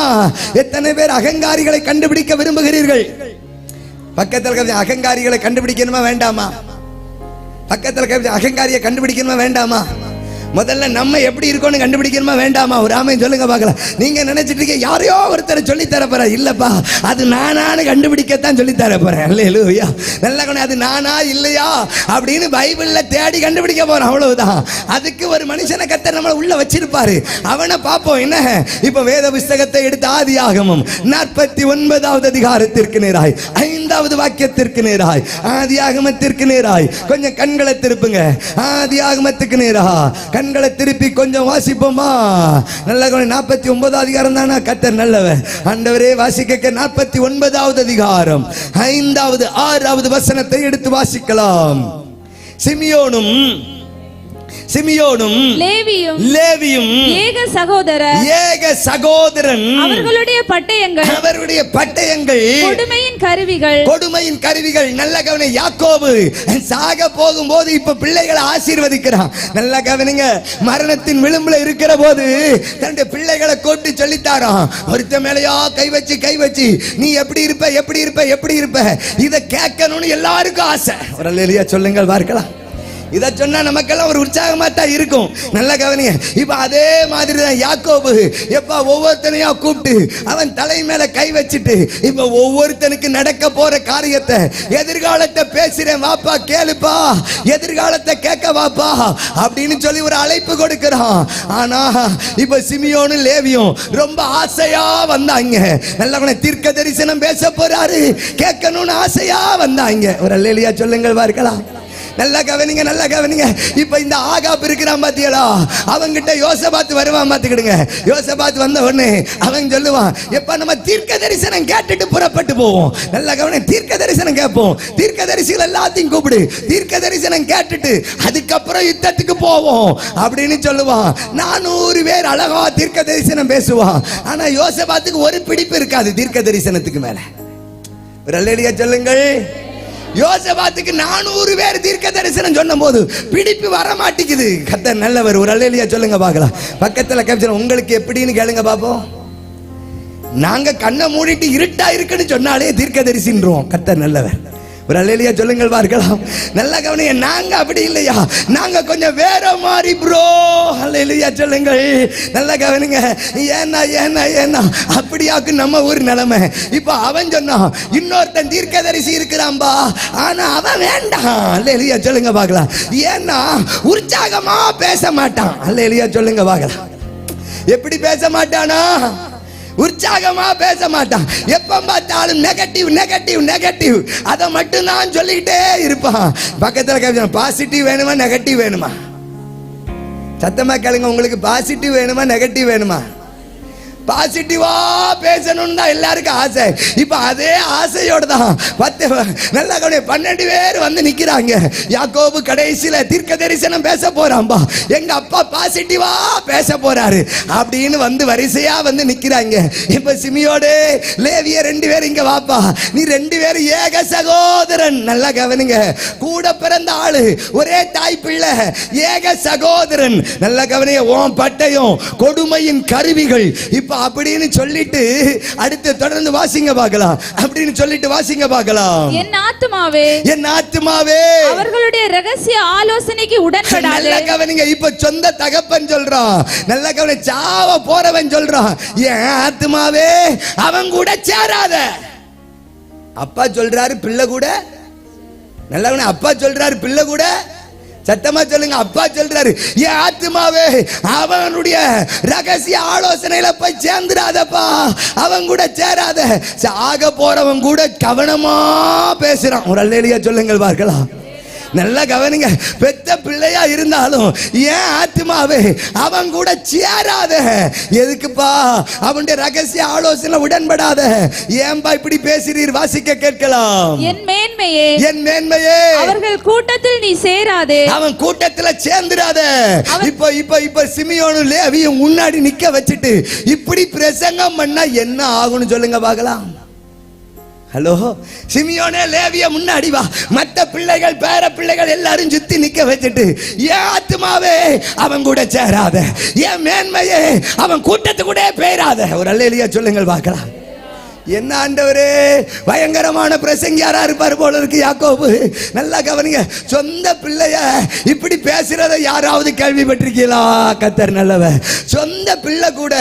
எத்தனை பேர் அகங்காரிகளை கண்டுபிடிக்க விரும்புகிறீர்கள்? பக்கத்தில் அகங்காரிகளை கண்டுபிடிக்கணுமா வேண்டாமா? பக்கத்தில் அகங்காரியை கண்டுபிடிக்கணுமா வேண்டாமா? முதல்ல நம்ம எப்படி இருக்கோம்னு கண்டுபிடிக்கணுமா வேண்டாமா? ஒரு ஆமென் சொல்லுங்க பார்க்கலாம். நீங்க நினைச்சிட்டு இருக்க யாரையோ ஒருத்தரை சொல்லி தர போற, இல்லப்பா அது நானானு கண்டுபிடிக்கத்தான் சொல்லி தர போறேன். அல்லேலூயா. நல்ல கணக்கு. அது நானா இல்லையா அப்படின்னு பைபிள்ல தேடி கண்டுபிடிக்க போறோம், அவ்வளவுதான். அதுக்கு ஒரு மனுஷனை கர்த்தர் நம்மள உள்ள வச்சிருப்பாரு. அவனை பார்ப்போம். என்ன இப்ப வேத புஸ்தகத்தை எடுத்து ஆதியாகமம் 49வது அதிகாரத்திற்கு நேராய் 5வது வாக்கியத்திற்கு நேராய் ஆதியாகமத்திற்கு நேராய் கொஞ்சம் கண்களை திருப்புங்க. ஆதியாகமத்துக்கு நேரா கண்களை திருப்பி கொஞ்சம் வாசிப்போமா? நல்ல 49வது அதிகாரம் தானா? கர்த்தர் நல்லவர். ஆண்டவரே வாசிக்க 49வது அதிகாரம் 5வது 6வது வசனத்தை எடுத்து வாசிக்கலாம். சிமியோனும் லேவியும் ஏக சகோதரன் அவர்களுடைய பட்டயங்கள் கொடுமையின் கருவிகள். நல்ல கவனி. யாக்கோபு சாக போகும்போது இப்ப பிள்ளைகளை ஆசீர்வதிக்கிறான். நல்ல கவனிங்க. மரணத்தின் விளிம்புல இருக்கிற போது தன்னுடைய பிள்ளைகளை கூட்டி சொல்லித்தாராம். ஒருத்த மேலையா கை வச்சு நீ எப்படி இருப்ப இதை கேட்கணும்னு எல்லாருக்கும் ஆசை. ஒரு அல்லேலூயா சொல்லுங்கள் பார்க்கலாம். இத சொன்னா நமக்கெல்லாம் ஒரு உற்சாகமா தான் இருக்கும். நல்ல கவனிங்க. இப்ப அதே மாதிரி தான் யாக்கோபு எப்ப ஒவ்வொருத்தனையா கூப்பிட்டு அவன் தலை மேல கை வச்சுட்டு இப்ப ஒவ்வொருத்தனுக்கு நடக்க போற காரியத்தை, எதிர்காலத்தை பேசுறேன் வாப்பா கேளுப்பா, எதிர்காலத்தை கேட்க வாப்பா அப்படின்னு சொல்லி ஒரு அழைப்பு கொடுக்கிறான். ஆனா இப்ப சிமியோனும் லேவியும் ரொம்ப ஆசையா வந்தாங்க. நல்லவன தீர்க்க தரிசனம் பேச போறாரு, கேட்கணும்னு ஆசையா வந்தாங்க. ஒரு அல்லேலூயா சொல்லுங்கள் பார்க்கலாம். நல்லா கவனிங்க, நல்லா கவனிங்க. இப்ப இந்த ஆகாப் இருக்கிறான் பாத்தீங்களா, அவங்கிட்ட யோசபாத் வருவான் பாத்துக்கிடுங்க. யோசபாத் வந்த உடனே அவன் சொல்லுவான், எப்ப நம்ம தீர்க்க தரிசனம் கேட்டுட்டு புறப்பட்டு போவோம். நல்லா கவனி, தீர்க்க தரிசனம் கேட்போம். தீர்க்க தரிசிகள் எல்லாத்தையும் கூப்பிடு, தீர்க்க தரிசனம் கேட்டுட்டு அதுக்கப்புறம் யுத்தத்துக்கு போவோம் அப்படின்னு சொல்லுவான். 400 பேர் அழகா தீர்க்க தரிசனம் பேசுவான். ஆனா யோசபாத்துக்கு ஒரு பிடிப்பு இருக்காது தீர்க்க தரிசனத்துக்கு மேல. ஒரு அல்லேலூயா சொல்லுங்கள். யோசபாத்துக்கு 400 பேர் தீர்க்க தரிசனம் சொன்ன போது பிடிப்பு வர மாட்டேங்குது. கர்த்தர் நல்லவர். ஒரு அல்லேலூயா சொல்லுங்க பார்க்கலாம். பக்கத்துல கேப்சன் உங்களுக்கு எப்படின்னு கேளுங்க பாப்போம். நாங்க கண்ணை மூடிட்டு இருட்டா இருக்குன்னு சொன்னாலே தீர்க்க தரிசின்றோம். கர்த்தர் நல்லவர். ஒரு அல்லேலூயா சொல்லுங்கள் பார்க்கலாம். நல்ல கவனிங்க. நாங்க அப்படி இல்லையா, நாங்க கொஞ்சம் வேற மாதிரி ப்ரோ. அல்லேலூயா சொல்லுங்கள். நல்ல கவனிங்க. ஏன்னா ஏன்னா ஏன்னா அப்படியாக்கு நம்ம ஊர் நிலைமை. இப்ப அவன் சொன்னான், இன்னொருத்தன் தீர்க்கதரிசி இருக்கிறான்பா, ஆனா அவன் வேண்டாம். அல்லேலூயா சொல்லுங்க பார்க்கலாம். ஏன்னா உற்சாகமா பேச மாட்டான். அல்லேலூயா சொல்லுங்க பார்க்கலாம். எப்படி பேச மாட்டானா? உற்சாகமா பேச மாட்டான். எப்ப பார்த்தாலும் நெகட்டிவ் நெகட்டிவ் நெகட்டிவ், அதை மட்டும் தான் சொல்லிக்கிட்டே இருப்பான். பக்கத்துல கேட்க, பாசிட்டிவ் வேணுமா நெகட்டிவ் வேணுமா? சத்தமா கேளுங்க. உங்களுக்கு பாசிட்டிவ் வேணுமா நெகட்டிவ் வேணுமா? பாசிட்டிவா பேசணும் தான் எல்லாருக்கும் ஆசை. இப்ப அதே ஆசையோட தான் 12 பேர் வந்து நிக்கிறாங்க. யாக்கோபு கடைசியில தீர்க்க தரிசனம் பேச போறான்பா, எங்க அப்பா பாசிட்டிவா பேச போறாரு அப்படின்னு வந்து வரிசையா வந்து நிக்கிறாங்க. இப்ப சிமியோடு லேவிய 2 பேர் இங்க வாப்பா, நீ 2 பேரும் ஏக சகோதரன். நல்லா கவனிங்க. கூட பிறந்த ஆளு, ஒரே தாய் பிள்ளை, ஏக சகோதரன். நல்லா கவனிங்க. ஓம் பட்டயம் கொடுமையின் கருவிகள். இப்ப அப்படின்னு சொல்லிட்டு அடுத்து தொடர்ந்து வாசிங்க பார்க்கலாம். அப்படின்னு சொல்லிட்டு வாசிங்க பார்க்கலாம். என் ஆத்துமாவே, என் ஆத்துமாவே, அவர்களுடைய ரகசிய ஆலோசனைக்கு உடன்படாதே. நல்ல கவனிங்க. இப்ப சொந்த தகப்பன் சொல்றான். நல்ல கவனி. சாவ போறவன் சொல்றான், என் ஆத்துமாவே அவன் கூட சேராத. அப்பா சொல்றாரு பிள்ளை கூட. நல்ல கவனி. அப்பா சொல்றாரு பிள்ளை கூட. சத்தமா சொல்லுங்க. அப்பா சொல்றாரு, என் ஆத்துமாவே அவனுடைய ரகசிய ஆலோசனையில போய் சேர்ந்துடாதப்பா, அவன் கூட சேராத. சாக போறவன் கூட கவனமா பேசுறான். ஒரு அல்லேலூயா சொல்லுங்கள் பார்க்கலாம். நல்லா கவனிங்க. பெத்த பிள்ளையா இருந்தாலும் ஏன் ஆத்துமாவே அவன் கூட சேராத. எதுக்குப்பா? அவனுடைய ரகசிய ஆலோசனை உடன்படாத. ஏன்பா இப்படி பேசுறீர்? வாசிக்க கேட்கலாம். என் மேன்மையே, என் மேன்மையே, அவர்கள் கூட்டத்தில் நீ சேராதே. அவன் கூட்டத்துல சேர்ந்துடாத. இப்ப இப்ப இப்ப சிமியோனும் லேவியும் முன்னாடி நிக்க வச்சுட்டு இப்படி பிரசங்கம் பண்ணா என்ன ஆகும்னு சொல்லுங்க பார்க்கலாம். ஹலோ, சிமியோனே லேவிய முன்னாடி வா, மற்ற பிள்ளைகள் பேர பிள்ளைகள் எல்லாரும் சுத்தி நிக்க வச்சுட்டு, ஏன் ஆத்துமாவே அவன் கூட சேராத, ஏன் மேன்மையே அவன் கூட்டத்து கூட பேராத. ஒரு அல்லேலூயா சொல்லுங்கள் பார்க்கலாம். என்ன ஆண்டவரே, பயங்கரமான பிரசங்கி யாரா இருப்பார் போல இருக்கு யாக்கோபு. நல்லா கவனிங்க. சொந்த பிள்ளைய இப்படி பேசுறத யாராவது கேள்விப்பட்டிருக்கீங்களா? கர்த்தர் நல்லவர். சொந்த பிள்ளை கூட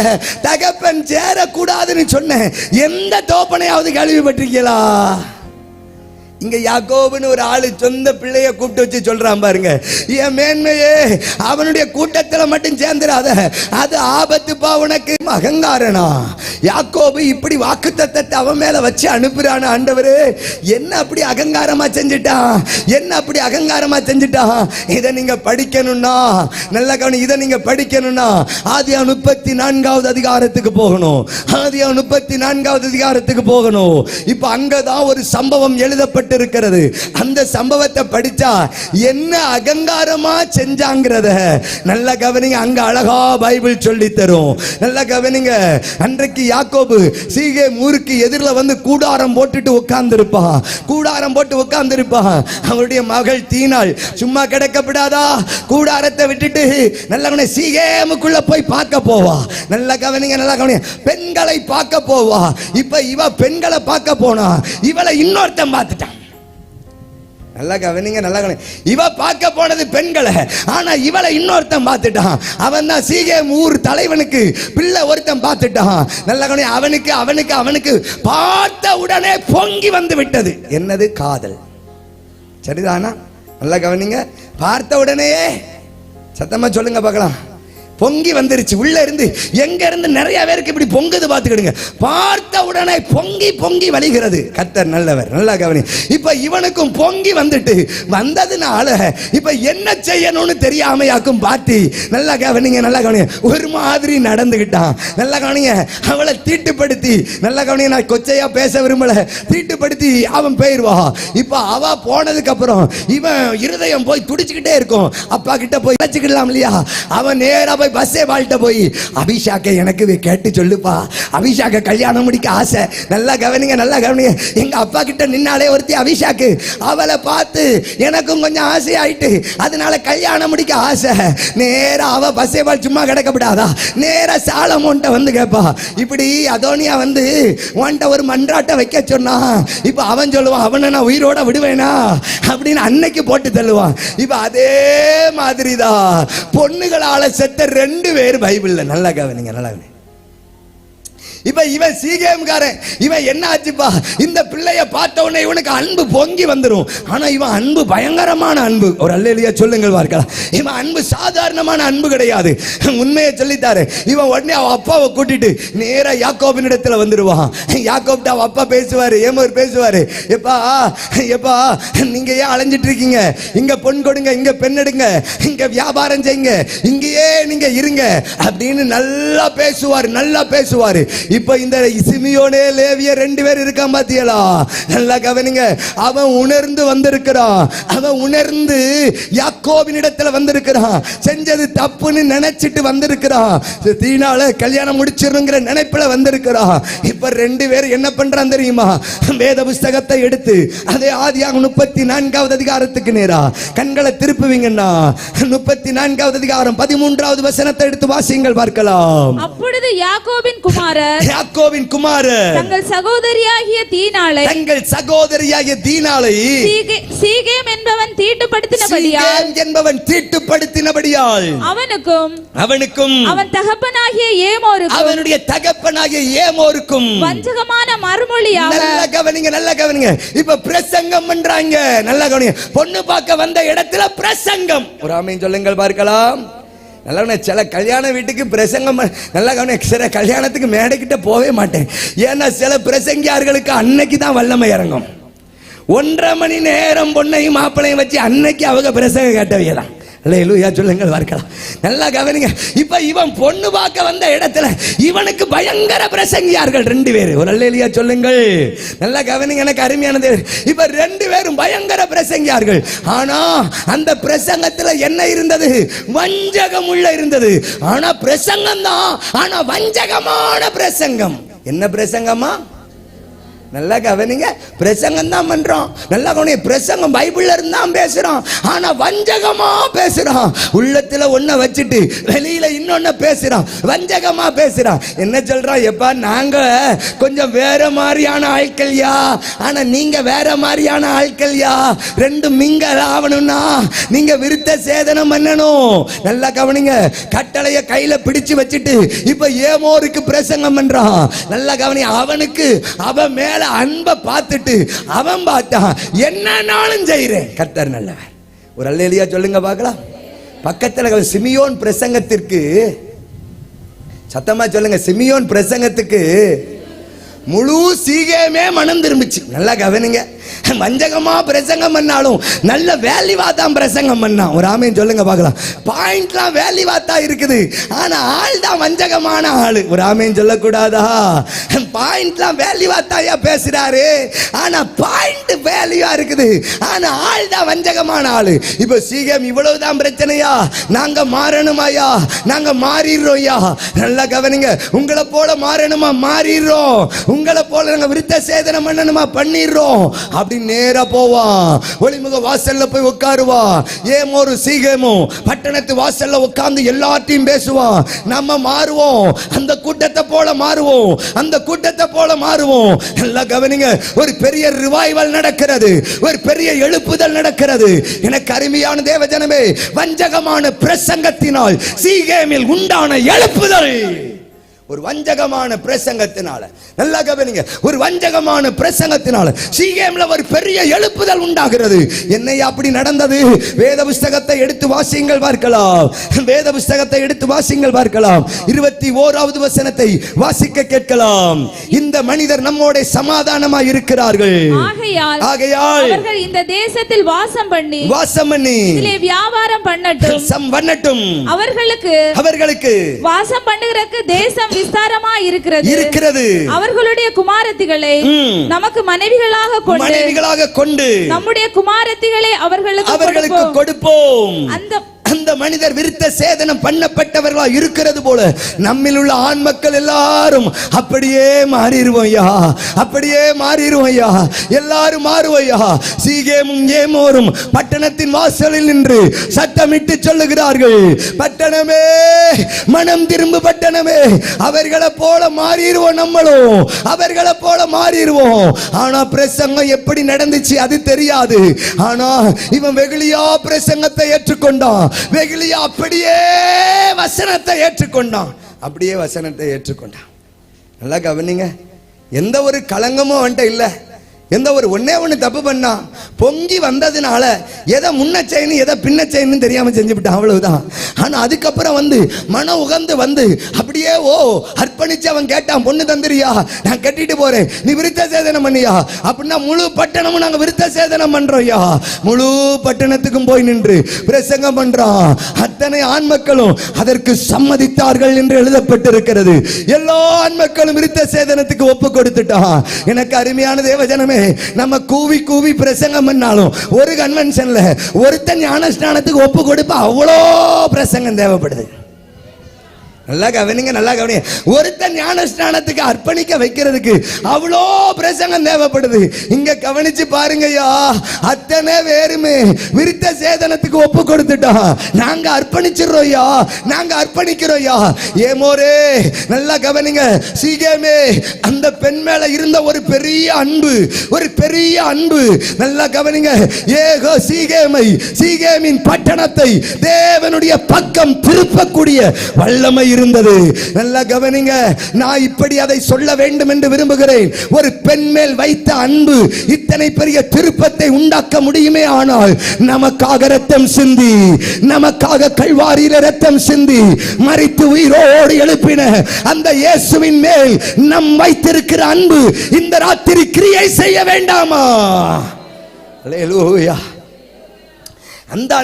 தகப்பன் சேரக்கூடாதுன்னு சொன்ன எந்த தோப்பனையாவது கேள்விப்பட்டிருக்கீங்களா? இங்க யாக்கோபுன்னு ஒரு ஆளு சொந்த பிள்ளைய கூப்பிட்டு வச்சு சொல்றான் பாருங்க, என் மேன்மையே அவனுடைய கூட்டத்துல மட்டும் சேர்ந்துடாத, அது ஆபத்துப்பா உனக்கு. அகங்காரனா யாக்கோபு இப்படி வாக்குத்தத்தத்தை அவன் மேல வச்சு அனுப்புறான. ஆண்டவரே, என்ன அப்படி அகங்காரமா செஞ்சுட்டான், என்ன அப்படி அகங்காரமா செஞ்சுட்டான். இதை நீங்க படிக்கணும்னா நல்ல கவனி, இதை நீங்க படிக்கணும்னா ஆதியாகமம் 34வது அதிகாரத்துக்கு போகணும். ஆதியாகமம் 34வது அதிகாரத்துக்கு போகணும். இப்ப அங்கதான் ஒரு சம்பவம் எழுதப்பட்டு இருக்கிறது. அந்த சம்பவத்தை படிச்சா என்ன அகங்காரமா செஞ்சாங்கிறத நல்ல கவனிங்க. அங்க அழகா பைபிள் சொல்லி தரும். நல்ல கவனிங்க. அன்றைக்கு யாக்கோபு சீகேம் ஊருக்கு எதிரில் வந்து கூடாரம் போட்டுட்டு உட்கார்ந்திருப்பான். கூடாரம் போட்டு உட்கார்ந்திருப்பான். அவருடைய மகள் தீனாள் சும்மா கிடக்கப்படாதா, கூடாரத்தை விட்டுட்டு நல்ல கவனி சீகேமுக்குள்ள போய் பார்க்க போவா. நல்ல கவனிங்க, நல்ல கவனிங்க. பெண்களை பார்க்க போவா. இப்ப இவ பெண்களை பார்க்க போனா, இவளை இன்னொருத்தன் பார்த்துட்டான். நல்லா கவனிங்க, நல்லா கவனிங்க. இவ பார்க்க போனது பெண்களை, ஆனா இவளை இன்னொருத்தன் பார்த்துட்டான். அவன் தான் சீகேம் ஊர் தலைவனுக்கு பிள்ளை ஒருத்தன் பார்த்துட்டான். நல்லா கவனி, அவனுக்கு அவனுக்கு அவனுக்கு பார்த்த உடனே பொங்கி வந்து விட்டது. என்னது? காதல். சரிதானா? நல்லா கவனிங்க. பார்த்த உடனே சத்தமா சொல்லுங்க பார்க்கலாம். பொங்கி வந்துருச்சு உள்ள இருந்து. எங்க இருந்து நிறைய பேருக்கு இப்படி பொங்குது பார்த்துக்கிடுங்க. பார்த்த உடனே பொங்கி பொங்கி வலிகிறது. கர்த்தர் நல்லவர். நல்லா கவனி. இப்ப இவனுக்கும் பொங்கி வந்துட்டு வந்ததுனால இப்ப என்ன செய்யணும்னு தெரியாமையாக்கும் பாத்தி. நல்லா கவனிங்க, நல்லா கவனிங்க. ஒரு மாதிரி நடந்துகிட்டான். நல்லா கவனிங்க. அவளை தீட்டுப்படுத்தி, நல்லா கவனிங்க, நான் கொச்சையா பேச விரும்பல, தீட்டுப்படுத்தி அவன் போயிருவா. இப்ப அவ போனதுக்கு அப்புறம் இவன் இருதயம் போய் துடிச்சுக்கிட்டே இருக்கும். அப்பா கிட்ட போய் வச்சுக்கலாம் இல்லையா? அவன் நேரா போய் பஸ்ஸே வாழ்கிட்ட போய், அபிஷாக்கை எனக்கு கேட்டு சொல்லுப்பா, அபிஷாக்கை கல்யாணம் முடிக்க ஆசை. நல்லா கவனிங்க, நல்லா கவனிங்க. எங்க அப்பா கிட்ட நின்னாலே ஒருத்தி அபிஷாக்கு, அவளை பார்த்து எனக்கும் கொஞ்சம் ஆசை ஆயிட்டு, அதனால கல்யாணம் முடிக்க ஆசை. நேரா அவ பஸ்ஸே வாழ் சும்மா கிடக்கப்படாதா, நேரா சாலமோன்ட்ட வந்து கேட்பா. இப்படி அதோனியா வந்து உன்ட்ட ஒரு மன்றாட்டை வைக்க சொன்னா, இப்ப அவன் சொல்லுவான், அவனை நான் உயிரோட விடுவேனா அப்படின்னு அன்னைக்கு போட்டு தள்ளுவான். இப்ப அதே மாதிரிதான் பொண்ணுகளால செத்த 2 பேர் பைபிள்ல. நல்லா கவனிங்க, நல்லா கவனிங்க. இப்ப இவன் சீகேம்காரன். இவன் என்ன ஆச்சுப்பா, இந்த பிள்ளைய பார்த்த உடனே இவனுக்கு அன்பு பொங்கி வந்துடும். ஆனா இவன் அன்பு பயங்கரமான அன்பு. ஒரு அல்லேலூயா சொல்லுங்கள் பார்க்கலாம். இவன் அன்பு சாதாரணமான அன்பு கிடையாது. உண்மையை சொல்லித்தாரு. இவன் உடனே அவ அப்பாவை கூட்டிட்டு நேரா யாக்கோபின் இடத்துல வந்துடுவான். யாக்கோப்ட அவ அப்பா பேசுவாரு, ஏமோர் பேசுவாரு. எப்பா எப்பா நீங்க ஏன் அலைஞ்சிட்டு இருக்கீங்க? இங்க பொன் கொடுங்க, இங்க பெண் எடுங்க, இங்க வியாபாரம் செய்யுங்க, இங்கேயே நீங்க இருங்க அப்படின்னு நல்லா பேசுவாரு, நல்லா பேசுவாரு. இப்ப இந்த சிமியோனே லேவிய 2 பேர் இருக்கான் பாத்தியலா? நல்லா கவனிங்க. அவன் உணர்ந்து வந்திருக்கிறான். அவன் உணர்ந்து யாக்கோபின் இடத்துல வந்திருக்கிறான். செஞ்சது தப்புன்னு நினைச்சிட்டு வந்திருக்கிறான். தீனால கல்யாணம் முடிச்சிருங்கிற நினைப்புல வந்திருக்கிறான். இப்ப 2 பேர் என்ன பண்றான் தெரியுமா? வேத புஸ்தகத்தை எடுத்து அதே ஆதியாகமம் 34வது அதிகாரத்துக்கு நேரா கண்களை திருப்புவீங்கன்னா 34வது அதிகாரம் 13வது வசனத்தை எடுத்து வாசியுங்கள் பார்க்கலாம். அப்பொழுது யாக்கோபின் குமாரர் தங்கள் சகோதரியாகிய தீனாளை சீகேம் என்பவன் தீட்டுப்படுத்தினபடியால் அவனுக்கும் அவன் தகப்பனாகிய ஏமோருக்கும் அவனுடைய தகப்பனாகிய ஏமோருக்கும் வஞ்சகமான மறுமொழியாக. நல்லா கவனிங்க, நல்லா கவனிங்க. இப்ப பிரசங்கம் பண்றாங்க. நல்லா கவனிங்க. பொண்ணு பார்க்க வந்த இடத்துல பிரசங்கம். ஒரு ஆமென் சொல்லுங்கள் பார்க்கலாம். நல்லா சில கல்யாண வீட்டுக்கு பிரசங்கம், நல்லா கவனிங்க, சில கல்யாணத்துக்கு மேடைக்கிட்ட போவே மாட்டேன். ஏன்னா சில பிரசங்கியார்களுக்கு அன்னைக்கு தான் வல்லமை இறங்கும். 1.5 மணி நேரம் பொண்ணையும் மாப்பிளையும் வச்சு அன்னைக்கு அவங்க பிரசங்க கேட்டவையதான். அல்லேலூயா சொல்லுங்கள் பார்க்கலாம். நல்லா கவனிங்க. இப்ப இவன் பொண்ணு பார்க்க வந்த இடத்துல இவனுக்கு பயங்கர பிரசங்கியார்கள் 2 பேர். ஒரு அல்லேலூயா சொல்லுங்கள். நல்லா கவனிங்க, எனக்கு அருமையானது. இப்ப 2 பேரும் பயங்கர பிரசங்கியார்கள். ஆனா அந்த பிரசங்கத்துல என்ன இருந்தது? வஞ்சகம் உள்ள இருந்தது. ஆனா பிரசங்கம் தான், ஆனா வஞ்சகமான பிரசங்கம். என்ன பிரசங்கமா? நல்லா கவனிங்க. பிரசங்கம் தான் பண்றோம். நல்லா கவனிங்க. பிரசங்கம் பைபிள்ல இருந்தா பேசுறோம், ஆனா வஞ்சகமா பேசுறோம். உள்ளத்துல ஒன்ன வச்சுட்டு வெளியில இன்னொன்னு பேசுறோம், வஞ்சகமா பேசுறோம். என்ன சொல்றோம்? எப்பா நாங்க கொஞ்சம் வேற மாதிரியான ஆட்கள்யா, ஆனா நீங்க வேற மாதிரியான ஆட்கள்யா. 2 மிங்கல் ஆகணும்னா நீங்க விருத்த சேதனம் பண்ணணும். நல்லா கவனிங்க. கட்டளைய கையில பிடிச்சு வச்சுட்டு இப்ப ஏமோருக்கு பிரசங்கம் பண்றான். நல்லா கவனி. அவனுக்கு அவன் மேல அன்பை பார்த்துட்டு அவன் பார்த்தான், என்னன்னாலும் செய்றேன். கர்த்தர் நல்லவர். ஒரு அல்லேலூயா சொல்லுங்க பார்க்கலாம். பக்கத்துல சிமியோன் பிரசங்கத்திற்கு, சத்தமா சொல்லுங்க, சிமியோன் பிரசங்கத்துக்கு முழு சீகேமே மனம் திரும்பிச்சு. நல்லா கவனிங்க. வஞ்சகமா பிரசங்கம் பண்ணாலும் நல்ல வேல்யூவா தான் பிரசங்கம் பண்ணான். ஒரு ஆமென் சொல்லுங்க பார்க்கலாம். பாயிண்ட்லாம் வேல்யூவா தான் இருக்குது, ஆனா ஆள் தான் வஞ்சகமான ஆளு. ஒரு ஆமென் சொல்லக்கூடாதா? பாயிண்ட்லாம் வேல்யூவா தான் பேசுறாரு, ஆனா பாயிண்ட் வேல்யூவா இருக்குது, ஆனா ஆள் தான் வஞ்சகமான ஆளு. இப்ப சீகம் இவ்வளவுதான் பிரச்சனையா? நாங்க மாறணுமாயா? நாங்க மாறிடுறோம்யா. நல்லா கவனிங்க. உங்களை போல மாறணுமா? மாறிடுறோம். உங்களை போல நாங்க விருத்த சேதனம் பண்ணணுமா, பண்ணிடுறோம் அப்படின்னு நேரா போவான். ஒளிமுக வாசல்ல போய் உட்காருவான். ஏமோரு சீகேமோ பட்டணத்து வாசல்ல உட்கார்ந்து எல்லாத்தையும் பேசுவான். நம்ம மாறுவோம், அந்த கூட்டத்தை போல மாறுவோம், அந்த கூட்டத்தை போல மாறுவோம். நல்லா கவனிங்க, ஒரு பெரிய ரிவைவல் நடக்கிறது, ஒரு பெரிய எழுப்புதல் நடக்கிறது. எனக்கு அருமையான தேவஜனமே, வஞ்சகமான பிரசங்கத்தினால் சீகேமில் உண்டான எழுப்புதல், ஒரு வஞ்சகமான பிரசங்கத்தினால, நல்லா கவனிங்க, ஒரு வஞ்சகமான பிரசங்கத்தினால சீகேம்ல ஒரு பெரிய எழுப்புதல் உண்டாகிறது. என்னையா அப்படி நடந்தது? வேத புஸ்தகத்தை எடுத்து வாசியுங்கள் பார்க்கலாம். வேத புஸ்தகத்தை எடுத்து வாசியுங்கள் பார்க்கலாம். 21வது வசனத்தை வாசிக்க கேட்கலாம். இந்த மனிதர் நம்மோட சமாதானமாய் இருக்கிறார்கள், ஆகையால் அவர்கள் இந்த தேசத்தில் வாசம் பண்ணி இதிலே வியாபாரம் பண்ணட்டும். அவர்களுக்கு வாசம் பண்ணுகிறதுக்கு தேசம் விஸ்தாரமா இருக்கிறது. அவர்களுடைய குமாரத்திகளை நமக்கு மனைவிகளாக கொண்டு நம்முடைய குமாரத்திகளை அவர்களுக்கு கொடுப்போம். அந்த மனிதர் விருத்த சேதனம் பண்ணப்பட்டவர்களா இருக்கிறது போல நம்மில் உள்ள ஆண் மக்கள் எல்லாரும் அப்படியே மாறிடுவோம்யா, அப்படியே மாறிடுவோம்யா, எல்லாரும் மாறுவோம்யா. சீகேமும் ஏமோரும் பட்டணத்தின் வாசலில் நின்று சத்தமிட்டு சொல்லுகிறார்கள், பட்டணமே மனம் திரும்பு, பட்டணமே. அவர்களை போல மாறிடுவோம், நம்மளும் அவர்களை போல மாறிடுவோம். ஆனா பிரசங்கம் எப்படி நடந்துச்சு அது தெரியாது. ஆனா இவன் வெகுளியா பிரசங்கத்தை ஏற்றுக்கொண்டான், வெகுளியா அப்படியே வசனத்தை ஏற்றுக்கொண்டான், அப்படியே வசனத்தை ஏற்றுக்கொண்டான். நல்லா கவனிங்க, எந்த ஒரு களங்கமும் அவன்கிட்ட இல்லை. எந்த ஒரு ஒன்னே ஒன்று தப்பு பண்ணா, பொங்கி வந்ததுனால எதை முன்ன செய்யணும் எதை பின்ன செய்யணும் தெரியாம செஞ்சுவிட்டான், அவ்வளவுதான். ஆனா அதுக்கப்புறம் மனம் உகந்து அப்படியே அர்ப்பணிச்சு அவன் கேட்டான், பொண்ணு தந்துரியா, நான் கட்டிட்டு போறேன், நீ விருத்த சேதனம் பண்ணியா அப்படின்னா முழு பட்டணமும் நாங்க விருத்த சேதனம் பண்றோம்யா. முழு பட்டணத்துக்கும் போய் நின்று பிரசங்கம் பண்றான். அத்தனை ஆண் மக்களும் அதற்கு சம்மதித்தார்கள் என்று எழுதப்பட்டிருக்கிறது. எல்லா ஆண் மக்களும் விருத்த சேதனத்துக்கு ஒப்பு கொடுத்துட்டான். எனக்கு அருமையான தேவஜனமே, நம்ம கூவி கூவி பிரசங்கம் பண்ணாலும் ஒரு கன்வென்ஷன்ல ஒருத்தன் ஞானஸ்நானத்துக்கு ஒப்பு கொடுப்ப அவ்வளோ பிரசங்கம் தேவைப்படுது. நல்லா கவனிங்க, நல்லா கவனிங்க, ஒருத்தன் ஞானஸ்நானத்துக்கு அர்ப்பணிக்க வைக்கிறதுக்கு அவ்வளோ பிரசங்கம் தேவைப்படுது. இங்க கவனிச்சு பாருங்கய்யா, அத்தனை பேருமே விருத்த சேதனத்துக்கு ஒப்பு கொடுத்துட்டோம். நாங்க அர்ப்பணிச்சிடறோம்யா, நாங்க அர்ப்பணிக்கிறோம்யா. ஏமோரே நல்லா கவனிங்க, சீகேமே அந்த பெண் மேல இருந்த ஒரு பெரிய அன்பு, ஒரு பெரிய அன்பு. நல்லா கவனிங்க, ஏகோ சீகேமின் பட்டணத்தை தேவனுடைய பக்கம் திருப்பக்கூடிய வல்லமை இருந்தது. நல்லா கவனிங்க, நான் இப்படி அதை சொல்ல வேண்டும் என்று விரும்புகிறேன். ஒரு பெண் மேல் வைத்த அன்பு இத்தனை பெரிய திருப்பத்தை உண்டாக்க முடியுமே ஆனால் நமக்காக ரத்தம் சிந்தி, நமக்காக கல்வாரியில ரத்தம் சிந்தி மரித்து உயிரோடு எழுப்பின அந்த இயேசுவின் மேல் நம் வைத்திருக்கிற அன்பு இந்த ராத்திரி கிரியை செய்ய வேண்டாமா? அல்லேலூயா. அந்த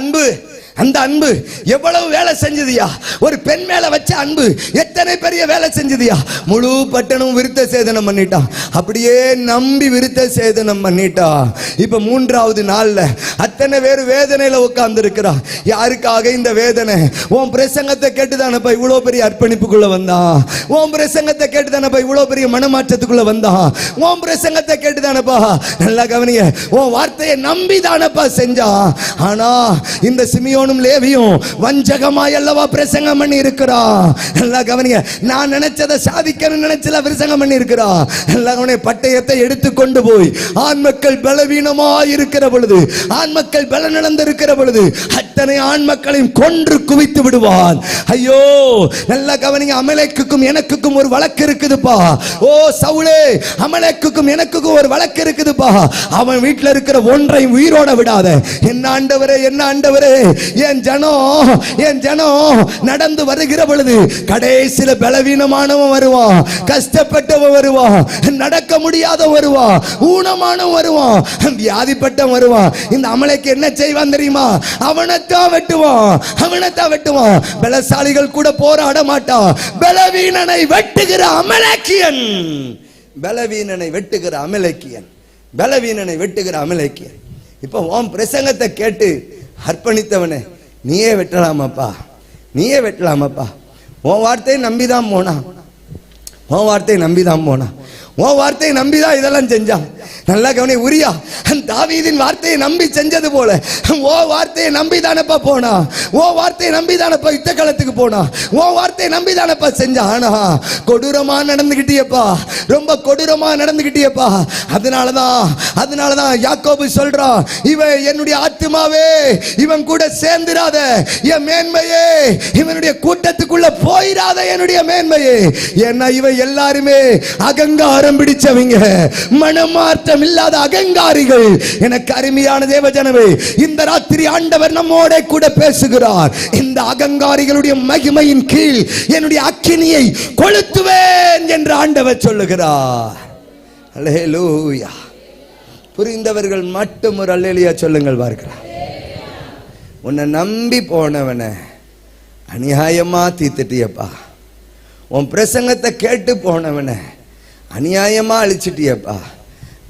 அன்பு எவ்வளவு வேலை செஞ்சதியா? ஒரு பெண் மேல வச்ச அன்பு எத்தனை பெரிய வேலை செஞ்சதியா? முழு பட்டணம் விருத்த சேதனம் பண்ணிட்டான், அப்படியே நம்பி விருத்த சேதனம் பண்ணிட்டா. இப்ப 3வது நாள்ல அத்தனை பேர் வேதனையில உட்கார்ந்து இருக்கிறா. யாருக்காக இந்த வேதனை? உன் பிரசங்கத்தை கேட்டுதானப்பா இவ்வளவு பெரிய அர்ப்பணிப்புக்குள்ள வந்தான், உன் பிரசங்கத்தை கேட்டுதானப்பா இவ்வளவு பெரிய மனமாற்றத்துக்குள்ள வந்தான், உன் பிரசங்கத்தை கேட்டுதானப்பா. நல்லா கவனிங்க, உன் வார்த்தையை நம்பிதானப்பா செஞ்சான். ஆனா இந்த சிமியோன் லேவியும் வஞ்சகமாய் அல்லவா பிரசங்கம் பண்ணி இருக்கிறான். நல்லா கவனிங்க, நான் நினைச்சதை சாதிக்கணும்னு நினைச்சல பிரசங்கம் பண்ணி இருக்கிறான். நல்லா கவனிங்க, பட்டயத்தை எடுத்து கொண்டு போய் ஆண் மக்கள் பலவீனமாய் இருக்கிற பொழுது, ஆண் மக்கள் பலனிழந்து இருக்கிற பொழுது அத்தனை ஆண் மக்களையும் கொன்று குவித்து விடுவான். ஐயோ நல்லா கவனிங்க, அமலேக்குக்கும் எனக்குக்கும் ஒரு வழக்கு இருக்குதுப்பா. ஓ சவுலே, அமலேக்குக்கும் எனக்குக்கும் ஒரு வழக்கு இருக்குதுப்பா. அவன் வீட்டில் இருக்கிற ஒன்றையும் உயிரோட விடாத. என்ன ஆண்டவரே, என்ன ஆண்டவரே, என் ஜனம் நடந்து வருகிற பொழுது கடைசில பலவீனமானவன் வருவான், கஷ்டப்பட்டவன் வருவான், நடக்க முடியாத வருவான், ஊனமானவன் வருவான், வியாதிப்பட்டவன் வருவான். இந்த அமலேக்கு என்ன செய்வான் தெரியுமா? அவனைத்தான் வெட்டுவான். பலசாலிகள் கூட போராட மாட்டான். பலவீனனை வெட்டுகிற அமலேக்கியன், பலவீனனை வெட்டுகிற அமலேக்கியன். இப்ப உன் பிரசங்கத்தை கேட்டு அர்ப்பணித்தவனே நீயே வெட்டலாமாப்பா. உன் வார்த்தையை நம்பிதான் போனா, உன் வார்த்தையை நம்பிதான் இதெல்லாம் செஞ்சான். நல்லா கவனி, உரியா தாவீதின் வார்த்தையை நம்பி செஞ்சது போல ஓ வார்த்தையை நம்பி தானப்பா போனா, ஓ வார்த்தையை நம்பி தானப்பா யுத்த காலத்துக்கு போனா, ஓ வார்த்தையை நம்பி தானப்பா செஞ்சா. ஆனா கொடூரமா நடந்துகிட்டியப்பா, ரொம்ப கொடூரமா நடந்துகிட்டியப்பா. அதனாலதான் யாக்கோபு சொல்றான், இவன் என்னுடைய ஆத்துமாவே இவன் கூட சேர்ந்துராத, என் மேன்மையே இவனுடைய கூட்டத்துக்குள்ள போயிராத, என்னுடைய மேன்மையே. ஏன்னா இவன் எல்லாருமே அகங்காரம் பிடிச்சவங்க, மனமாற்றம் இல்லாத அகங்காரிகள். எனக்கு அருமையான தேவஜனமே, இந்த ராத்திரி ஆண்டவர் நம்மோட கூட பேசுகிறார். இந்த அகங்காரிகளுடைய மகிமையின் கீழ் என்னுடைய அக்கினியை கொளுத்துவேன் என்று ஆண்டவர் சொல்லுகிறார். அல்லேலூயா. புரிந்தவர்கள் மட்டும் ஒரு அல்லேலூயா சொல்லுங்கள் பார்க்கலாம். உன்னை நம்பி போனவனை அநியாயமா தீத்துட்டியப்பா, உன் பிரசங்கத்தை கேட்டு போனவனை அநியாயமா அழிச்சிட்டியப்பா,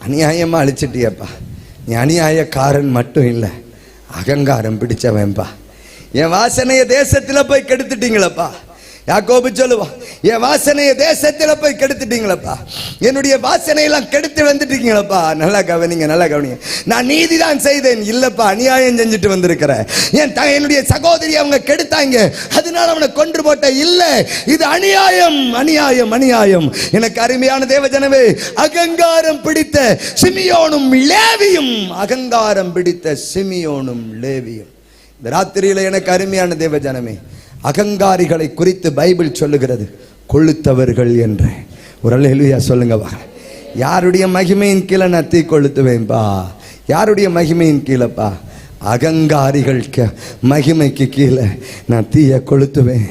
அநியாயமா அழிச்சிட்டியப்பா. நீ அநியாயக்காரன் மட்டும் இல்லை, அகங்காரம் பிடிச்சவன்பா. என் வாசனைய தேசத்துல போய் கெடுத்துட்டீங்களப்பா. யாக்கோபு சொல்லுவா, என் வாசனைய தேசத்துல போய் கெடுத்துட்டீங்களப்பா, என்னுடைய வாசனையெல்லாம் கெடுத்து வந்துட்டீங்களப்பா. நல்லா கவனிங்க, நல்லா கவனிங்க. நான் நீதிதான் செய்தேன், இல்லப்பா அநியாயம் செஞ்சுட்டு வந்திருக்கிறேன். என்னுடைய சகோதரி அவங்க கெடுத்தாங்க, அதனால அவனை கொன்று போட்ட, இல்ல இது அநியாயம், அநியாயம், அநியாயம். எனக்கு அருமையான தேவஜனமே, அகங்காரம் பிடித்த சிமியோனும் லேவியும், அகங்காரம் பிடித்த சிமியோனும் லேவியும். இந்த ராத்திரியில எனக்கு அருமையான தேவஜனமே, அகங்காரிகளை குறித்து பைபிள் சொல்லுகிறது கொளுத்தவர்கள் என்று. ஒரு அல்லேலூயா சொல்லுங்க வா. யாருடைய மகிமையின் கீழே நான் தீ கொளுத்துவேன்பா? யாருடைய மகிமையின் கீழப்பா? அகங்காரிகள் மகிமைக்கு கீழே நான் தீயை கொளுத்துவேன்.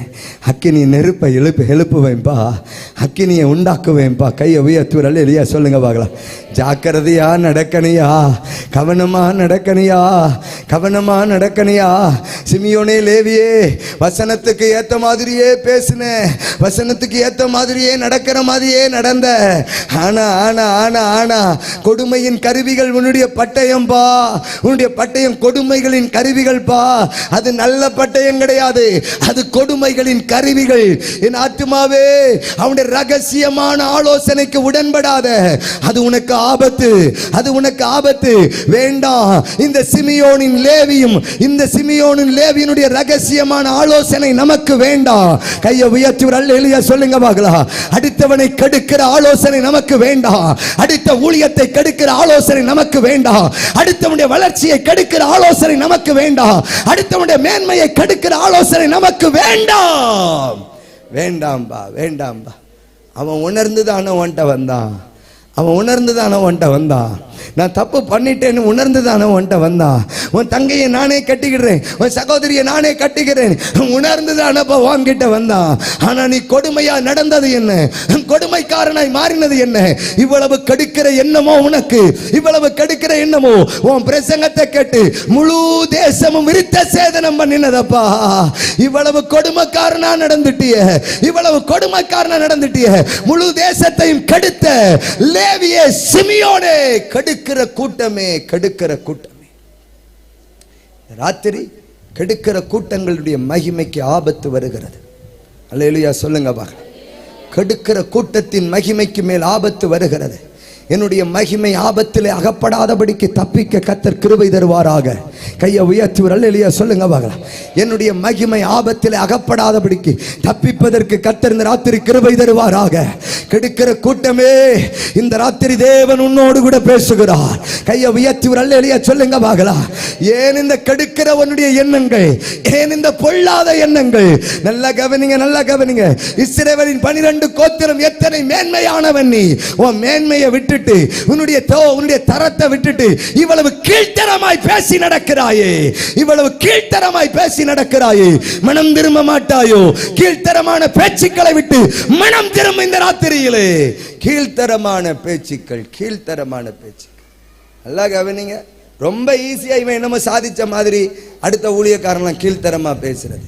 அக்கினி நெருப்பை எழுப்புவேன்பா, அக்கினியை உண்டாக்குவேன்பா. கையை உயர்த்துவர் அல்லேலூயா சொல்லுங்க பார்க்கலாம். ஜாக்கிரதையா நடக்கணியா, கவனமா நடக்கணியா, கவனமா நடக்கணியா. சிமியோனே லேவியே, வசனத்துக்கு ஏத்த மாதிரியே பேசுன, வசனத்துக்கு ஏத்த மாதிரியே நடக்கிற மாதிரியே நடந்த. ஆனா ஆனா ஆனா ஆனா கொடுமையின் கருவிகள் உன்னுடைய பட்டயம்பா, உன்னுடைய பட்டயம் கொடுமைகளின் கருவிகள் பா. அது நல்ல பட்டயம் கிடையாது, அது கொடுமைகளின் கருவிகள். என் ஆத்துமாவே அவனுடைய ரகசியமான ஆலோசனைக்கு உடன்படாத, அது உனக்கு ஆபத்து, அது உனக்கு ஆபத்து. வேண்டாம். இந்த சிமியோனின் லேவியும், இந்த சிமியோனின் லேவியினுடைய ரகசியமான ஆலோசனை நமக்கு வேண்டாம். கையை உயர்த்தி அல்லேலூயா சொல்லுங்க பார்க்கலாம். அடுத்தவனை கெடுக்கிற ஆலோசனை நமக்கு வேண்டாம், அடுத்த ஊழியத்தை கெடுக்கிற ஆலோசனை நமக்கு வேண்டாம், அடுத்தவனுடைய வளர்ச்சியை கெடுக்கிற ஆலோசனை நமக்கு வேண்டாம், அடுத்தவனுடைய மேன்மையை கெடுக்கிற ஆலோசனை நமக்கு வேண்டாம். வேண்டாம்பா, வேண்டாம்பா. அவன் உணர்ந்துதான உன்கிட்ட வந்தான், அவன் உணர்ந்துதான உன்கிட்ட வந்தான். நான் தப்பு பண்ணிட்டேன்னு உணர்ந்துதான உன்கிட்ட வந்தான். உன் தங்கையை நானே கட்டிக்கிறேன், உன் சகோதரியை நானே கட்டிக்கிறேன், உணர்ந்துதானப்பா உன்கிட்ட வந்தான். ஆனா நீ கொடுமையா நடந்தது என்ன, கொடுமைக்காரனாய் மாறினது என்ன? இவ்வளவு கெடுக்கிற எண்ணமோ உனக்கு, இவ்வளவு கெடுக்கிற எண்ணமோ உன் பிரசங்கத்தை கேட்டு முழு தேசமும் விருத்த சேதனம் பண்ணினதப்பா. இவ்வளவு கொடுமைக்காரனா நடந்துட்டிய, இவ்வளவு கொடுமைக்காரனா நடந்துட்டிய, முழு தேசத்தையும் கெடுத்த லேவியே சிமியோனே, கெடுக்கிற கூட்டமே, கெடுக்கிற கூட்டமே. ராத்திரி கெடுக்கிற கூட்டங்களுடைய மகிமைக்கு ஆபத்து வருகிறது. அல்லேலூயா சொல்லுங்க பார்க்கலாம். கெடுக்கிற கூட்டத்தின் மகிமைக்கு மேல் ஆபத்து வருகிறது. என்னுடைய மகிமை ஆபத்திலே அகப்படாதபடிக்கு தப்பிக்க கர்த்தர் கிருபை தருவாராக. கையை உயர்த்தி அல்லேலூயா சொல்லுங்க பார்க்கலாம். என்னுடைய மகிமை ஆபத்திலே அகப்படாதபடிக்கு தப்பிப்பதற்கு கர்த்தர் இந்த ராத்திரி கிருபை தருவாராக. கெடுக்கிற கூட்டமே, இந்த ராத்திரி தேவன் உன்னோடு கூட பேசுகிறார். கையை உயர்த்தி அல்லேலூயா சொல்லுங்க பார்க்கலாம். ஏன் இந்த கெடுக்கிறவனுடைய எண்ணங்கள், ஏன் இந்த பொல்லாத எண்ணங்கள்? நல்லா கவனிங்க, நல்லா கவனிங்க. இஸ்ரவேலின் 12 கோத்திரம் எத்தனை மேன்மையானவன் நீ. உன் மேன்மையை விட்டுட்டு, உன்னுடைய தரத்தை விட்டுட்டு இவ்வளவு கீழ்த்தரமாய் பேசி நடக்கிறாயே, இவ்வளவு கீழ்த்தரமாய் பேசி நடக்கிறாயே. மனம் திரும்ப மாட்டாயோ? கீழ்த்தரமான பேச்சுக்களை விட்டு மனம் திரும்ப இந்த ராத்திரியிலே. கீழ்த்தரமான பேச்சுக்கள், கீழ்த்தரமான பேச்சுக்கள். நல்லா கவனிங்க. ரொம்ப ஈஸியா இவன் என்னமோ சாதிச்ச மாதிரி அடுத்த ஊழியக்காரன் கீழ்த்தரமா பேசுறது.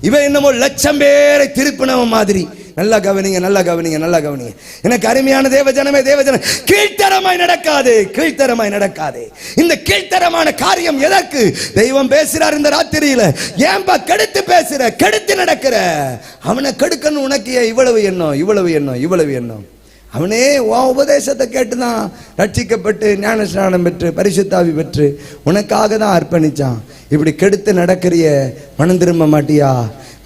இவன் என்னமோ லட்சம் பேரை திருப்பினவன் மாதிரி. நல்லா கவனிங்க, நல்லா கவனிங்க, நல்லா கவனிங்க. எனக்கு அருமையான தேவஜனமே, தேவஜனம், கீழ்த்தரமாய் நடக்காது, கீழ்த்தரமாய் நடக்காது. இந்த கீழ்த்தரமான காரியம் எதற்கு? தெய்வம் பேசுறார் இந்த ராத்திரியில. ஏன்பா கெடுத்து பேசுற, கெடுத்து நடக்கிற? அவனை கெடுக்கணும் உனக்கு இவ்வளவு எண்ணம், இவ்வளவு எண்ணம், இவ்வளவு எண்ணம். அவனே உன் உபதேசத்தை கேட்டுதான் ரட்சிக்கப்பட்டு ஞான ஸ்நானம் பெற்று பரிசுத்தாவி பெற்று உனக்காக தான் அர்ப்பணிச்சான். இப்படி கெடுத்து நடக்கிறிய, மனம் திரும்ப மாட்டியா?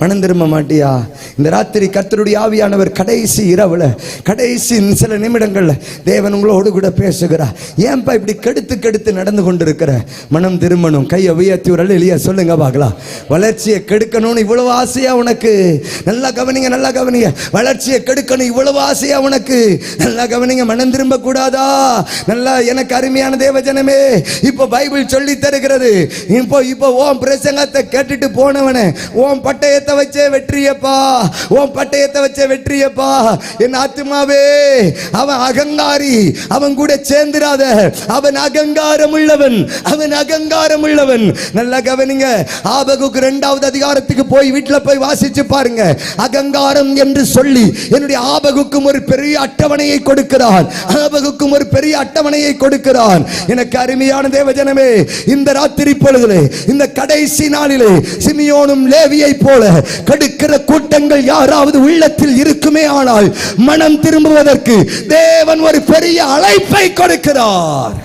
மனம் திரும்ப மாட்டியா? இந்த ராத்திரி கர்த்தருடைய ஆவியானவர் கடைசி இரவுல, கடைசி சில நிமிடங்கள்ல தேவன் உங்களோடு கூட பேசுகிறார். ஏன்பா இப்படி கெடுத்து கெடுத்து நடந்து கொண்டிருக்கிற? மனம் திரும்பணும். கையை உயர்த்தி ஒரு இல்லையா சொல்லுங்க பார்க்கலாம். வளர்ச்சியை கெடுக்கணும்னு இவ்வளவு ஆசையா உனக்கு? நல்லா கவனிங்க, நல்லா கவனிங்க. வளர்ச்சியை கெடுக்கணும் இவ்வளவு ஆசையா உனக்கு? நல்லா கவனிங்க. மனம் திரும்ப கூடாதா? நல்லா எனக்கு அருமையான தேவஜனமே, இப்போ பைபிள் சொல்லி தருகிறது. இப்போ ஓம் பிரசங்கத்தை கேட்டுட்டு போனவனே, ஓம் பட்டயத்தை வச்சே வெற்றியப்பா, ஓம் பட்டயத்தை வச்சே வெற்றியப்பா. என் ஆத்துமாவே, அவன் அகங்காரி, அவன் கூட சேர்ந்திராத. அவன் அகங்காரம் உள்ளவன், அவன் அகங்காரம் உள்ளவன். நல்லா கவனிங்க. ஆபகுக்கு 2வது அதிகாரத்துக்கு போய் வீட்டுல போய் வாசிச்சு பாருங்க. அகங்காரம் என்று சொல்லி என்னுடைய ஆபகுக்கும் ஒரு பெரிய அட்டவணையை கொடுக்கிறான். ஆபகுக்கும் ஒரு பெரிய அட்டவணையை கொடுக்கிறான். எனக்கு அருமையான தேவஜனமே, இந்த ராத்திரி பொழுதிலே, இந்த கடைசி நாளிலே சிமியோனும் லேவியை போல கடுக்கிற கூட்டங்கள் யாராவது உள்ளத்தில் இருக்குமே ஆனால் மனம் திரும்புவதற்கு தேவன் ஒரு பெரிய அழைப்பை கொடுக்கிறார்.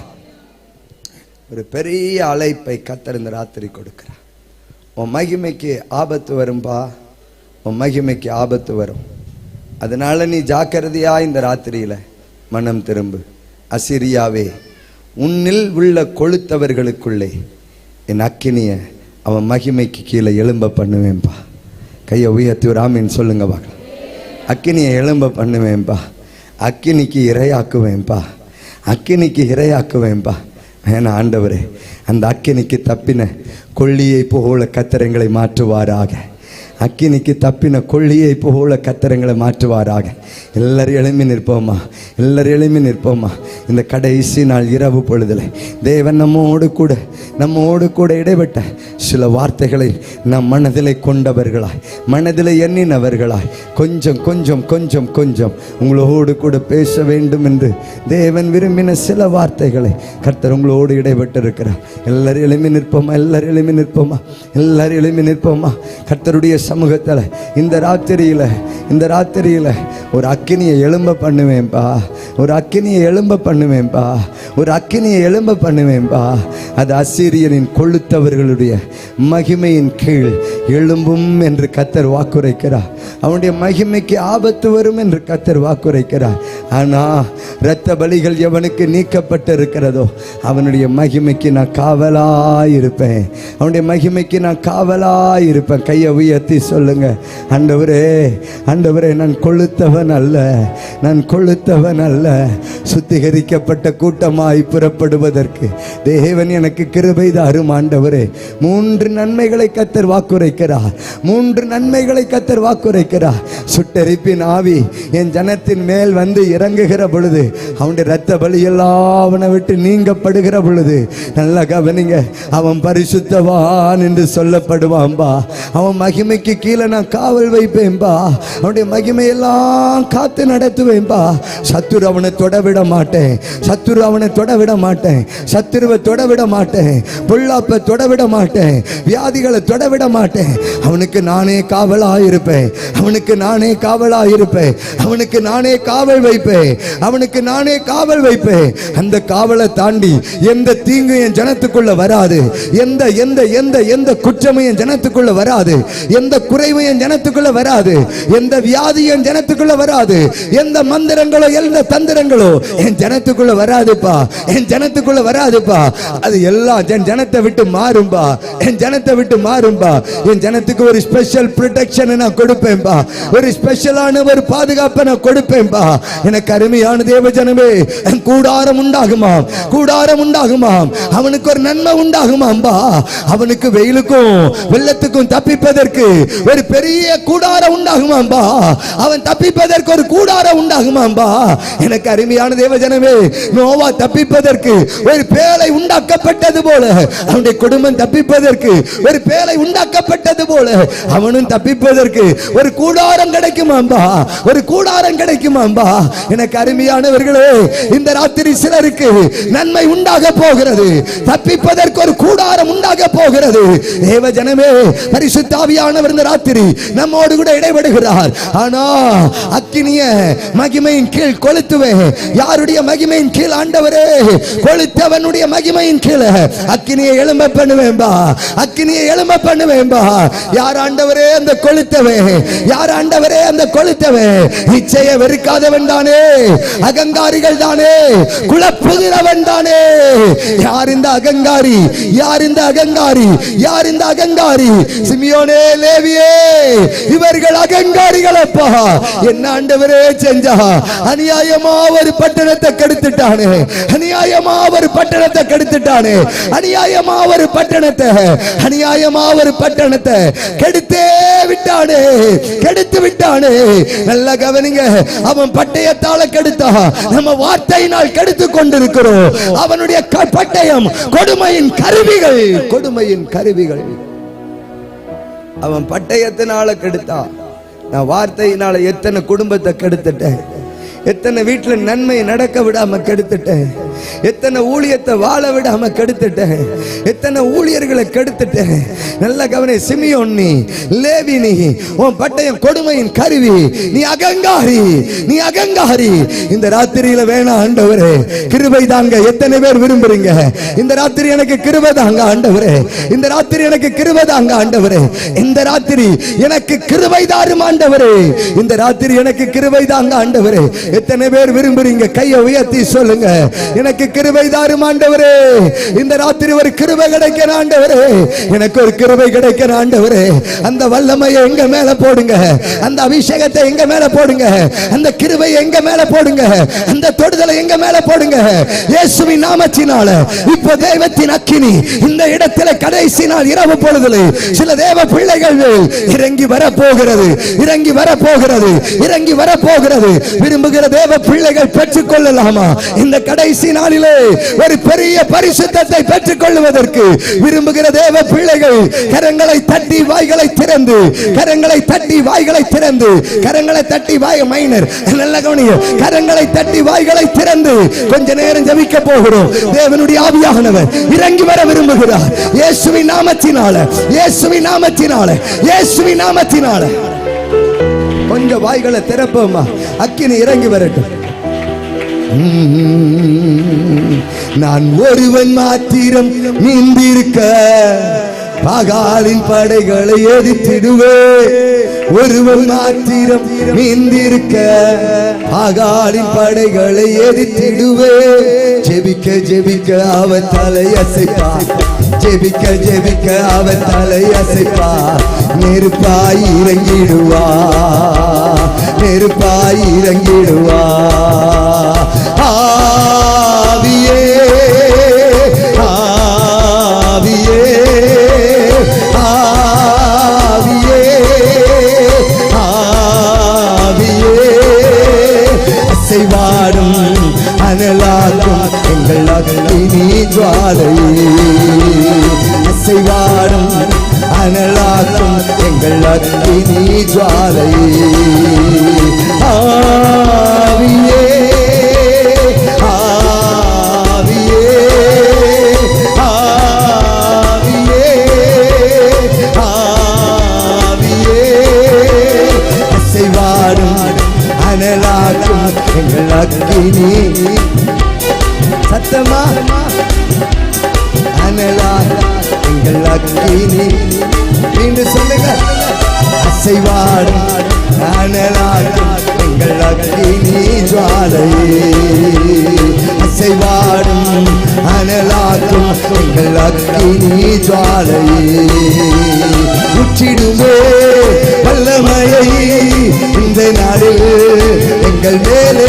ஒரு பெரிய அழைப்பை கர்த்தர் இந்த ராத்திரி கொடுக்கிறார். உன் மகிமைக்கு ஆபத்து வரும்பா, உன் மகிமைக்கு ஆபத்து வரும். அதனால நீ ஜாக்கிரதையா இந்த ராத்திரியில மனம் திரும்பு. அசிரியாவே, உன்னில் உள்ள கொளுத்தவர்களுக்குள்ளே என் அக்கினிய அவன் மகிமைக்கு கீழே எழும்ப பண்ணுவேன்பா. கையை உயர்த்தி ஒரு ஆமீன் சொல்லுங்க பார்க்கலாம். அக்கினியை எழும்ப பண்ணுவேன்பா, அக்கினிக்கு இரையாக்குவேன்பா, அக்கினிக்கு இரையாக்குவேன்பா. வேணா ஆண்டவரே, அந்த அக்கினிக்கு தப்பின கொள்ளியை போல கத்திரங்களை மாற்றுவாராக. அக்கினிக்கு தப்பின கொள்ளியை போல கத்திரங்களை மாற்றுவாராக. எல்லாரும் எழும்பி நிற்போமா, எல்லாரும் எழும்பி நிற்போமா. இந்த கடைசி நாள் இரவு பொழுதுல தேவன் நம்மோடு கூட இடைப்பட்ட சில வார்த்தைகளை நம் மனதிலே கொண்டவர்களாய், மனதிலே எண்ணினவர்களாய் கொஞ்சம் கொஞ்சம் கொஞ்சம் கொஞ்சம் உங்களோடு கூட பேச வேண்டும் என்று தேவன் விரும்பின சில வார்த்தைகளை கர்த்தர் உங்களோடு இடைப்பட்டு இருக்கிறார். எல்லாரும் எழும்பி நிற்போமா, எல்லாரும் எழும்பி நிற்போமா, எல்லாரும் எழும்பி நிற்போமா. கர்த்தருடைய சமூகத்தில் இந்த ராத்திரியில ஒரு அக்கினியை எழும்ப பண்ணுவேன்பா, ஒரு அக்கினியை எழும்ப பண்ணுவேன்பா, ஒரு அக்கினியை எழும்ப பண்ணுவேன்பா. அது அசீரியனின் கொளுத்தவர்களுடைய மகிமையின் கீழ் எழும்பும் என்று கர்த்தர் வாக்குரைக்கிறார். அவனுடைய மகிமைக்கு ஆபத்து வரும் என்று கர்த்தர் வாக்குரைக்கிறார். ஆனா இரத்த பலிகள் எவனுக்கு நீக்கப்பட்டு இருக்கிறதோ அவனுடைய மகிமைக்கு நான் காவலாயிருப்பேன், அவனுடைய மகிமைக்கு நான் காவலாயிருப்பேன். கையை உயர்த்தி சொல்லுங்க, ஆண்டவரே, ஆண்டவரே, நான் கொளுத்தவன் அல்ல, நான் கொளுத்தவன் அல்ல. சுத்திகரிக்கப்பட்ட கூட்டமாய் புறப்படுவதற்கு தேவன் எனக்கு கிருபை தாரும் ஆண்டவரே. 3 நன்மைகளை கர்த்தர் வாக்குரைக்கிறார், 3 நன்மைகளை கர்த்தர் வாக்குரைக்கிறார். சுட்டெரிப்பின் ஆவி என் ஜனத்தின் மேல் வந்து இறங்குகிற பொழுது, அவனுடைய இரத்த பலி எல்லாம் அவனை விட்டு நீங்கப்படுகிற பொழுது, நல்லா கவனிங்க, அவன் பரிசுத்தவான் என்று சொல்லப்படுவான்பா. அவன் மகிமைக்கு கீழே நான் காவல் வைப்பேன்பா, அவனுடைய மகிமையெல்லாம் காத்து நடத்துவேன்பா. சத்துரு அவனை தொடவிட மாட்டேன், சத்துரு அவனை தொடவிட மாட்டேன், சத்துருவை தொடவிட மாட்டேன், பொல்லாப்பை தொடவிட மாட்டேன், வியாதிகளை தொடவிட மாட்டேன். அவனுக்கு நானே காவலாயிருப்பேன், அவனுக்கு நானே காவலாயிருப்பேன், அவனுக்கு நானே காவல் வைப்பேன், அவனுக்கு நானே காவல் வைப்பேன். அந்த காவலை தாண்டி எந்த தீங்கு என் ஜனத்துக்குள்ள வராது, எந்த எந்த எந்த எந்த குற்றமும் என் ஜனத்துக்குள்ள வராது, எந்த குறைவு என் ஜனத்துக்குள்ள வராது, எந்த வியாதி என் ஜனத்துக்குள்ள வராது, எந்த மந்திரங்களோ எந்த தந்திரங்களோ என் ஜனத்துக்குள்ள வராதுப்பா, என் ஜனத்துக்குள்ள வராதுப்பா. அது எல்லாம் என் ஜனத்தை விட்டு மாறும்பா, என் ஜனத்தை விட்டு மாறும்பா. என் ஜனத்துக்கு ஒரு ஸ்பெஷல் ப்ரொடெக்ஷன் நான் கொடுப்பேன்பா, ஒரு ஸ்பெஷலான ஒரு பாதுகாப்பை நான் கொடுப்பேன்பா. எனக்கு அருமையான தேவ ஜனமே, கூடாரம் உண்டாகுமாம், கூடாரம் உண்டாகுமாம். அவனுக்கு ஒரு நன்மை உண்டாகுமாம்பா. அவனுக்கு வெயிலுக்கும் வெள்ளத்துக்கும் தப்பிப்பதற்கு ஒரு பெரிய கூடாரம் உண்டாகுமாம்பா. அவன் தப்பிப்பதற்கு ஒரு கூடாரம் உண்டாகுமாம்பா. எனக்கு அருமையான தேவ ஜனமே, நோவா தப்பிப்பதற்கு ஒரு பேழை உண்டாக்கப்பட்டது போல, அவனுடைய குடும்பம் தப்பிப்பதற்கு ஒரு பேழை உண்டாக்கப்பட்டது போல, அவனும் தப்பிப்பதற்கு ஒரு கூடாரம் கிடைக்குமாம்பா, ஒரு கூடாரம் கிடைக்குமாம்பா. எனக்கு அருமையானவர்களே, இந்த ராத்திரி சிலருக்கு நன்மை உண்டாக போகிறது, தப்பிப்பதற்கு ஒரு கூடாரம் உண்டாக போகிறது. தேவ ஜனமே, பரிசுத்த பரிசுத்த ஆவியானவர் இந்த ராத்திரி நம்மோடு கூட இடைபடுகிறார். ஆனா அக்கினிய மகிமையின் கீழ் கொளுத்துவே. யாருடைய மகிமையின் கீழ்? ஆண்டவரே, கொளுத்தவனுடைய மகிமையின் கீழ் அக்கினியை எழும்ப பண்ணுவேன்பா, அக்கினியை எழும்ப பண்ணுவேன்பா. யார் ஆண்டவரே அந்த கொளுத்தவே? யார் ஆண்டவரே அந்த கொளுத்தவே? இச்சையை வெறுக்காதவன் தானே, அகங்காரிகள் தானே, குழப்புகிறவன் தானே. யார் இந்த அகங்காரி? யார் இந்த அகங்காரி? யார் இந்த அகங்காரி? சிமியோனே, லேவியே, இவர்கள் அகங்காரிகள் அப்பா. என்ன ஆண்டவரே செஞ்சா? அநியாயமா ஒரு பட்டணத்தை கெடுத்துட்டானே, அநியாயமா ஒரு பட்டணத்தை கெடுத்துட்டானே, அநியாயமா ஒரு பட்டணத்தை, அநியாயமா ஒரு பட்டணத்தை கெடுத்தே விட்டானே, கெடுத்து விட்டானே. நல்ல கவனிங்க, அவன் பட்டயத்தால கெடுத்தா, நம்ம வார்த்தையினால் கெடுத்து கொண்டிருக்கிறோம். அவனுடைய பட்டயம் கொடுமையின் கருவிகள், கொடுமையின் கருவிகள். அவன் பட்டயத்தினால கெடுத்தா, நான் வார்த்தையினால எத்தனை குடும்பத்தை கெடுத்துட்டேன், எத்தனை வீட்டுல நன்மை நடக்க விடாம கெடுத்துட்டேன், எத்தனை ஊழியத்தை வாழ விடாம கெடுத்துட்டேன், எத்தனை ஊழியர்களை கெடுத்துட்டேன். நல்ல கவனி சிமியோன், நீ லேவி, நீ உன் பட்டயம் கொடுமையின் கருவி. நீ அகங்காரி, நீ அகங்காரி. இந்த ராத்திரியில வேணாம் ஆண்டவரே, கிருபை தாங்க. எத்தனை பேர் விரும்புறீங்க இந்த ராத்திரி எனக்கு கிருபை தாங்க ஆண்டவரே, இந்த ராத்திரி எனக்கு கிருபை தாங்க ஆண்டவரே, இந்த ராத்திரி எனக்கு கிருபை தாரும் ஆண்டவரே, இந்த ராத்திரி எனக்கு கிருபை தாங்க ஆண்டவரே. எத்தனை பேர் விரும்புறீங்க? கையை உயர்த்தி சொல்லுங்க, எனக்கு கிருபை தாரும் ஆண்டவரே. இந்த ராத்திரி ஒரு கிருபை கிடைக்கிற ஆண்டவரே, எனக்கு ஒரு கிருபை கிடைக்கிற ஆண்டவரே. அந்த வல்லமையை எங்க மேல போடுங்க, அந்த அபிஷேகத்தை எங்க மேல போடுங்க, அந்த கிருபை எங்க மேல போடுங்க, அந்த தொடுதலை எங்க மேல போடுங்க. இயேசுவின் நாமத்தினால இப்ப தேவத்தின் அக்கினி இந்த இடத்துல கடைசி நாள் இரவு பொழுதில் சில தேவ பிள்ளைகள் இறங்கி வர போகிறது, இறங்கி வர போகிறது, இறங்கி வர போகிறது. விரும்புகிற தேவ பிள்ளைகள் பெற்றுக் கொள்ளலாமா? இந்த கடைசி நாளிலே ஒரு பெரிய பரிசுத்தத்தை பெற்றுக் கொள்வதற்கு விரும்புகிற தேவ பிள்ளைகள் கரங்களை தட்டி வாய்களை திறந்து, கரங்களை தட்டி வாய்களை திறந்து, கரங்களை தட்டி வாய் மைனர் நல்ல கவனிங்க, கரங்களை தட்டி வாய்களை திறந்து கொஞ்ச நேரம் ஜெபிக்க போகிறோம். தேவனுடைய ஆவியானவர் இறங்கி வர விரும்புகிறார். இயேசுவின் நாமத்தினால, இயேசுவின் நாமத்தினால, இயேசுவின் நாமத்தினால கொஞ்சம் வாய்களை திறப்போமா, அக்கினி இறங்கி வரட்டும். நான் ஒருவன் மாத்திரம் நீந்திருக்க பகாலின் படைகளை எதிர்த்திடுவே. ஒருவன் மாத்திரம் நீந்திருக்க பகாலின் படைகளை எதிர்த்திடுவே. ஜெபிக்க ஜெபிக்க அவன் தலை அசைப்பா, ஜெபிக்க ஜெபிக்க அவன் தலை அசைப்பா. நெருப்பாய் இறங்கிடுவா, நெருப்பாய் இறங்கிடுவா. ஆவியே ஆவியே ஆவியே ஆவியே, அசைவாடும் அனலாக்கும் எங்கள் அக்கினி ஜுவாலையே. அசைவாடும் அனலாக்கும் எங்கள் அக்கினி ஜுவாலையே. ஆவியே ஆவியே ஆவியே ஆவியே, அசைவாடும் அனலாக்கும் எங்கள் அக்கினி. சத்தமா அனலாக்கும் எங்கள் அக்கினி. மீண்டும் சொல்லுங்க, அசைவாடும் அனலாக்கும் எங்கள் அக்கினி ஜுவாலையே. அசைவாடும் அனலாக்கும் எங்கள் அக்கினி ஜுவாலையே. முற்றிடுமே வல்லமையை இந்த நாளில் எங்கள் மேலே.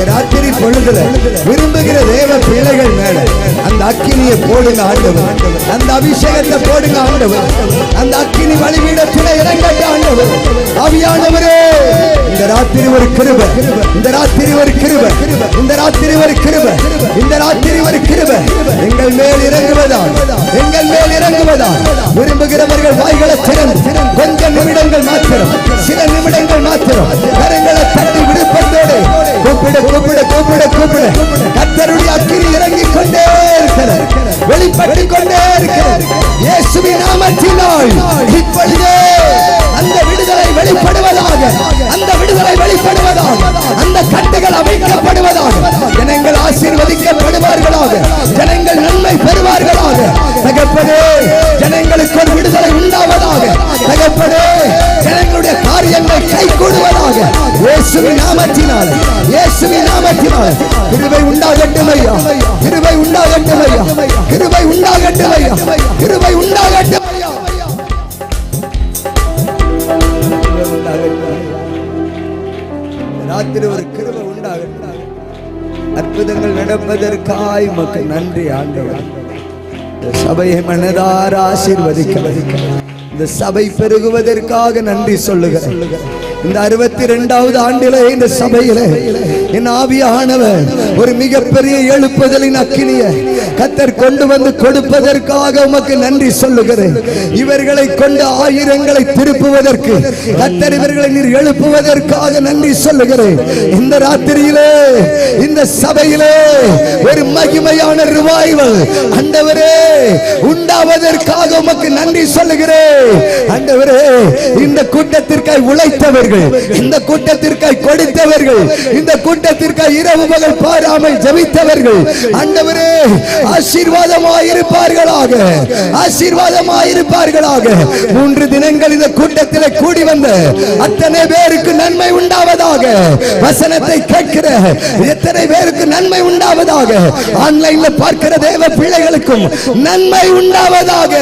ராத்திரி பொழுதுல விரும்புகிற தேவ பிள்ளைகள் மேல அந்த அக்கினியை போடுங்க ஆண்டவர், அந்த அபிஷேகத்தை போடுங்க ஆண்டவர். அந்த அக்கினி வழிபீடத்திலே இறங்கட்ட ஆண்டவர். ஆவியானவரே, இந்த ராத்திரி ஒரு கிருபை, இந்த ராத்திரி ஒரு கிருபை, இந்த ராத்திரி ஒரு கிருபை, இந்த ராத்திரி ஒரு கிருபை எங்கள் மேல் இறங்குவதால், எங்கள் மேல் இறங்குவதால் விரும்புகிறவர்கள் வாய்களை திறந்து கொஞ்சம் நிமிடங்கள் மாத்திரம், சில நிமிடங்கள் மாத்திரம் கரங்களை தட்டி விருப்பத்தோடு கூப்பிட கூப்பிட கூப்பிட கூப்பிட கர்த்தருடைய அக்கினி இறங்கிக் கொண்டே இருக்கிறார், வெளிப்பட்டுக் கொண்டே இருக்கிறார். இயேசுவின் நாமத்தினால் இப்பொழுதே பெறுவார்களாக. தகப்பனே, ஜனங்களுக்கு ஒரு விடுதலை உண்டாவதாக. தகப்பனே, ஜனங்களுடைய காரியங்கள் கைகூடுவதாக. இயேசுவின் நாமத்தினாலே, இயேசுவின் நாமத்தினாலே கிருபை உண்டாகட்டும் ஐயா, கிருபை உண்டாகட்டும் ஐயா, கிருபை உண்டாகட்டும் ஐயா, கிருபை உண்டாகட்டும் ஐயா. ராத்திரி ஒரு கிருபை உண்டாகட்டும். அற்புதங்கள் நடப்பதற்காய் உமக்கு நன்றி ஆண்டவர். இந்த சபையை மனதார ஆசீர்வதிக்க, இந்த சபை பெருகுவதற்காக நன்றி சொல்லுகிறேன். இந்த 62வது ஆண்டிலே இந்த சபையிலே என் ஆவியானவர் ஒரு மிகப்பெரிய எழுப்புதலின் அக்கினியை கர்த்தர் கொண்டு வந்து கொடுப்பதற்காக உமக்கு நன்றி சொல்லுகிறேன். இவர்களை கொண்டு ஆயிரங்களை திருப்புவதற்கு கர்த்தர் இவர்களை நீர் எழுப்புவதற்காக நன்றி சொல்லுகிறேன். இந்த ராத்திரியிலே இந்த சபையிலே ஒரு மகிமையான ரிவைவல் ஆண்டவரே உண்டாவதற்காக உமக்கு நன்றி சொல்லுகிறேன். ஆண்டவரே, இந்த கூட்டத்திற்காய் உழைத்தவர்கள், இந்த கூட்டத்திற்காய் கொடுத்தவர்கள், இந்த கூட்டத்திற்காய் இரவு பகல் பாராமல் ஜெபித்தவர்கள் ஆண்டவரே ஆசீர்வாதமாயிருப்பார்களாக, ஆசீர்வாதமாயிருப்பார்களாக. 3 தினங்கள் இந்த கூட்டத்திலே கூடி வந்த அத்தனை பேருக்கு நன்மை உண்டாவதாக. வசனத்தை கேட்கிற எத்தனை பேருக்கு நன்மை உண்டாவதாக. ஆன்லைன்ல பார்க்கிற தேவ பிள்ளைகளுக்கும் நன்மை உண்டாவதாக.